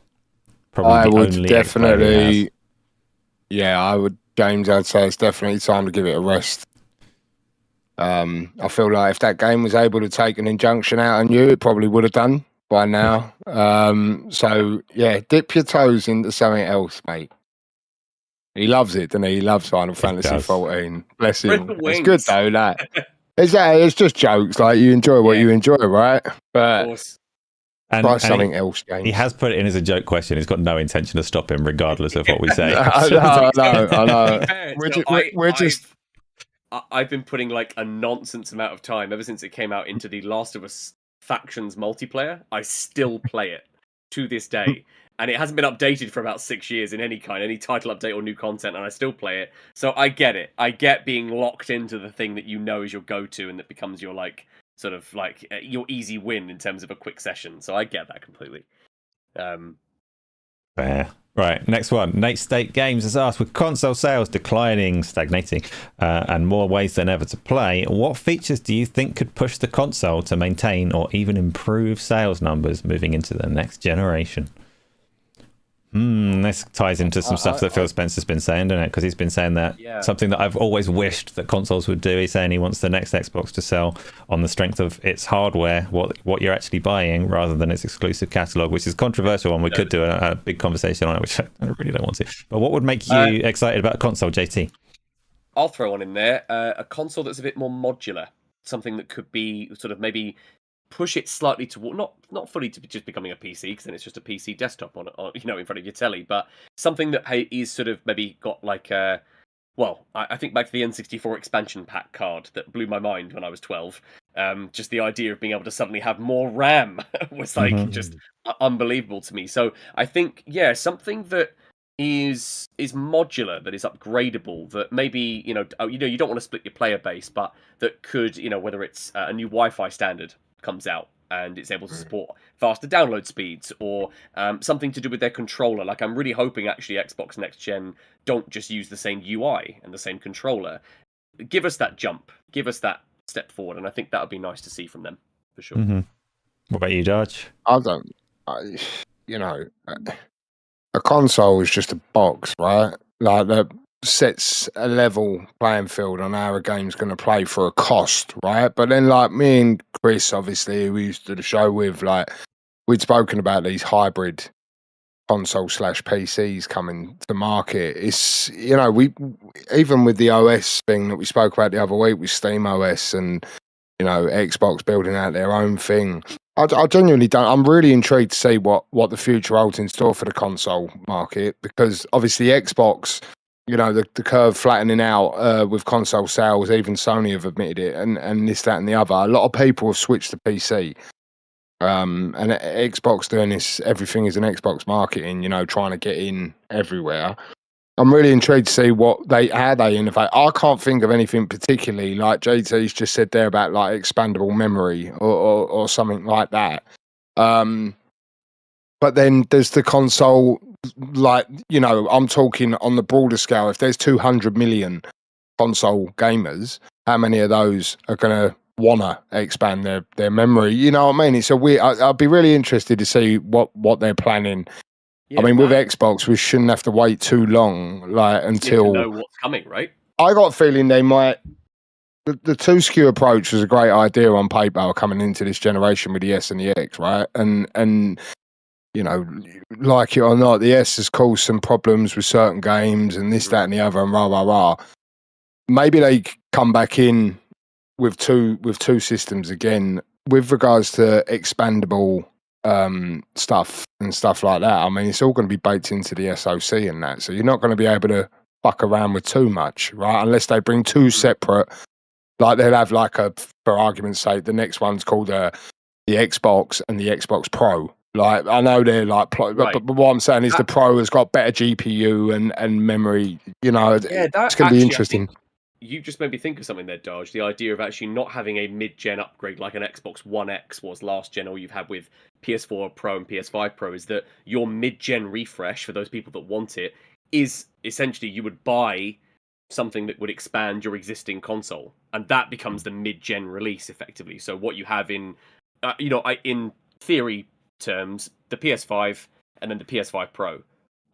Probably I would only definitely... Yeah, I would, James, I'd say it's definitely time to give it a rest. I feel like if that game was able to take an injunction out on you, it probably would have done by now. So, yeah, dip your toes into something else, mate. He loves it, doesn't he? He loves Final Fantasy XIV. Bless him. It's good, though, that. It's just jokes. Like, you enjoy what you enjoy, right? But try something else, James. He has put it in as a joke question. He's got no intention to stop him, regardless of what we say. I know. I've been putting like a nonsense amount of time ever since it came out into the Last of Us Factions multiplayer. I still play it to this day. And it hasn't been updated for about 6 years in any title update or new content, and I still play it. So I get it. I get being locked into the thing that you know is your go-to and that becomes your like sort of like your easy win in terms of a quick session. So I get that completely. Fair. Right, next one. Nate State Games has asked, with console sales declining, stagnating, and more ways than ever to play, what features do you think could push the console to maintain or even improve sales numbers moving into the next generation? This ties into some stuff that Phil Spencer's been saying, doesn't it? Because he's been saying that something that I've always wished that consoles would do. He's saying he wants the next Xbox to sell on the strength of its hardware, what you're actually buying, rather than its exclusive catalogue, which is a controversial one. We could do a big conversation on it, which I really don't want to. But what would make you excited about a console, JT? I'll throw one in there. A console that's a bit more modular. Something that could be sort of maybe push it slightly toward not fully to just becoming a PC, because then it's just a PC desktop on in front of your telly, but something that is sort of maybe got like I think back to the N64 expansion pack card that blew my mind when I was 12. Just the idea of being able to suddenly have more RAM was like just unbelievable to me. So I think something that is modular, that is upgradable, that maybe you don't want to split your player base, but that could whether it's a new Wi-Fi standard comes out and it's able to support faster download speeds, or something to do with their controller. Like, I'm really hoping actually Xbox Next Gen don't just use the same UI and the same controller. Give us that jump, give us that step forward, and I think that would be nice to see from them for sure. What about you, Darge? A console is just a box, right? Like sets a level playing field on how a game's going to play for a cost, right? But then, like me and Chris, obviously, we used to do the show with, like, we'd spoken about these hybrid console/PCs coming to market. It's, you know, we even with the OS thing that we spoke about the other week with Steam OS and, you know, Xbox building out their own thing. I genuinely don't. I'm really intrigued to see what the future holds in store for the console market, because obviously Xbox, you know, the curve flattening out with console sales. Even Sony have admitted it, and this, that, and the other. A lot of people have switched to PC. And Xbox doing this, everything is an Xbox marketing, you know, trying to get in everywhere. I'm really intrigued to see how they innovate. I can't think of anything particularly, like JT's just said there about like expandable memory or something like that. But then there's the console, like, you know, I'm talking on the broader scale. If there's 200 million console gamers, how many of those are going to wanna expand their memory? You know what I mean? It's a weird. I'd be really interested to see what they're planning. Yeah, I mean, with Xbox, we shouldn't have to wait too long, like until know what's coming, right? I got a feeling they might. The two SKU approach was a great idea on paper coming into this generation with the S and the X, right? And you know, like it or not, the S has caused some problems with certain games and this, that, and the other, and rah rah rah. Maybe they come back in with two systems again with regards to expandable stuff and stuff like that. I mean, it's all going to be baked into the SoC and that, so you're not going to be able to fuck around with too much, right? Unless they bring two separate, like they'll have like a, for argument's sake, the next one's called the Xbox and the Xbox Pro. Like, I know they're like, but what I'm saying is the Pro has got better GPU and memory. You know, it's going to be interesting. You just made me think of something there, Darge. The idea of actually not having a mid-gen upgrade like an Xbox One X was last gen, or you've had with PS4 Pro and PS5 Pro, is that your mid-gen refresh, for those people that want it, is essentially you would buy something that would expand your existing console, and that becomes the mid-gen release, effectively. So what you have in, in theory terms, the PS5 and then the PS5 Pro,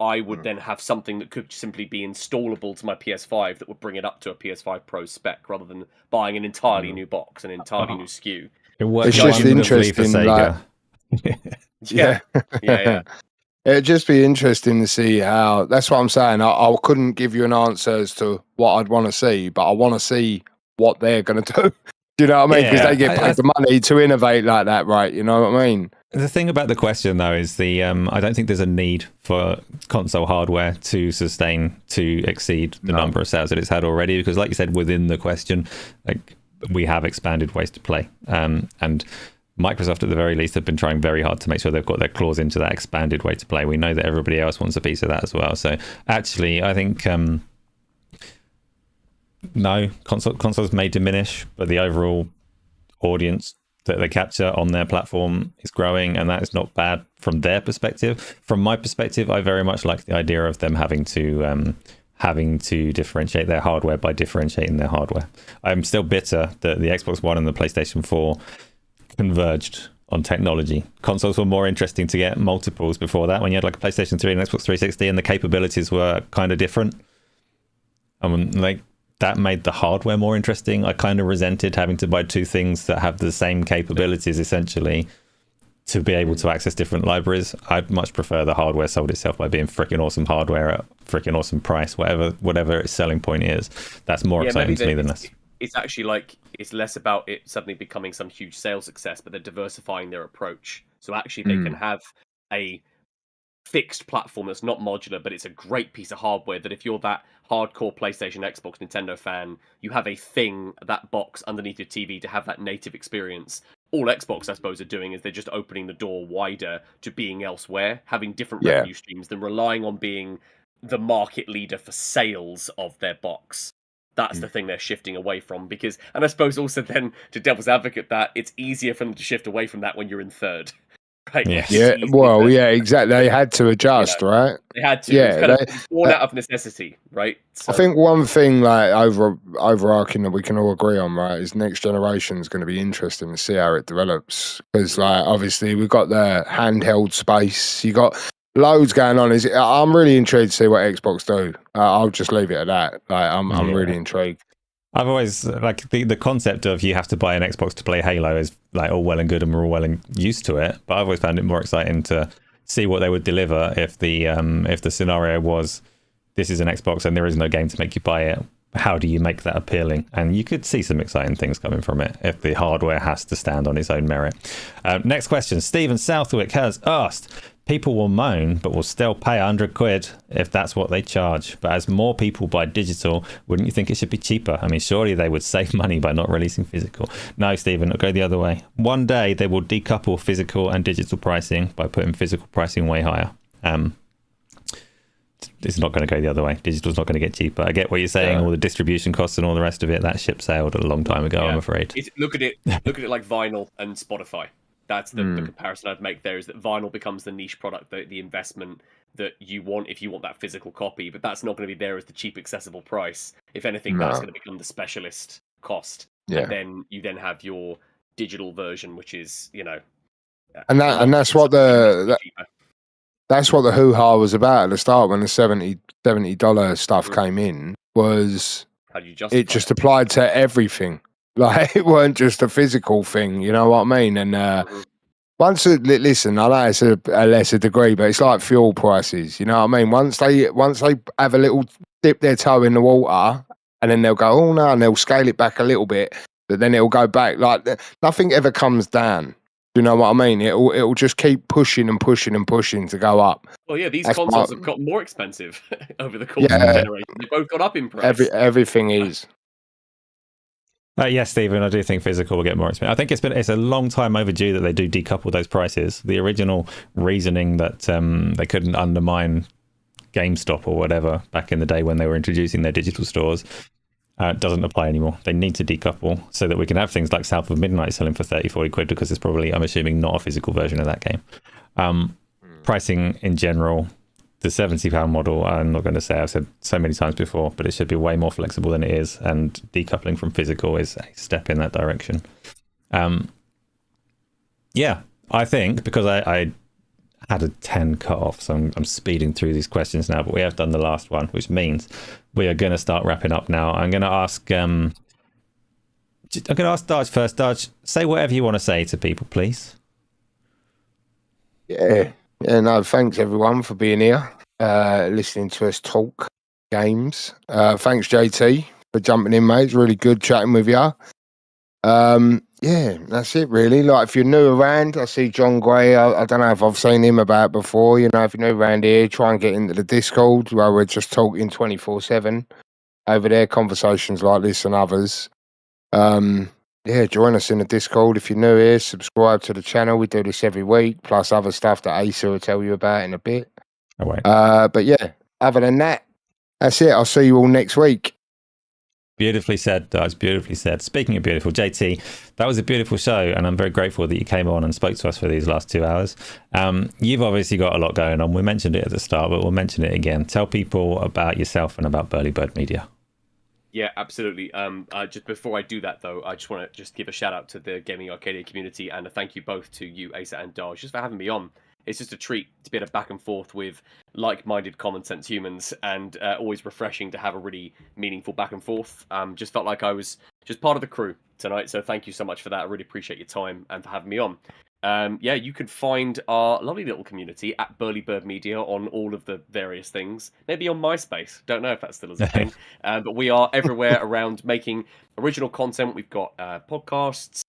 I would then have something that could simply be installable to my PS5 that would bring it up to a PS5 Pro spec, rather than buying an entirely new box, an entirely new SKU. It's just interesting. Like, yeah. It'd just be interesting to see how. That's what I'm saying. I couldn't give you an answer as to what I'd want to see, but I want to see what they're going to do. Do you know what I mean? Because they get paid the money to innovate like that, right? You know what I mean? The thing about the question, though, is I don't think there's a need for console hardware to exceed the number of sales that it's had already, because, like you said, within the question, like, we have expanded ways to play, and Microsoft, at the very least, have been trying very hard to make sure they've got their claws into that expanded way to play. We know that everybody else wants a piece of that as well. So, actually, I think no, consoles may diminish, but the overall audience that they capture on their platform is growing, and that is not bad from their perspective. From my perspective, I very much like the idea of them having to differentiate their hardware by differentiating their hardware. I'm still bitter that the Xbox One and the PlayStation 4 converged on technology. Consoles were more interesting to get multiples before that, when you had like a PlayStation 3 and Xbox 360 and the capabilities were kind of different. That made the hardware more interesting. I kind of resented having to buy two things that have the same capabilities, essentially, to be able to access different libraries. I'd much prefer the hardware sold itself by being freaking awesome hardware at freaking awesome price, whatever its selling point is. That's more exciting to me than this. It's actually like, it's less about it suddenly becoming some huge sales success, but they're diversifying their approach. So actually they can have a fixed platform that's not modular, but it's a great piece of hardware that if you're that hardcore PlayStation, Xbox, Nintendo fan, you have a thing, that box underneath your TV to have that native experience. All Xbox, I suppose, are doing is they're just opening the door wider to being elsewhere, having different revenue streams than relying on being the market leader for sales of their box. That's the thing they're shifting away from, because, and I suppose also then, to devil's advocate, that it's easier for them to shift away from that when you're in third. Right? Yeah. Well, yeah, exactly. They had to adjust, right? They had to. Yeah, it's born out of necessity, right? So, I think one thing, like overarching, that we can all agree on, right, is next generation is going to be interesting to see how it develops. Because, like, obviously we've got the handheld space. You got loads going on. I'm really intrigued to see what Xbox do. I'll just leave it at that. Like, I'm really intrigued. I've always like the concept of you have to buy an Xbox to play Halo is like all well and good, and we're all well and used to it. But I've always found it more exciting to see what they would deliver if the scenario was this is an Xbox and there is no game to make you buy it. How do you make that appealing? And you could see some exciting things coming from it if the hardware has to stand on its own merit. Next question. Stephen Southwick has asked, people will moan, but will still pay £100 if that's what they charge. But as more people buy digital, wouldn't you think it should be cheaper? I mean, surely they would save money by not releasing physical. No, Stephen, it'll go the other way. One day they will decouple physical and digital pricing by putting physical pricing way higher. It's not going to go the other way. Digital's not going to get cheaper. I get what you're saying, all the distribution costs and all the rest of it. That ship sailed a long time ago, I'm afraid. Look at it like vinyl and Spotify. That's the comparison I'd make there, is that vinyl becomes the niche product, the investment that you want if you want that physical copy, but that's not going to be there as the cheap, accessible price. If anything, that's going to become the specialist cost. Yeah. And then you have your digital version, which is, and that's what that's what the hoo-ha was about at the start when the $70 stuff came in, was it just applied to everything. Like, it weren't just a physical thing, you know what I mean? And listen, I know it's a lesser degree, but it's like fuel prices, you know what I mean? Once they have a little dip their toe in the water, and then they'll go, oh no, and they'll scale it back a little bit, but then it'll go back. Like, nothing ever comes down. Do you know what I mean? It'll just keep pushing and pushing and pushing to go up. Well, yeah, these consoles have got more expensive over the course of the generation. They've both got up in price. Everything is. Yes, Stephen, I do think physical will get more expensive. I think it's a long time overdue that they do decouple those prices. The original reasoning that they couldn't undermine GameStop or whatever back in the day when they were introducing their digital stores doesn't apply anymore. They need to decouple so that we can have things like South of Midnight selling for 30-40 quid, because it's probably, I'm assuming, not a physical version of that game. Pricing in general, the £70 model, I'm not going to say, I've said so many times before, but it should be way more flexible than it is, and decoupling from physical is a step in that direction. I think, because I had a 10 cut off, so I'm speeding through these questions now, but we have done the last one, which means we are going to start wrapping up now. I'm going to ask Darge first. Darge, say whatever you want to say to people, please. No, thanks everyone for being here, listening to us talk games. Thanks JT for jumping in, mate. It's really good chatting with you. That's it really. Like, if you're new around, I see John Gray. I don't know if I've seen him about before. If you're new around here, try and get into the Discord where we're just talking 24/7 over there, conversations like this and others. Join us in the Discord if you're new here. Subscribe to the channel. We do this every week, plus other stuff that Asa will tell you about in a bit. Oh, wait. Other than that, that's it. I'll see you all next week. Beautifully said, Darge. Beautifully said. Speaking of beautiful, JT, that was a beautiful show, and I'm very grateful that you came on and spoke to us for these last 2 hours. You've obviously got a lot going on. We mentioned it at the start, but we'll mention it again. Tell people about yourself and about Burly Bird Media. Yeah, absolutely. Just before I do that, though, I just want to give a shout out to the Gaming Arcadia community, and a thank you both to you, Asa and Darge, just for having me on. It's just a treat to be able to back and forth with like-minded common sense humans, and always refreshing to have a really meaningful back and forth. Just felt like I was just part of the crew tonight, so thank you so much for that. I really appreciate your time and for having me on. You can find our lovely little community at Burly Bird Media on all of the various things. Maybe on MySpace. Don't know if that still is a thing. But we are everywhere around making original content. We've got podcasts,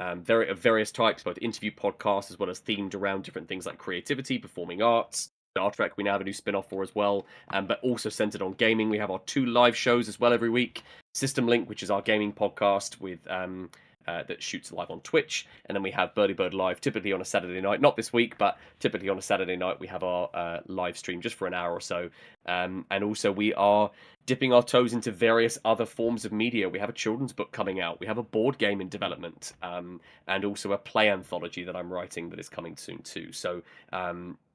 of various types, both interview podcasts as well as themed around different things like creativity, performing arts. Star Trek, we now have a new spin-off for as well, but also centered on gaming. We have our 2 live shows as well every week. System Link, which is our gaming podcast with that shoots live on Twitch, and then we have Burly Bird Live, typically on a Saturday night. Not this week, but typically on a Saturday night we have our live stream just for an hour or so. And also we are dipping our toes into various other forms of media. We have a children's book coming out. We have a board game in development, and also a play anthology that I'm writing that is coming soon too. So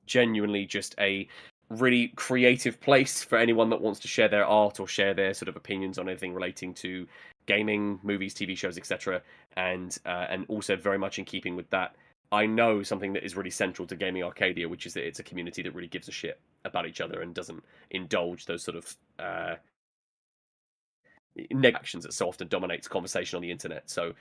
genuinely just a really creative place for anyone that wants to share their art or share their sort of opinions on anything relating to gaming, movies, TV shows, etc. And also very much in keeping with that, I know something that is really central to Gaming Arcadia, which is that it's a community that really gives a shit about each other and doesn't indulge those sort of negative actions that so often dominates conversation on the internet. So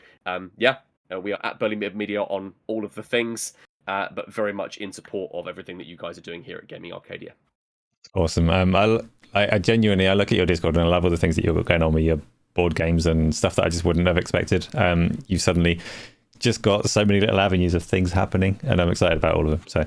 we are at Burly Bird Media on all of the things, but very much in support of everything that you guys are doing here at Gaming Arcadia. Awesome. I genuinely, I look at your Discord and I love all the things that you've got going on with your board games and stuff that I just wouldn't have expected. You've suddenly just got so many little avenues of things happening, and I'm excited about all of them. So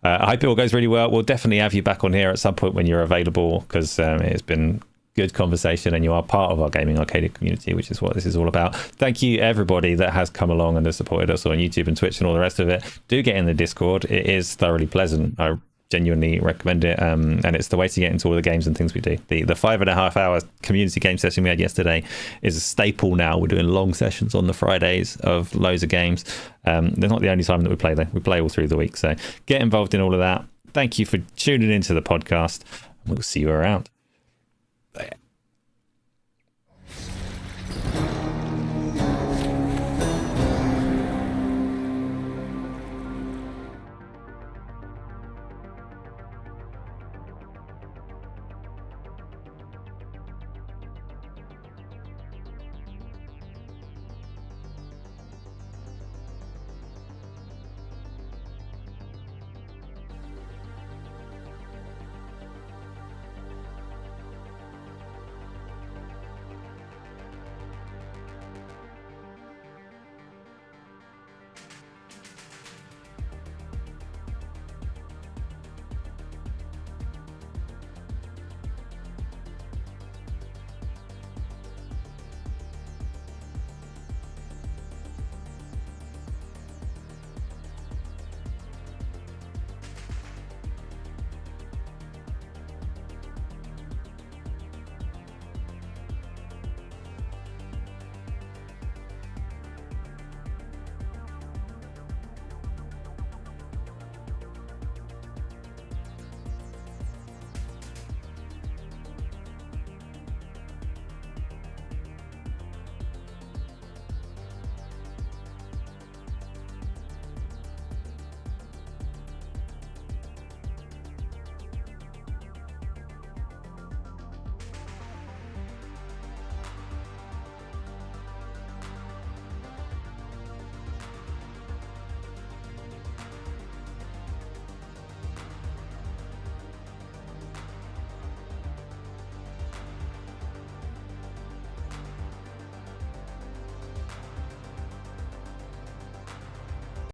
I hope it all goes really well. We'll definitely have you back on here at some point when you're available, because it's been good conversation and you are part of our Gaming Arcadia community, which is what this is all about. Thank you everybody that has come along and has supported us on YouTube and Twitch and all the rest of it. Do get in the Discord. It is thoroughly pleasant. I genuinely recommend it, and it's the way to get into all the games and things we do. The 5.5 hour community game session we had yesterday is a staple now. We're doing long sessions on the Fridays of loads of games. They're not the only time that we play though. We play all through the week, so get involved in all of that. Thank you for tuning into the podcast, and we'll see you around. Bye.